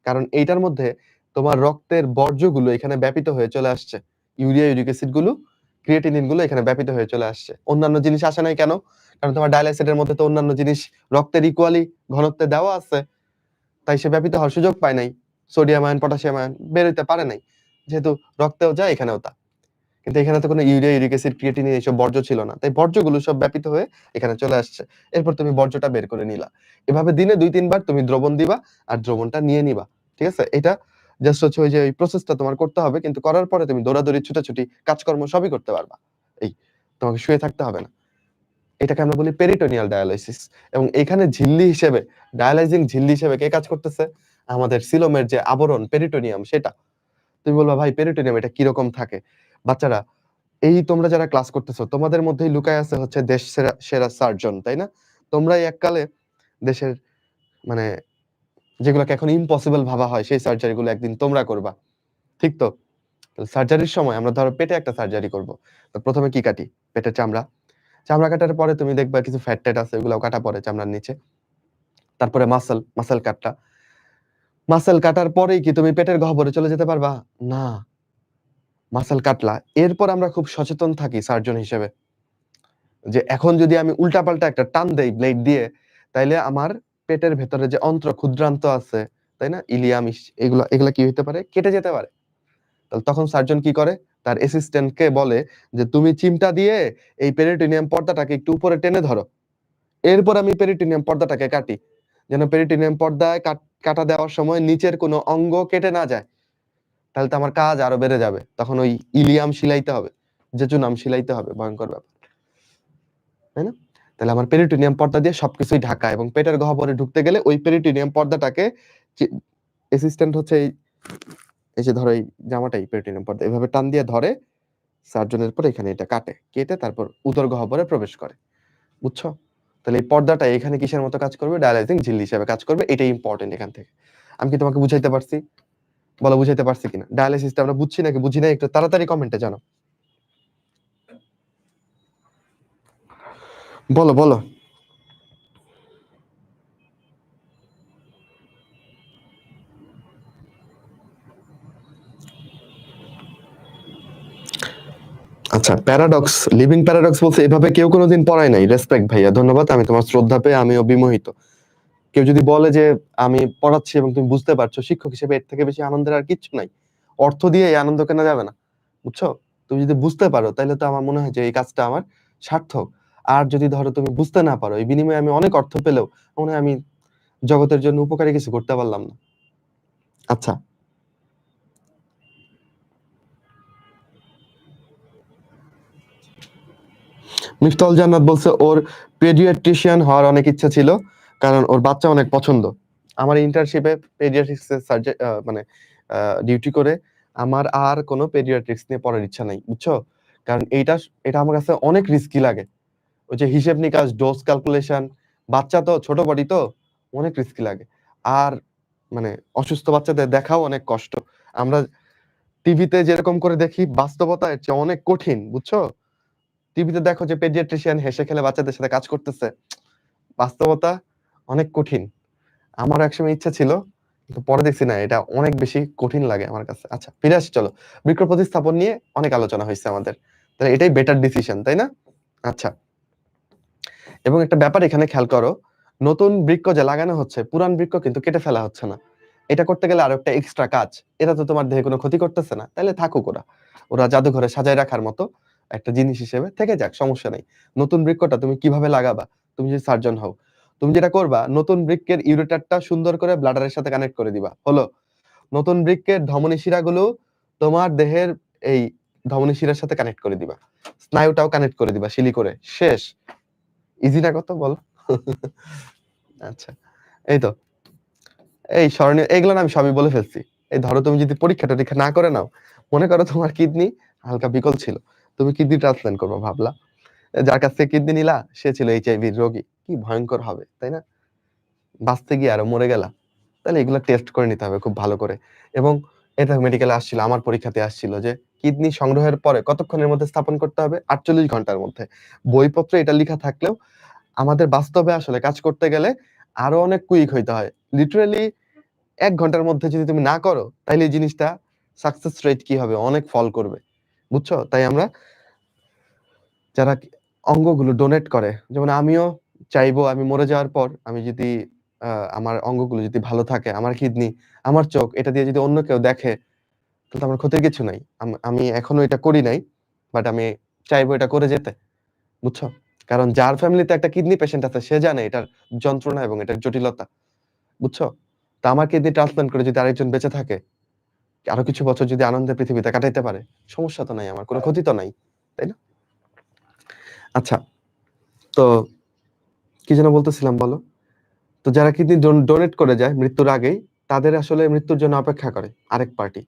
কারণ এইটার মধ্যে তোমার রক্তের বর্জ্যগুলো এখানে ব্যাপিত হয়ে চলে আসছে। ইউরিয়া, ইউরিক অ্যাসিড গুলো, ক্রিয়েটিনিন গুলো এখানে ব্যাপিত হয়ে চলে আসছে। অন্যান্য জিনিস আসে নাই কেন? কারণ তোমার ডায়ালাইসিসের মধ্যে তো অন্যান্য জিনিস রক্তের ইকুয়ালি ঘনত্বে দেওয়া আছে। তাই সে ব্যাপিত হওয়ার সুযোগ পায় নাই। সোডিয়াম আয়ন, পটাশিয়াম আয়ন বের হইতে পারে নাই। যেহেতু রক্তেও যায় এখানেও তা। কিন্তু এখানে তো কোনো ইউরিয়া, ইউরিক অ্যাসিড, ক্রিয়েটিনিন এইসব বর্জ্য ছিল না। তাই বর্জ্যগুলো সব ব্যাপিত হয়ে এখানে চলে আসছে। এরপর তুমি বর্জ্যটা বের করে নিলা। এভাবে দিনে ২-৩ বার তুমি দ্রবণ দিবা আর দ্রবণটা নিয়ে নিবা। ঠিক আছে? এটা জাস্ট হচ্ছে ওই যে ওই প্রসেসটা তোমার করতে হবে, কিন্তু করার পরে তুমি দৌড়াদৌড়ি, ছুটাছুটি, কাজকর্ম সবই করতে পারবা। এই, তোমাকে শুয়ে থাকতে হবে না। এটাকে আমরা বলি পেরিটোনিয়াল ডায়ালাইসিস। এবং এখানে ঝিল্লি হিসেবে, ডায়ালাইজিং ঝিল্লি হিসেবে কে কাজ করতেছে? আমাদের সিলোমের যে আবরণ পেরিটোনিয়াম সেটা। তুমি বলবা ভাই পেরিটোনিয়াম এটা কিরকম থাকে? বাচ্চারা, এই তোমরা যারা ক্লাস করতেছো তোমাদের মধ্যেই লুকায় আছে হচ্ছে দেশ সেরা সেরা সার্জন, তাই না? তোমরাই এককালে দেশের মানে যেগুলোকে এখন ইম্পসিবল ভাবা হয় সেই সার্জারি গুলো একদিন তোমরা করবা, ঠিক তো? সার্জারির সময় আমরা ধরো পেটে একটা সার্জারি করব। তো প্রথমে কি কাটি? পেটের চামড়া। চামড়া কাটার পরে তুমি দেখবা কিছু ফ্যাট ট্যাট আছে, ওগুলাও কাটা পড়ে চামড়ার নিচে। তারপরে মাসল কাটটা। মাসল কাটার পরেই কি তুমি পেটের গহ্বরে চলে যেতে পারবা? না, মাসল কাটলা। এরপর আমরা খুব সচেতন থাকি সার্জন হিসেবে। যে এখন যদি আমি উল্টাপাল্টা একটা টান দেই ব্লেড দিয়ে, তাইলে আমার পেটের ভেতরে যে ক্ষুদ্রান্ত আছে, তাই না? ইলিয়াম এগুলা এগুলা কি হইতে পারে? কেটে যেতে পারে। তাহলে তখন সার্জন কি করে? তার অ্যাসিস্ট্যান্টকে বলে যে, "তুমি চিমটা দিয়ে এই পেরিটোনিয়াম পর্দাটাকে একটু উপরে টেনে ধরো। এরপর আমি পেরিটোনিয়াম পর্দাটাকে কাটি। যেন পেরিটোনিয়াম পর্দায় কাটা দেওয়ার সময় নিচের কোনো অঙ্গ কেটে না যায়। তাহলে তো আমার কাজ আরো বেড়ে যাবে। তখন ওই ইলিয়াম শিলাইতে হবে, জেজুনাম শিলাইতে হবে। ভয়ংকর ব্যাপার।" তাই না? তাহলে আমার পেরিটোনিয়াম পর্দা দিয়ে সবকিছুই ঢাকা, এবং পেটের গহ্বরে ঢুকতে গেলে ওই পেরিটোনিয়াম পর্দাটাকে অ্যাসিস্ট্যান্ট হচ্ছে এই যে ধরো এই জামাটাই পেরিটোনিয়াম পর্দা, এভাবে টান দিয়ে ধরে সার্জনের পর এখানে এটা কাটে। কেটে তারপর উদর গহ্বরে প্রবেশ করে। বুঝছো? তাহলে এই পর্দাটা এখানে কিসের মতো কাজ করবে? ডায়ালাইজিং ঝিল্লি হিসেবে কাজ করবে। এটাই ইম্পর্টেন্ট এখান থেকে। আমি কি তোমাকে বুঝাইতে পারছি? বলো বুঝাইতে পারছি কিনা? ডায়ালাইসিসটা আমরা বুঝছি নাকি বুঝি নাই একটু তাড়াতাড়ি কমেন্টে জানাও। বলো, বলো। আচ্ছা, প্যারাডক্স, লিভিং প্যারাডক্স বলছে এভাবে কেউ কোনোদিন পড়ায় নাই। রেসপেক্ট ভাইয়া, ধন্যবাদ। আমি তোমার শ্রদ্ধা পেয়ে আমিও বিমোহিত। কেউ যদি বলে যে আমি পড়াচ্ছি এবং তুমি বুঝতে পারছো, শিক্ষক হিসেবে এর থেকে বেশি আনন্দের আর কিচ্ছু নাই। অর্থ দিয়ে এই আনন্দ কেনা যাবে না। বুঝছো? তুমি যদি বুঝতে পারো তাহলে তো আমার মনে হয় যে এই কাজটা আমার সার্থক। আর যদি ধরো তুমি বুঝতে না পারো, এই বিনিময়ে আমি অনেক অর্থ পেলেও মনে হয় আমি জগতের জন্য উপকারী কিছু করতে পারলাম না। আচ্ছা, মিফতাহুল জান্নাত বলছে ওর পেডিয়াট্রিশিয়ান হওয়ার অনেক ইচ্ছা ছিল, কারণ ওর বাচ্চা অনেক পছন্দ। আমার ইন্টার্নশিপে পেডিয়াট্রিক্স এর মানে ডিউটি করে আমার আর কোনো পেডিয়াট্রিক্স নিয়ে পড়ার ইচ্ছা নাই, বুঝছো? কারণ এটা আমার কাছে অনেক রিস্কি লাগে। ওই যে হিসেব নিকাশ, ডোজ ক্যালকুলেশন, বাচ্চা তো ছোট বডি তো, অনেক রিস্কি লাগে। আর মানে অসুস্থ বাচ্চাদের দেখাও অনেক কষ্ট। আমরা টিভিতে যেরকম করে দেখি, বাস্তবতা এর চেয়ে অনেক কঠিন, বুঝছো? টিভিতে দেখো যে পেডিয়াট্রিশিয়ান হেসে খেলে বাচ্চাদের সাথে কাজ করতেছে, বাস্তবতা অনেক কঠিন। আমারও একসময় ইচ্ছা ছিল, কিন্তু পরে দেখছি না, এটা অনেক বেশি কঠিন লাগে আমার কাছে। আচ্ছা, ফিরে আসি চলো। বৃক্ক প্রতিস্থাপন নিয়ে অনেক আলোচনা হয়েছে আমাদের, তাহলে এটাই বেটার ডিসিশন, তাই না? আচ্ছা, এবং একটা ব্যাপার এখানে খেয়াল করো, নতুন বৃক্ক যে লাগানো হচ্ছে, পুরান বৃক্ক কিন্তু কেটে ফেলা হচ্ছে না। এটা করতে গেলে আরো একটা এক্সট্রা কাজ। এটা তো তোমার দেহে কোনো ক্ষতি করতেছে না, তাহলে থাকুক ওরা। ওরা জাদুঘরে সাজায় রাখার মতো একটা জিনিস হিসেবে থেকে যাক, সমস্যা নেই। নতুন বৃক্ষটা তুমি কিভাবে লাগাবা? তুমি যদি সার্জন হও, তুমি যেটা করবা, নতুন বৃক্কের ইউরেটারটা সুন্দর করে ব্লাডারের সাথে কানেক্ট করে দিবা, হলো। নতুন বৃক্কের ধমনী শিরাগুলো তোমার দেহের এই ধমনী শিরার সাথে কানেক্ট করে দিবা, স্নায়ুটাও কানেক্ট করে দিবা শিলি করে, শেষ। ইজি না কত, বলো? আচ্ছা, এই তো, এই স্মরণীয় এইগুলো না আমি সবই বলে ফেলছি। এই ধরো তুমি যদি পরীক্ষা টরীক্ষা না করে নাও, মনে করো তোমার কিডনি হালকা বিকল ছিল, তুমি কিডনি ট্রান্সপ্লান্ট করবো ভাবলা, যার কাছ থেকে কিডনি নিলা সে ছিল এইচআইভির রোগী, কি ভয়ঙ্কর হবে তাই না? বাঁচতে গিয়ে আরো মরে গেলা। তাহলে এগুলো টেস্ট করে নিতে হবে খুব ভালো করে। এবং এটা মেডিকেলে আসছিল, আমার পরীক্ষাতে আসছিল যে কিডনি সংগ্রহের পরে কতক্ষণের মধ্যে স্থাপন করতে হবে? 48 ঘন্টার মধ্যে। বইপত্রে এটা লেখা থাকলেও আমাদের বাস্তবে আসলে কাজ করতে গেলে আরো অনেক কুইক হইতে হয়। লিটারালি 1 ঘন্টার মধ্যে যদি তুমি না করো, তাইলে এই জিনিসটা সাকসেস রেট কি হবে? অনেক ফল করবে। বুঝছো? তাই আমরা যারা অঙ্গগুলো ডোনেট করে, যেমন আমিও চাইবো আমি মরে যাওয়ার পর আমি যদি আমার অঙ্গগুলো যদি ভালো থাকে, আমার কিডনি, আমার চোখ, এটা দিয়ে যদি অন্য কেউ দেখে, তাহলে তো আমার ক্ষতির কিছু নাই। আমি এখনো এটা করি নাই, বাট আমি চাইবো এটা করে যেতে। বুঝছো? কারণ যার ফ্যামিলিতে একটা কিডনি পেশেন্ট আছে সে জানে এটার যন্ত্রণা এবং এটার জটিলতা। বুঝছো? তো আমার কিডনি ট্রান্সপ্লান্ট করে যদি আরেকজন বেঁচে থাকে, আরো কিছু বছর যদি আনন্দে পৃথিবীতে কাটাইতে পারে, সমস্যা তো নাই, আমার কোনো ক্ষতি তো নাই, তাই না? আচ্ছা, তো কি যেন বলতেছিলাম বলো? তো যারা কিডনি ডোনেট করে যায় মৃত্যুর আগেই, তাদের আসলে মৃত্যুর জন্য অপেক্ষা করে আরেক পার্টি।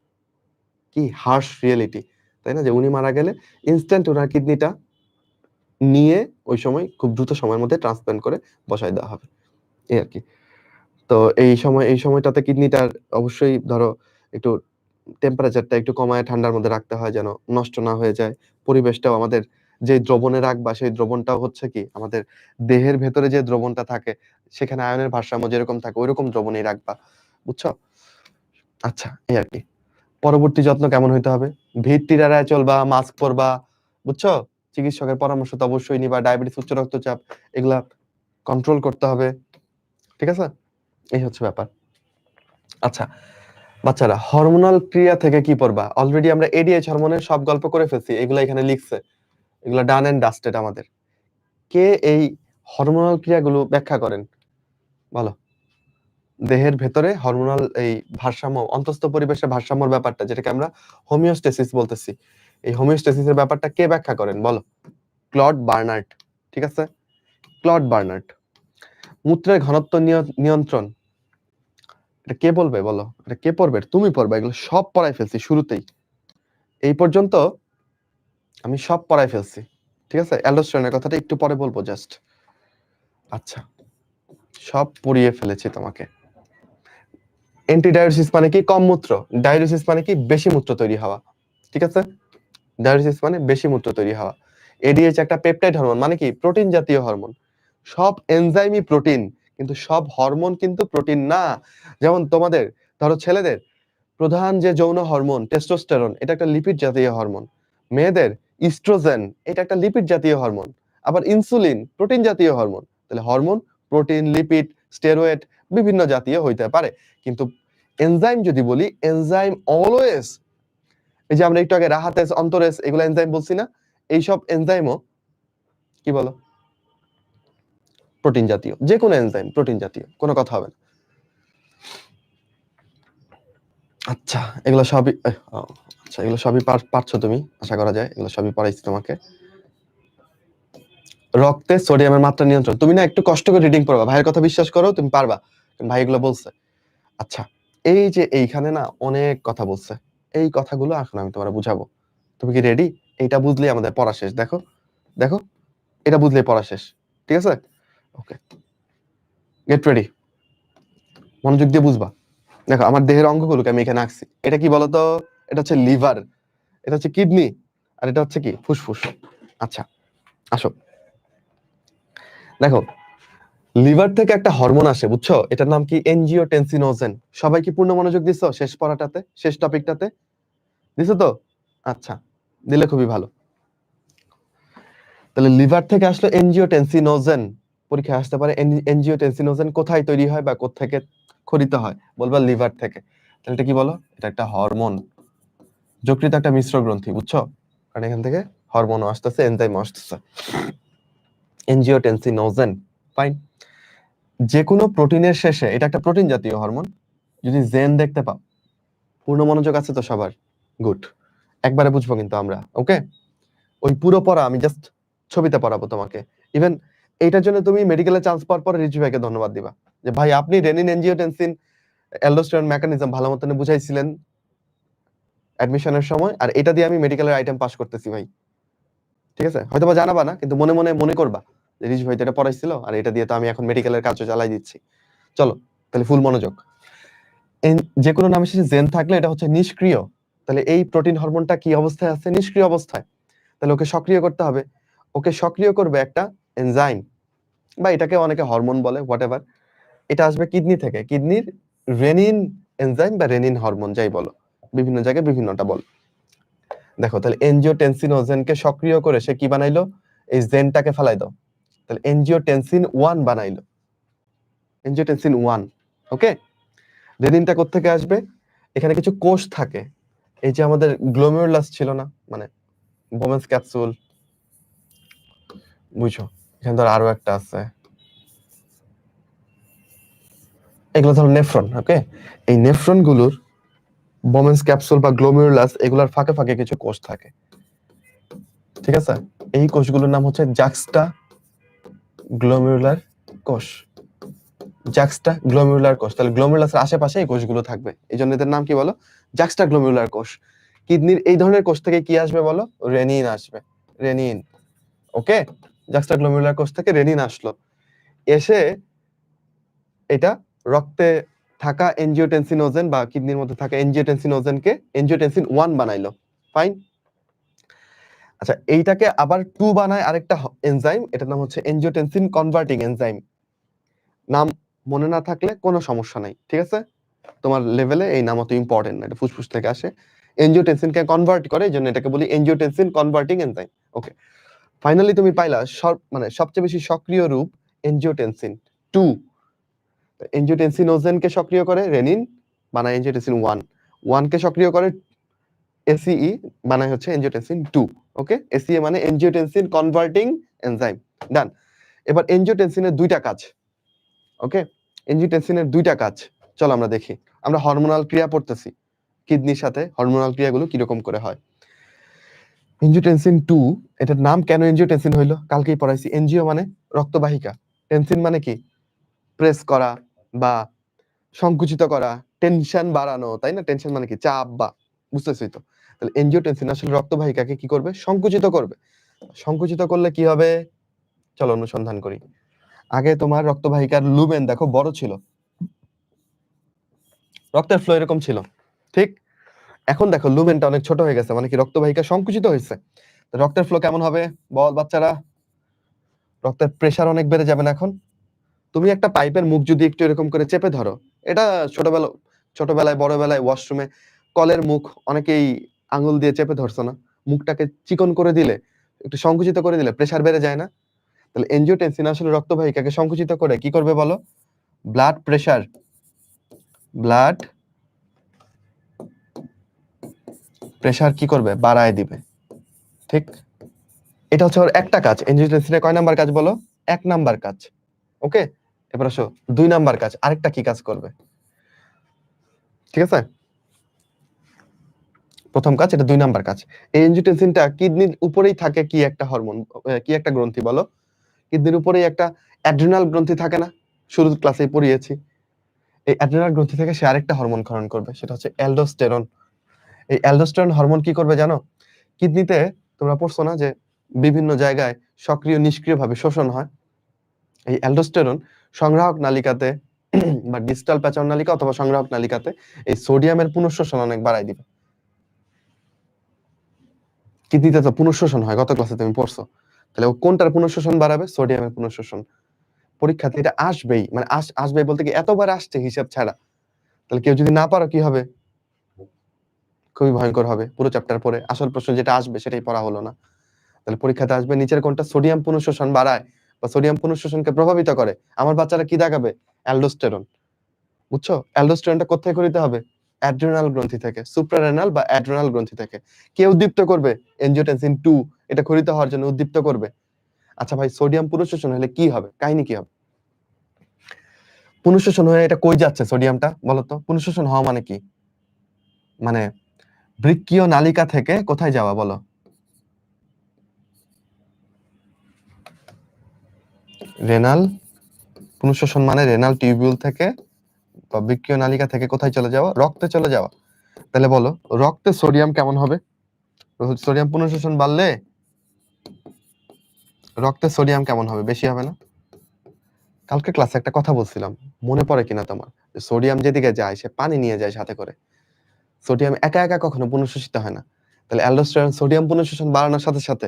কি হার্শ রিয়েলিটি, তাই না? যে উনি মারা গেলে ইনস্ট্যান্ট ওনার কিডনিটা নিয়ে ওই সময় খুব দ্রুত সময়ের মধ্যে ট্রান্সপ্লান্ট করে বসায় দেওয়া হবে, এই আর কি। তো এই সময়টাতে কিডনিটার অবশ্যই ধরো একটু টেম্পারেচারটা একটু কমায় ঠান্ডার মধ্যে রাখতে হয় যেন নষ্ট না হয়ে যায়। পরিবেশটাও আমাদের যে দ্রবণে রাখবা সেই দ্রবণটাও হচ্ছে কি আমাদের দেহের ভেতরে যে দ্রবণটা থাকে সেখানে আয়নের ভারসাম্য যেরকম থাকে ওইরকম দ্রবণেই রাখবা। বুঝছো? আচ্ছা, এই আর কি। পরবর্তী যত্ন কেমন হইতে হবে? ভিত্তির এড়ায় চলবা, মাস্ক পরবা। বুঝছো? চিকিৎসকের পরামর্শ তো অবশ্যই নিবা। ডায়াবেটিস, উচ্চ রক্তচাপ এগুলা কন্ট্রোল করতে হবে। ঠিক আছে? এই হচ্ছে ব্যাপার। আচ্ছা, বাচ্চারা হরমোনাল ক্রিয়া থেকে কি পড়বা? অলরেডি আমরা এডিএইচ হরমোনের সব গল্প করে ফেলছি, এগুলা এখানে লিখছে, এগুলা ডান এন্ড ডাস্টেড আমাদের। কে এই হরমোনাল ক্রিয়াগুলো ব্যাখ্যা করেন বলো? দেহের ভেতরে হরমোনাল এই ভারসাম্য, অন্তঃস্থ পরিবেশের ভারসাম্যর ব্যাপারটা যেটাকে আমরা হোমিওস্টেসিস বলতেছি, এই হোমিওস্টেসিসের ব্যাপারটা কে ব্যাখ্যা করেন বলো? Claude Bernard. ঠিক আছে, ক্লড বার্নার্ড। মূত্রের ঘনত্ব নিয়ন্ত্রণ, এটা কে বলবে বলো? এটা কে পড়বে? তুমি পড়বে, এগুলো সব পড়াই ফেলছি শুরুতেই। এই পর্যন্ত আমি সব পড়াই ফেলছি। ঠিক আছে, অ্যালডোস্টেরনের কথাটা একটু পরে বলবো জাস্ট। আচ্ছা, সব পড়িয়ে ফেলেছি তোমাকে। অ্যান্টিডায়োরেসিস মানে কি? কম মূত্র। ডায়োরেসিস মানে কি? বেশি মূত্র তৈরি হওয়া। ঠিক আছে, ডায়োরেসিস মানে বেশি মূত্র তৈরি হওয়া। এডিএইচ একটা পেপটাইড হরমোন, মানে কি? প্রোটিন জাতীয় হরমোন। সব এনজাইমই প্রোটিন, কিন্তু সব হরমোন কিন্তু প্রোটিন না। যেমন তোমাদের ধরো ছেলেদের প্রধান যে যৌন হরমোন টেস্টোস্টেরন, এটা একটা লিপিড জাতীয় হরমোন। মেয়েদের ইস্ট্রোজেন, এটা একটা লিপিড জাতীয় হরমোন। আবার ইনসুলিন প্রোটিন জাতীয় হরমোন। তাহলে হরমোন প্রোটিন, লিপিড, স্টেরয়েড বিভিন্ন জাতীয় হইতে পারে, কিন্তু এনজাইম যদি বলি, এনজাইম অলওয়েজ, এই যে আমরা একটু আগে রাহাতেস, অন্তরেস এগুলো এনজাইম বলছি না, এইসব এনজাইমও কি বলো? প্রোটিন জাতীয়। যে কোনো এনজাইম প্রোটিন জাতীয়, কোনো কথা হবে না। আচ্ছা, এগুলো সবই আচ্ছা, এগুলো সবই পারছো তুমি, আশা করা যায় এগুলো সবই পড়াইছি তোমাকে। রক্তে সোডিয়ামের মাত্রা নিয়ন্ত্রণ, তুমি না একটু কষ্ট করে রিডিং পড়বা, ভাইয়ের কথা বিশ্বাস করো, তুমি পারবা, ভাই এগুলো বলছে। আচ্ছা, এই যে এইখানে না অনেক কথা বলছে, এই কথাগুলো এখন আমি তোমার বুঝাবো। তুমি কি রেডি? এইটা বুঝলেই আমাদের পড়া শেষ। দেখো দেখো, এটা বুঝলেই পড়া শেষ। ঠিক আছে, ওকে, গেট রেডি, মনোযোগ দিয়ে বুঝবা। দেখো আমার দেহের অঙ্গগুলোকে আমি এখানে আঁকছি। এটা কি বলতো? এটা হচ্ছে লিভার, এটা হচ্ছে কিডনি, আর এটা হচ্ছে কি? ফুসফুস। আচ্ছা, আসো, দেখো লিভার থেকে একটা হরমোন আসে, বুঝছো? এটার নাম কি? এনজিওটেনসিনোজেন। সবাই কি পূর্ণ মনোযোগ দিছো শেষ পড়াটাতে, শেষ টপিকটাতে? দিছো তো? আচ্ছা, দিলে খুবই ভালো। তাহলে লিভার থেকে আসলো এনজিওটেনসিনোজেন। পরীক্ষায় আসতে পারে এনজিওটেনসিনোজেন কোথায় তৈরি হয় বা কোত্থেকে খরিত হয়? বলবা লিভার থেকে। তাহলে এটা কি বলো? এটা একটা হরমোন, যকৃত একটা মিশ্র গ্রন্থি, বুঝছো? কারণ এখান থেকে হরমোনও আসতেছে, এনজাইমও আসতেছে। এনজিওটেনসিনোজেন, ফাইন। যে কোনো প্রোটিনের শেষে, এটা একটা প্রোটিন জাতীয় হরমোন, যদি জেন দেখতে পাও, পূর্ণ মনোযোগ আছে তো সবার? গুড, একবারে বুঝবো কিন্তু আমরা, ওকে? ওই পুরো পড়া আমি জাস্ট ছবিতে পড়াবো তোমাকে। ইভেন এইটার জন্য তুমি মেডিকেলে চান্স পাওয়ার পর রিজু ভাইকে ধন্যবাদ দিবা যে ভাই আপনি রেনিন এনজিওটেনসিন অ্যালডোস্টেরন মেকানিজম ভালো মতন বুঝাইছিলেন অ্যাডমিশনের সময়, আর এটা দিয়ে আমি মেডিকেলের আইটেম পাস করতেছি ভাই। ঠিক আছে, হয়তো বা জানাবা না, কিন্তু মনে মনে মনে করবা যে রিজু ভাই তো এটা পড়াইছিল, আর এটা দিয়ে তো আমি এখন মেডিকেলের কাজও চালাই দিচ্ছি। চলো তাহলে ফুল মনোযোগ। যে কোনো নামের শেষে জেন থাকলে এটা হচ্ছে নিষ্ক্রিয়। তাহলে এই প্রোটিন হরমোনটা কি অবস্থায় আছে? নিষ্ক্রিয় অবস্থায়। তাহলে ওকে সক্রিয় করতে হবে। ওকে সক্রিয় করবে একটা এনজাইম, বা এটাকে অনেকে হরমোন বলে, হোয়াটএভার। এটা আসবে কিডনি থেকে, কিডনির রেনিন এনজাইম বা রেনিন হরমোন যাই বলো, বিভিন্ন জায়গায় বিভিন্নটা বল। দেখো তাহলে এনজিওটেনসিনোজেনকে সক্রিয় করে সে কি বানাইলো? এই জেনটাকে ফেলাই দাও, তাহলে এনজিওটেনসিন 1 বানাইলো, এনজিওটেনসিন 1। ওকে, রেনিনটা কোত্থেকে আসবে? এখানে কিছু কোষ থাকে, এই যে আমাদের গ্লোমেরুলাস ছিল না, মানে বোমেন্স ক্যাপসুল, বুঝছো? এখানে ধর আরো একটা আছে, এগুলো ধরো নেফ্রন। ওকে, এই নেফ্রন গুলোর বোমেন্স ক্যাপসুল বা গ্লোমেরুলাস এগুলোর ফাঁকে ফাঁকে কিছু কোষ থাকে, ঠিক আছে? এই কোষগুলোর নাম হচ্ছে জাক্সটা গ্লোমেরুলার কোষ, জাক্সটা গ্লোমেরুলার কোষ। তাহলে গ্লোমেরুলাসের আশেপাশে এই কোষগুলো থাকবে, এই জন্য এদের নাম কি বলো? জাক্সটা গ্লোমেরুলার কোষ। কিডনির এই ধরনের কোষ থেকে কি আসবে বলো? রেনিন আসবে, রেনিন। ওকে, জাক্সটা গ্লোমেরুলার কোষ থেকে রেনিন আসলো, এসে এটা রক্তে থাকা এনজিওটেনসিনোজেন বা কিডনির মধ্যে থাকা এনজিওটেনসিনোজেনকে এনজিওটেনসিন 1 বানাইলো। ফাইন। আচ্ছা, এইটাকে আবার 2 বানায় আরেকটা এনজাইম, এটার নাম হচ্ছে এনজিওটেনসিন কনভার্টিং এনজাইম। নাম মনে না থাকলে কোনো সমস্যা নাই, ঠিক আছে? তোমার লেভেলে এই নাম অত ইম্পর্টেন্ট না, এটা ফুসফুস থেকে আসে। এনজিওটেনসিনকে কনভার্ট করে, এই জন্য এটাকে বলি এনজিওটেনসিন কনভার্টিং এনজাইম। ওকে, ফাইনালি তুমি পাইলা মানে সবচেয়ে বেশি সক্রিয় রূপ এনজিওটেনসিন 2। এনজিওটেনসিনোজেনকে সক্রিয় করে রেনিন, বানায় এনজিওটেনসিন 1। 1 কে সক্রিয় করে এসিই, বানায় হচ্ছে এনজিওটেনসিন 2। ওকে, এসিএ মানে এনজিওটেনসিন কনভার্টিং এনজাইম। ডান। এবার এনজিওটেনসিনের দুইটা কাজ। ওকে, এনজিওটেনসিনের দুইটা কাজ চলো আমরা দেখি। আমরা হরমোনাল ক্রিয়া পড়তেছি, কিডনির সাথে হরমোনাল ক্রিয়াগুলো কিরকম করে হয়। এনজিওটেনসিন 2, এটার নাম কেন এনজিওটেনসিন হইলো? কালকেই পড়াইছি। এনজিও মানে রক্তবাহিকা, টেনসিন মানে কি? প্রেস করা বা সংকুচিত করা, টেনশন বাড়ানো, তাই না? টেনশন মানে কি? চাপ বা, বুঝতেছি তো? তাহলে এনজিওটেনসিন আসলে রক্তবাহিকাকে কি করবে? সংকুচিত করবে। সংকুচিত করলে কি হবে? চলো অনুসন্ধান করি। আগে তোমার রক্তবাহিকার লুমেন দেখো বড় ছিল, রক্তের ফ্লো এরকম ছিল, ঠিক? এখন দেখো লুমেনটা অনেক ছোট হয়ে গেছে, মানে কি? রক্তবাহিকা সংকুচিত হয়েছে। রক্তের ফ্লো কেমন হবে বল বাচ্চারা? রক্তের প্রেসার অনেক বেড়ে যাবে না এখন? তুমি একটা পাইপের মুখ যদি একটু এরকম করে চেপে ধরো, এটা ছোটবেলায় বড়বেলায় ওয়াশরুমে কলের মুখ অনেকেই আঙুল দিয়ে চেপে ধরছো না? মুখটাকে চিকন করে দিলে, একটু সংকুচিত করে দিলে প্রেসার বেড়ে যায় না? তাহলে এনজিওটেনসিন আসলে রক্তবাহিকাকে সংকুচিত করে কি করবে বলো? ব্লাড প্রেসার, ব্লাড প্রেসার কি করবে? বাড়ায় দিবে, ঠিক? এটা হচ্ছে ওর একটা কাজ। এনজিওটেনসিনের কয় নাম্বার কাজ বলো? 1 নাম্বার কাজ। ওকে, এবার আসো 2 নাম্বার কাজ, আরেকটা কি কাজ করবে, ঠিক আছে? প্রথম কাজ, এটা 2 নাম্বার কাজ। এই এনজিওটেনসিনটা কিডনির উপরেই থাকে কি একটা হরমোন, কি একটা গ্রন্থি বলো? কিডনির উপরেই একটা অ্যাড্রিনাল গ্রন্থি থাকে না? শুরুর ক্লাসেই পড়িয়েছি। এই অ্যাড্রিনাল গ্রন্থি থেকে সে আরেকটা হরমোন ক্ষরণ করবে, সেটা হচ্ছে অ্যালডোস্টেরন। এই অ্যালডোস্টেরন হরমোন কি করবে জানো? কিডনিতে তোমরা পড়ছো না যে বিভিন্ন জায়গায় সক্রিয় নিষ্ক্রিয়ভাবে শোষণ হয়? এই অ্যালডোস্টেরন সংগ্রাহক নালিকাতে বা ডিস্টাল প্যাচার নালিকা অথবা সংগ্রাহক নালিকাতে এই সোডিয়ামের পুনঃশোষণ অনেক বাড়ায় দিবে। কিডনিতে তো পুনঃশোষণ হয়, গত ক্লাসে তুমি পড়ছো। তাহলে ও কোনটার পুনঃশোষণ বাড়াবে? সোডিয়ামের পুনঃশোষণ। পরীক্ষাতে এটা আসবেই, মানে আসবে বলতে কি এতবার আসছে হিসাব ছাড়া। তাহলে কেউ যদি না পারো কি হবে? খুবই ভয়ঙ্কর হবে। পুরো চ্যাপ্টার পড়ে আসল প্রশ্ন যেটা আসবে সেটাই পড়া হলো না। তাহলে পরীক্ষাতে আসবে নিচের কোনটা সোডিয়াম পুনঃশোষণ বাড়ায় বা সোডিয়াম পুনঃশোষণকে প্রভাবিত করে? আমার বাচ্চারা কি দেখাবে? অ্যালডোস্টেরন। বুঝছো? অ্যালডোস্টেরনটা কোত্থেকে নিতে হবে? অ্যাড্রিনাল গ্রন্থি থেকে, সুপ্রারেনাল বা অ্যাড্রিনাল গ্রন্থি থেকে। কে উদ্দীপ্ত করবে? এনজিওটেনসিন 2 এটা ক্ষরিত হওয়ার জন্য উদ্দীপ্ত করবে। আচ্ছা ভাই, সোডিয়াম পুনঃশোষণ হলে কি হবে? কাহিনী কি হবে? পুনঃশোষণ হয়ে এটা কই যাচ্ছে সোডিয়ামটা, বলতো? পুনঃশোষণ হওয়া মানে কি? মানে বৃক্কীয় নালিকা থেকে কোথায় যাওয়া, বলো? রেনাল পুনঃশোষণ মানে রেনাল টিউবিউল থেকে বা বৃক্কীয় নালিকা থেকে কোথায় চলে যাওয়া? রক্তে চলে যাওয়া। তাহলে বলো রক্তে সোডিয়াম কেমন হবে? সোডিয়াম পুনঃশোষণ বাড়লে রক্তে সোডিয়াম কেমন হবে? বেশি হবে না? কালকে ক্লাসে একটা কথা বলছিলাম, মনে পড়ে কিনা তোমার? সোডিয়াম যেদিকে যায় সে পানি নিয়ে যায় সাথে করে। সোডিয়াম একা একা কখনো পুনঃশোষিত হয় না। তাহলে অ্যালডোস্টেরন সোডিয়াম পুনঃশোষণ বাড়ানোর সাথে সাথে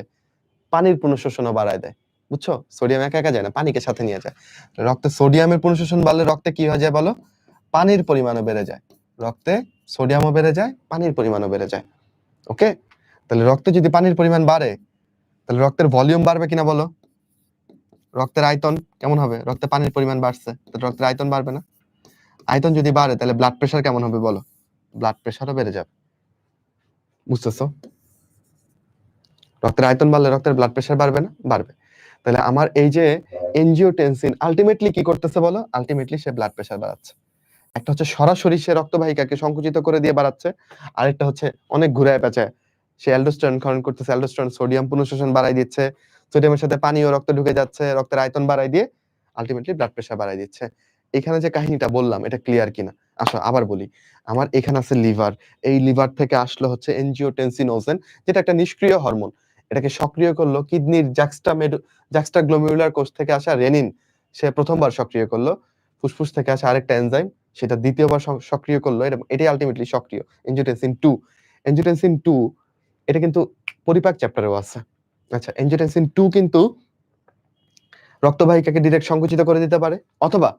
পানির পুনঃশোষণও বাড়ায় দেয়। বুঝছো? সোডিয়াম একা একা যায় না, পানিকে সাথে নিয়ে যায়। রক্তে সোডিয়ামের পুনঃশোষণ বাড়লে রক্তে কি হয়ে যায় বলো? পানির পরিমাণও বেড়ে যায়। রক্তে সোডিয়ামও বেড়ে যায়, পানির পরিমাণও বেড়ে যায়। ওকে? তাহলে রক্তে যদি পানির পরিমাণ বাড়ে তাহলে রক্তের ভলিউম বাড়বে কিনা বলো? রক্তের আয়তন কেমন হবে? রক্তে পানির পরিমাণ বাড়ছে, তাহলে রক্তের আয়তন বাড়বে না? আয়তন যদি বাড়ে তাহলে ব্লাড প্রেশার কেমন হবে বলো? ব্লাড প্রেশারও বেড়ে যাবে। বুঝতেছো? রক্তের আয়তন বাড়লে রক্তের ব্লাড প্রেশার বাড়বে না? বাড়বে। তাহলে আমার এই যে এনজিওটেনসিন আলটিমেটলি কি করতেছে বলো? আলটিমেটলি সে ব্লাড প্রেশার বাড়াচ্ছে। একটা হচ্ছে সরাসরি সে রক্তবাহিকাকে সংকুচিত করে দিয়ে বাড়াচ্ছে, আরেকটা হচ্ছে অনেক ঘুরায় পেঁচায় সে অ্যালডোস্টেরন ক্ষরণ করতেছে। অ্যালডোস্টেরন সোডিয়াম পুনঃশোষণ বাড়াই দিচ্ছে, সোডিয়ামের সাথে পানিও রক্তে ঢুকে যাচ্ছে, রক্তের আয়তন বাড়াই দিয়ে আলটিমেটলি ব্লাড প্রেশার বাড়াই দিচ্ছে। এখানে যে কাহিনীটা বললাম এটা ক্লিয়ার কিনা? আসো আবার বলি। আমার এখানে আছে লিভার, এই লিভার থেকে আসলো হচ্ছে এনজিওটেনসিনোজেন, যেটা একটা নিষ্ক্রিয় হরমোন। এটাকে সক্রিয় করলো কিডনির জাক্সটাগ্লোমেরুলার কোষ থেকে আসা রেনিন, সে প্রথমবার সক্রিয় করলো। ফুসফুস থেকে আসা আরেকটা এনজাইম সেটা দ্বিতীয়বার সক্রিয় করলো, এটাই আলটিমেটলি সক্রিয় এনজিওটেনসিন 2। এনজিওটেনসিন 2 এটা কিন্তু পরিপাক চ্যাপ্টারেও আছে। আচ্ছা, এনজিওটেনসিন 2 কিন্তু রক্তবাহিকাকে ডিরেক্ট সংকুচিত করে দিতে পারে, অথবা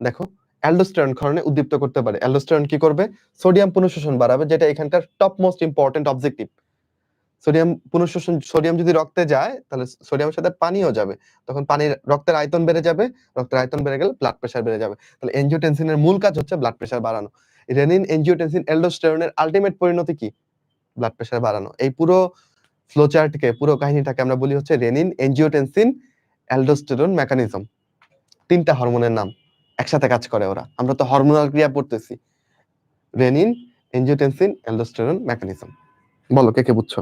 দেখো অ্যালডোস্টেরন ক্ষরণে উদ্দীপ্ত করতে পারে। অ্যালডোস্টেরন কি করবে? সোডিয়াম পুনঃশোষণ বাড়াবে, যেটা এখানকার top most important objective. Sodium পুনঃশোষণ, সোডিয়াম যদি রক্তে যায় তাহলে সোডিয়ামের সাথে পানিও যাবে, তখন পানির রক্তের আয়তন বেড়ে যাবে, রক্তের আয়তন বেড়ে গেলে ব্লাড প্রেশার বেড়ে যাবে। তাহলে এনজিওটেনসিনের মূল কাজ হচ্ছে ব্লাড প্রেশার বাড়ানো। রেনিন, এনজিওটেনসিন, অ্যালডোস্টেরনের আলটিমেট পরিণতি কি? ব্লাড প্রেশার বাড়ানো। এই পুরো ফ্লোচার্টকে, পুরো কাহিনীটাকে আমরা বলি হচ্ছে রেনিন, এনজিওটেনসিন, অ্যালডোস্টেরন মেকানিজম। তিনটা হরমোনের নাম, একসাথে কাজ করে ওরা। আমরা তো হরমোনাল ক্রিয়া পড়তেছি। Renin, angiotensin, aldosterone mechanism. বলো কে কে বুঝছো?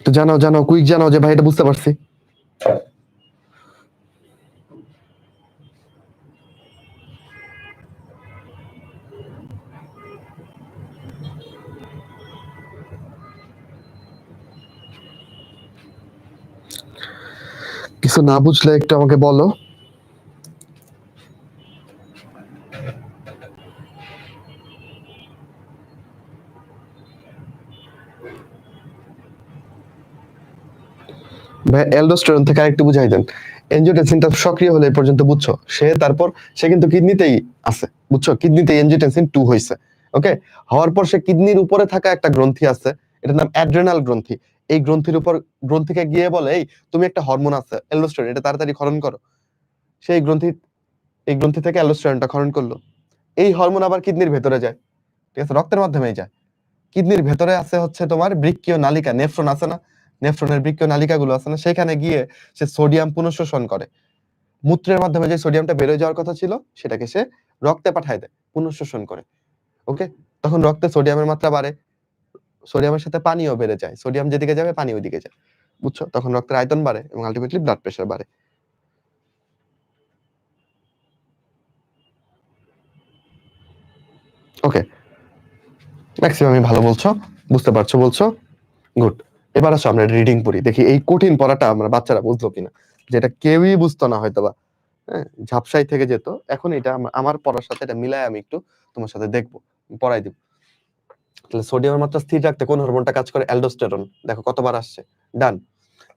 তো জানাও জানাও, কুইক জানাও যে ভাই এটা বুঝতে পারছি। কিছু না বুঝলে একটু আমাকে বলো। ভাই অ্যালডোস্টেরন থেকে আরেকটু বুঝাই দেন। এনজিওটেনসিনটা সক্রিয় হলে এই পর্যন্ত বুঝছো, সে কিন্তু কিডনিতেই আছে। বুঝছো? কিডনিতে এনজিওটেনসিন 2 হইছে। ওকে? হওয়ার পর সে কিডনির উপরে থাকা একটা গ্রন্থি আছে, এটার নাম অ্যাড্রেনাল গ্রন্থি। এই গ্রন্থির উপর, গ্রন্থিকে গিয়ে বলে এই তুমি একটা হরমোন আছে অ্যালডোস্টেরন, এটা তাড়াতাড়ি ক্ষরণ করো। সেই গ্রন্থি, এই গ্রন্থি থেকে অ্যালডোস্টেরনটা ক্ষরণ করলো। এই হরমোন আবার কিডনির ভেতরে যায়, ঠিক আছে? রক্তের মাধ্যমেই যায়। কিডনির ভেতরে আছে হচ্ছে তোমার বৃক্কীয় নালিকা, নেফ্রন আছে না? নেফ্রনের বৃক্কীয় নালিকাগুলো আছে না? সেখানে গিয়ে সে সোডিয়াম পুনঃশোষণ করে। মূত্রের মাধ্যমে যে সোডিয়ামটা বের হয়ে যাওয়ার কথা ছিল সেটাকে সে রক্তে পাঠায় দেয়, পুনঃশোষণ করে। ওকে? তখন রক্তে সোডিয়ামের মাত্রা বাড়ে, সোডিয়ামের সাথে পানিও বেড়ে যায়। সোডিয়াম যেদিকে যাবে পানি ওইদিকে যায়। বুঝছো? তখন রক্তের আয়তন বাড়ে এবং আলটিমেটলি ব্লাড প্রেশার বাড়ে। ওকে, ম্যাক্সিমামই ভালো বলছো, বুঝতে পারছো বলছো। গুড। এবার আসো আমরা রিডিং পড়ি, দেখি এই কঠিন পড়াটা আমরা বাচ্চারা বুঝলো কিনা, যেটা কেউই বুঝতো না হয়তোবা। হ্যাঁ, ঝাপসাই থেকে যেত। এখন এটা আমার পড়ার সাথে এটা মিলায় আমি একটু তোমার সাথে দেখবো, পড়াই দিব। তাহলে সোডিয়ামের মাত্রা স্থির রাখতে কোন হরমোনটা কাজ করে? অ্যালডোস্টেরন। দেখো কতবার আসছে। ডান।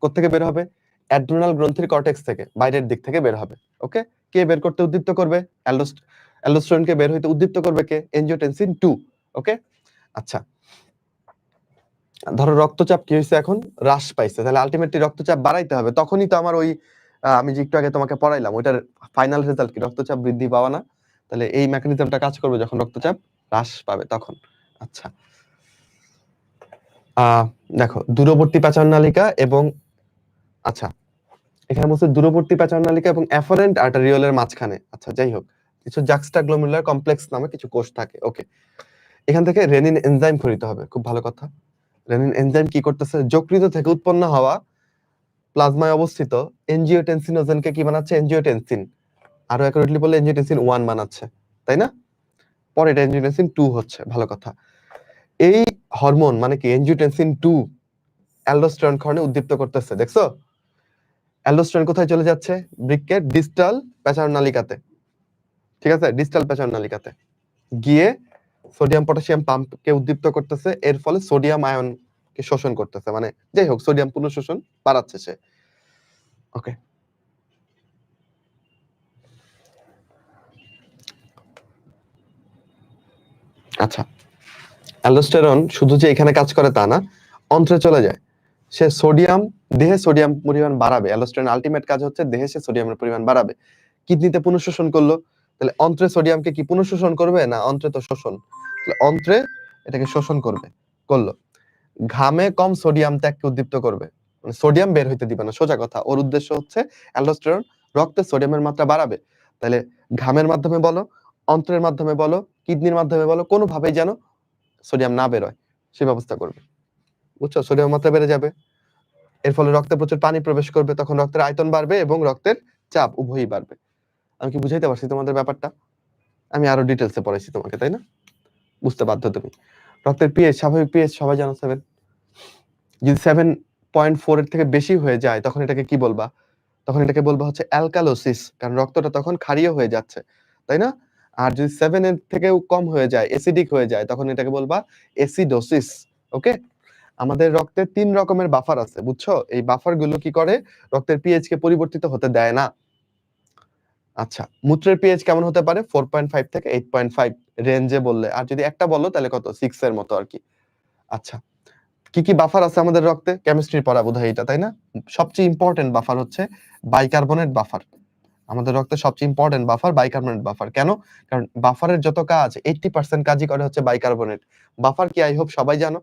কোত্থেকে বের হবে? অ্যাড্রিনাল গ্রন্থির কর্টেক্স থেকে, বাইরের দিক থেকে বের হবে। ওকে? কে বের করতে উদ্দীপ্ত করবে? অ্যালডোস্টেরনকে বের হইতে উদ্দীপ্ত করবে কে? এনজিওটেনসিন 2। ওকে? আচ্ছা, ধরো রক্তচাপ কি হয়েছে এখন? হ্রাস পাইছে। তাহলে আলটিমেটলি রক্তচাপ বাড়াইতে হবে, তখনই তো আমার ওই আমি যে একটু আগে তোমাকে পড়াইলাম ওইটার ফাইনাল রেজাল্ট কি? রক্তচাপ বৃদ্ধি পাওয়া না? তাহলে এই মেকানিজমটা কাজ করবে যখন রক্তচাপ হ্রাস পাবে তখন। আচ্ছা, দেখো দূরবর্তী পাচন নালিকা এবং আচ্ছা, এখানে বলছে দূরবর্তী প্যাচারনালিকা এবং অ্যাফারেন্ট আর্টারিওলের মাঝখানে। আচ্ছা, যাই হোক, কিছু জাক্সটাগ্লোমেরুলার কমপ্লেক্স নামে কিছু কোষ থাকে। ওকে, এখান থেকে রেনিন এনজাইম খরিতে হবে, খুব ভালো কথা। রেনিন এনজাইম কি করতেছে? যকৃত থেকে উৎপন্ন হওয়া প্লাজমায় অবস্থিত এনজিওটেনসিনোজেনকে কি বানাচ্ছে? এনজিওটেনসিন। আরো অ্যাকুরেটলি বললে এনজিওটেনসিন 1 বানাচ্ছে, তাই না? পরে এটা এনজিওটেনসিন 2 হচ্ছে, ভালো কথা। এই হরমোন মানে কি? এনজিওটেনসিন 2 অ্যালডোস্টেরন ক্ষরণে উদ্দীপ্ত করতেছে, দেখছো? অ্যালডোস্টেরন কোথায় চলে যাচ্ছে? বৃক্কের ডিস্টাল প্যাচারনালিকাতে, ঠিক আছে? ডিস্টাল প্যাচারনালিকাতে গিয়ে সোডিয়াম পটাশিয়াম পাম্পকে উদ্দীপ্ত করতেছে, এর ফলে সোডিয়াম আয়নকে শোষণ করতেছে, মানে যাই হোক সোডিয়াম পুনঃশোষণ বাড়াচ্ছে সে। ওকে, আচ্ছা, অ্যালডোস্টেরন শুধু যে এখানে কাজ করে তা না, অন্ত্রে চলে যায়, সে সোডিয়াম, দেহে সোডিয়াম পরিমাণ বাড়াবে। অ্যালডোস্টেরন আলটিমেট কাজ হচ্ছে দেহে সে সোডিয়ামের পরিমাণ বাড়াবে। কিডনিতে পুনঃশোষণ করলো, তাহলে অন্ত্রে সোডিয়ামকে কি পুনঃশোষণ করবে? না, অন্ত্রে তো শোষণ, তাহলে অন্ত্রে এটাকে শোষণ করবে, করলো। ঘামে কম সোডিয়াম ত্যাগকে উদ্দীপ্ত করবে, মানে সোডিয়াম বের হইতে দিবে না, সোজা কথা। ওর উদ্দেশ্য হচ্ছে অ্যালডোস্টেরন রক্তে সোডিয়ামের মাত্রা বাড়াবে। তাহলে ঘামের মাধ্যমে বলো, অন্ত্রের মাধ্যমে বলো, কিডনির মাধ্যমে বলো, কোনোভাবেই যেন সোডিয়াম না বেরোয় সে ব্যবস্থা করবে, বুঝছো? সোডিয়াম মাত্রা বেড়ে যাবে, এর ফলে রক্তে প্রচুর পানি প্রবেশ করবে, তখন রক্তের আয়তন বাড়বে এবং রক্তের চাপ উভয়ই বাড়বে। আমি কি বুঝাইতে পারছি তোমাদের ব্যাপারটা? আমি আরো ডিটেলসে পড়াইছি তোমাকে, তাই না? বুঝতে বাধ্য তুমি। রক্তের পিএইচ, স্বাভাবিক পিএইচ সবাই জানো 7। যদি 7.4 এর থেকে বেশি হয়ে যায় তখন এটাকে কি বলবা? তখন এটাকে বলবা হচ্ছে অ্যালকালোসিস, কারণ রক্তটা তখন ক্ষারীয় হয়ে যাচ্ছে, তাই না? আর যদি 7 এর থেকেও কম হয়ে যায়, অ্যাসিডিক হয়ে যায়, তখন এটাকে বলবা অ্যাসিডোসিস। ওকে, আমাদের রক্তে 3 রকমের বাফার আছে, বুঝছো? এই বাফার গুলো কি করে? রক্তের পিএইচ কে পরিবর্তিত হতে দেয় না। আচ্ছা, মূত্রের পিএইচ কেমন হতে পারে? 4.5 থেকে 8.5 রেঞ্জে বললে, আর যদি একটা বলো তাহলে কত? 6 এর মতো আর কি। আচ্ছা, কি কি বাফার আছে আমাদের রক্তে? কেমিস্ট্রি পড়া বোধহয় এটা, তাই না? সবচেয়ে ইম্পর্টেন্ট বাফার হচ্ছে বাইকার্বনেট বাফার। আমাদের রক্তে সবচেয়ে ইম্পর্টেন্ট বাফার বাইকার্বনেট বাফার। কেন? কারণ বাফারের যত কাজ 80% কাজই করে হচ্ছে বাইকার্বনেট। বাফার কি আই হোপ সবাই জানো।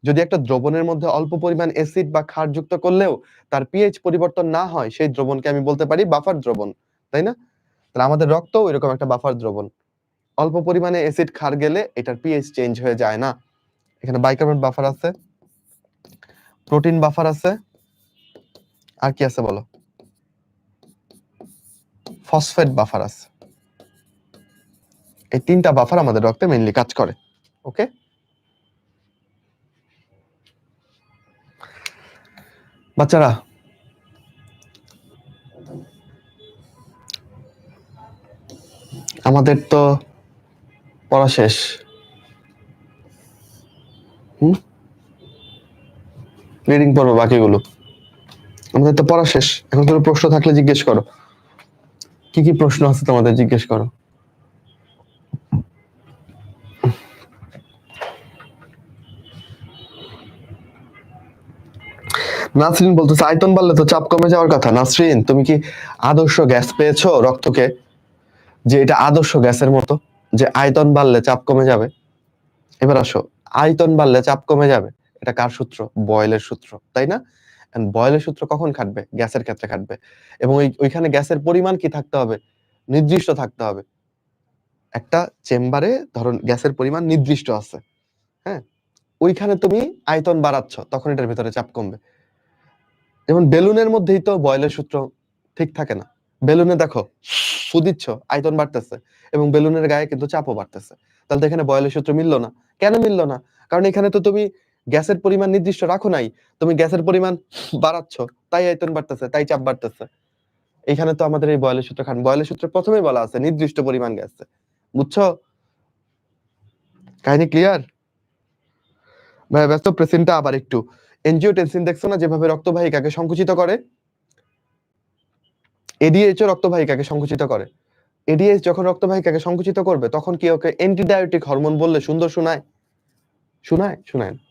যদি একটা দ্রবণের মধ্যে অল্প পরিমাণ অ্যাসিড বা ক্ষার যুক্ত করলেও তার পিএইচ পরিবর্তন না হয়, সেই দ্রবণকে আমি বলতে পারি বাফার দ্রবণ, তাই না? তাহলে আমাদের রক্তও এরকম একটা বাফার দ্রবণ। অল্প পরিমাণে অ্যাসিড ক্ষার গেলে এটার পিএইচ চেঞ্জ হয়ে যায় না। এখানে বাইকার্বনেট বাফার আছে, প্রোটিন বাফার আছে, আর কি আছে বলো? ফসফেট বাফার আছে। এই 3টা বাফার আমাদের রক্তে মেইনলি কাজ করে। ওকে, বাচ্চারা আমাদের তো পড়া শেষ। রিডিং পড়বো বাকিগুলো। আমাদের তো পড়া শেষ, এখন কোনো প্রশ্ন থাকলে জিজ্ঞেস করো। কি কি প্রশ্ন আছে তোমাদের? জিজ্ঞেস করো। নাসরিন বলতেছে আয়তন বাড়লে তো চাপ কমে যাওয়ার কথা। নাসরিন, তুমি কি আদর্শ গ্যাস পেয়েছো রক্তকে, যে এটা আদর্শ গ্যাসের মতো, যে আয়তন বাড়লে চাপ কমে যাবে? এবার আসো, আয়তন বাড়লে চাপ কমে যাবে, এটা কার সূত্র? বয়েলের সূত্র, তাই না? বয়েলের সূত্র কখন খাটবে? গ্যাসের ক্ষেত্রে খাটবে। এবং ওইখানে গ্যাসের পরিমাণ কি থাকতে হবে? নির্দিষ্ট থাকতে হবে। একটা চেম্বারে ধরুন গ্যাসের পরিমাণ নির্দিষ্ট আছে, হ্যাঁ, ওইখানে তুমি আয়তন বাড়াচ্ছ, তখন এটার ভিতরে চাপ কমবে। যেমন বেলুনের মধ্যেই তো বয়েলের সূত্র ঠিক থাকে না। বেলুনে দেখো ফু দিচ্ছ, আয়তন বাড়তেছে, এবং বেলুনের গায়ে কিন্তু চাপও বাড়তেছে। তাহলে তো এখানে বয়েলের সূত্র মিললো না। কেন মিললো না? কারণ এখানে তো তুমি গ্যাসের পরিমাণ নির্দিষ্ট রাখো নাই, তুমি গ্যাসের পরিমাণ বাড়াচ্ছ, তাই আয়তন বাড়তেছে, তাই চাপ বাড়তেছে। এখানে তো আমাদের এই বয়েলের সূত্র খান, বয়েলের সূত্রে প্রথমেই বলা আছে নির্দিষ্ট পরিমাণ গ্যাস, বুঝছো? কাহিনী ক্লিয়ার? ভাই ব্যস্ত প্রেসিনটা আবার একটু, এনজিওটেনসিন দেখছো না যেভাবে রক্তবাহিকাকে সংকুচিত করে? এডিএইচও রক্তবাহিকাকে সংকুচিত করে। এডিএইচ যখন রক্তবাহিকাকে সংকুচিত করবে তখন কি ওকে অ্যান্টিডায়োটিক হরমোন বললে সুন্দর শোনায়? শোনায়? শোনায় না।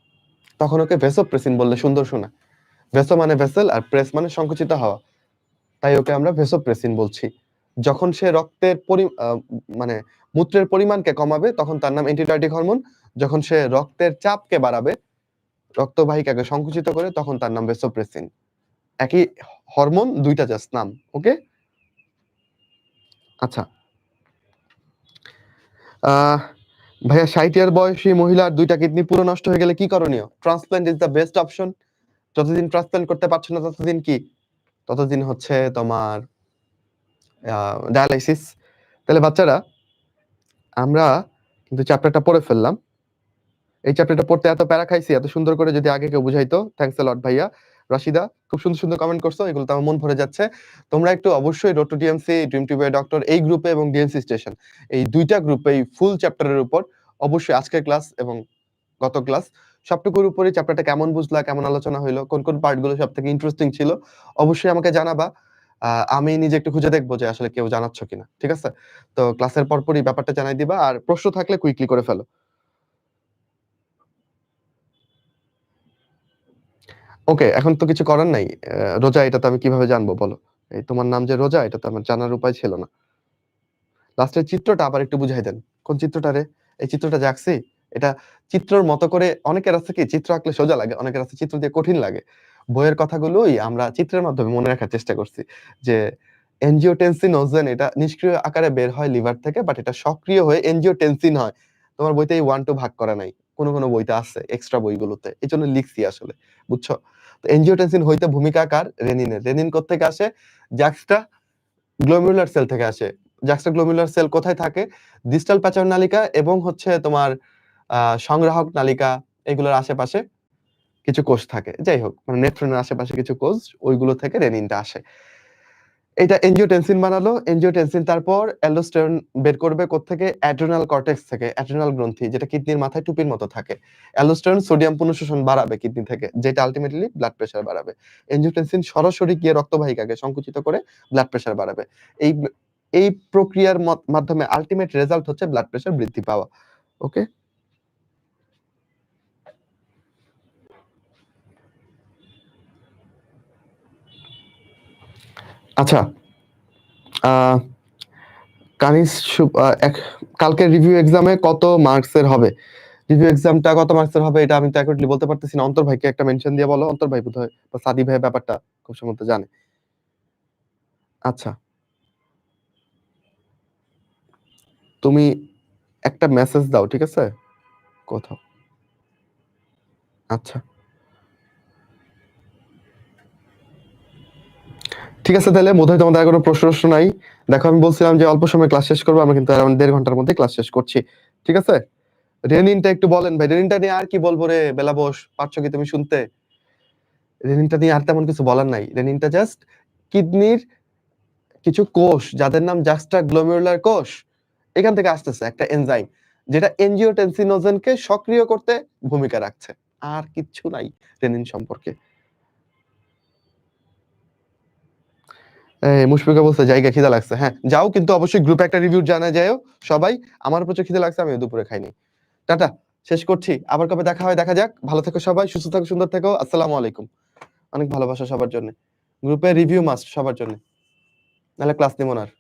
তখন ওকে ভেসোপ্রেসিন বললে সুন্দর শোনায়। ভেসো মানে ভেসেল, আর প্রেস মানে সংকুচিত হওয়া, তাই ওকে আমরা ভেসোপ্রেসিন বলছি। যখন সে রক্তের মানে মূত্রের পরিমাণকে কমাবে তখন তার নাম অ্যান্টিডায়োটিক হরমোন। যখন সে রক্তের চাপকে বাড়াবে, রক্তবাহিকাকে সংকুচিত করে, তখন তার নাম ভেসোপ্রেসিন। একই হরমোন, দুইটা জাস্ট নাম। ওকে, আচ্ছা। ভাইয়া 60 ইয়ার বয়সী মহিলার দুইটা কিডনি পুরো নষ্ট হয়ে গেলে কি করণীয়? Transplant is the best option. যতদিন ট্রান্সপ্ল্যান্ট করতে পারছো না ততদিন হচ্ছে তোমার ডায়ালাইসিস। তাহলে বাচ্চারা, আমরা কিন্তু চ্যাপ্টারটা পড়ে ফেললাম। এই চ্যাপ্টারটা পড়তে এত প্যারা খাইছি, এত সুন্দর করে যদি আগে কেউ বুঝাইতো। থ্যাঙ্কস আ লট ভাইয়া। রাশিদা, খুব সুন্দর সুন্দর কমেন্ট করছো, এগুলো তো আমার মন ভরে যাচ্ছে। তোমরা একটু অবশ্যই road to DMC, dream to be a doctor এই গ্রুপে এবং ডিএমসি স্টেশন, এই দুইটা গ্রুপে এই ফুল চ্যাপ্টারের উপর অবশ্যই আজকের ক্লাস এবং গত ক্লাস সবটুকুর উপরই চ্যাপ্টারটা কেমন বুঝলা, কেমন আলোচনা হইলো, কোন কোন পার্টগুলো সবথেকে ইন্টারেস্টিং ছিল, অবশ্যই আমাকে জানাবা। আমি নিজে একটু খুঁজে দেখবো যে আসলে কেউ জানাচ্ছ কিনা। ঠিক আছে? তো ক্লাসের পরপরই ব্যাপারটা জানাই দিবা, আর প্রশ্ন থাকলে কুইকলি করে ফেলো। ওকে, এখন তো কিছু করার নাই। রোজা, এটা তো আমি কিভাবে জানবো বলো? এই তোমার নাম যে রোজা, এটা তো আমার জানার উপায় ছিল না। লাস্টের চিত্রটা আবার একটু বুঝাই দেন। কোন চিত্রটা রে? এই চিত্রটা যে আঁকছি, এটা চিত্রর মতো করে, অনেকের আছে কি চিত্র আঁকলে সোজা লাগে, অনেকের আছে চিত্র দিয়ে কঠিন লাগে। বইয়ের কথাগুলোই আমরা চিত্রের মাধ্যমে মনে রাখার চেষ্টা করছি। যে এনজিওটেনসিনোজেন এটা নিষ্ক্রিয় আকারে বের হয় লিভার থেকে, বাট এটা সক্রিয় হয়ে এনজিওটেনসিন হয়। তোমার বইতে এই 1 2 ভাগ করা নাই। কোন কোন বইতে আছে, এক্সট্রা বইগুলোতে। এজন্য লিখছি আসলে। বুঝছো? তো এনজিওটেনসিন হইতে ভূমিকা কার? রেনিনের। রেনিন কোত্থেকে আসে? জাক্সটা গ্লোমেরুলার সেল থেকে আসে। জাক্সটা গ্লোমেরুলার সেল কোথায় থাকে? ডিস্টাল প্যাচার নালিকা এবং হচ্ছে তোমার সংগ্রাহক নালিকা, এগুলোর আশেপাশে কিছু কোষ থাকে। যাই হোক, মানে নেফ্রনের আশেপাশে কিছু কোষ, ওইগুলো থেকে রেনিনটা আসে। এটা এনজিওটেনসিন বানালো। এনজিওটেনসিন তারপর অ্যালডোস্টেরন বের করবে কোত্থেকে? অ্যাড্রিনাল কর্টেক্স থেকে, অ্যাড্রিনাল গ্রন্থি, যেটা কিডনির মাথায় টুপির মতো থাকে। অ্যালডোস্টেরন সোডিয়াম পুনঃশোষণ বাড়াবে কিডনি থেকে, যেটা আল্টিমেটলি ব্লাড প্রেশার বাড়াবে। এনজিওটেনসিন সরাসরি গিয়ে রক্তবাহিকাকে সংকুচিত করে ব্লাড প্রেশার বাড়াবে। এই এই প্রক্রিয়ার মাধ্যমে আল্টিমেট রেজাল্ট হচ্ছে ব্লাড প্রেশার বৃদ্ধি পাওয়া। ওকে, আচ্ছা। আহ কানিস কালকে রিভিউ এক্সামে কত মার্কসের হবে? রিভিউ এক্সামটা কত মার্কসের হবে এটা আমি তো অ্যাকুরেটলি বলতে পারতেছি না। অন্তর ভাইকে একটা মেনশন দিয়ে বলো। অন্তর ভাই বোধহয় বা সাদি ভাই ব্যাপারটা খুব সম্ভবত জানে। আচ্ছা, তুমি একটা মেসেজ দাও, ঠিক আছে? কোথাও। আচ্ছা, ঠিক আছে, তাহলে বোধহয় তোমাদের আর কোনো প্রশ্ন নাই। দেখো, আমি বলছিলাম যে অল্প সময় ক্লাস শেষ করবো, আমরা কিন্তু অ্যারাউন্ড 1.5 ঘন্টার মধ্যে ক্লাস শেষ করছি। ঠিক আছে? রেনিনটা একটু বলেন ভাই। রেনিনটা নিয়ে আর কি বলবো রে বেলা বস, পারছো কি তুমি শুনতে? রেনিনটা নিয়ে আর তেমন কিছু বলার নাই। রেনিনটা জাস্ট কিডনির কিছু কোষ, যাদের নাম জাক্সটা গ্লোমেরুলার কোষ, এখান থেকে আসতেছে একটা এনজাইম, যেটা এনজিওটেনসিনোজেনকে সক্রিয় করতে ভূমিকা রাখছে। আর কিচ্ছু নাই রেনিন সম্পর্কে। মুশফিকা বলছে জায়গা খিদা লাগছে। হ্যাঁ, যাও, কিন্তু অবশ্যই গ্রুপে একটা রিভিউ জানা যায়ও সবাই। আমার প্রচুর খিদা লাগছে, আমি দুপুরে খাইনি। টাটা, শেষ করছি। আবার কবে দেখা হয় দেখা যাক। ভালো থেকো সবাই, সুস্থ থাকো, সুন্দর থেকো। আসসালামু আলাইকুম। অনেক ভালোবাসা সবার জন্য। গ্রুপে রিভিউ মাস্ট সবার জন্য, নাহলে ক্লাস নিব না আর।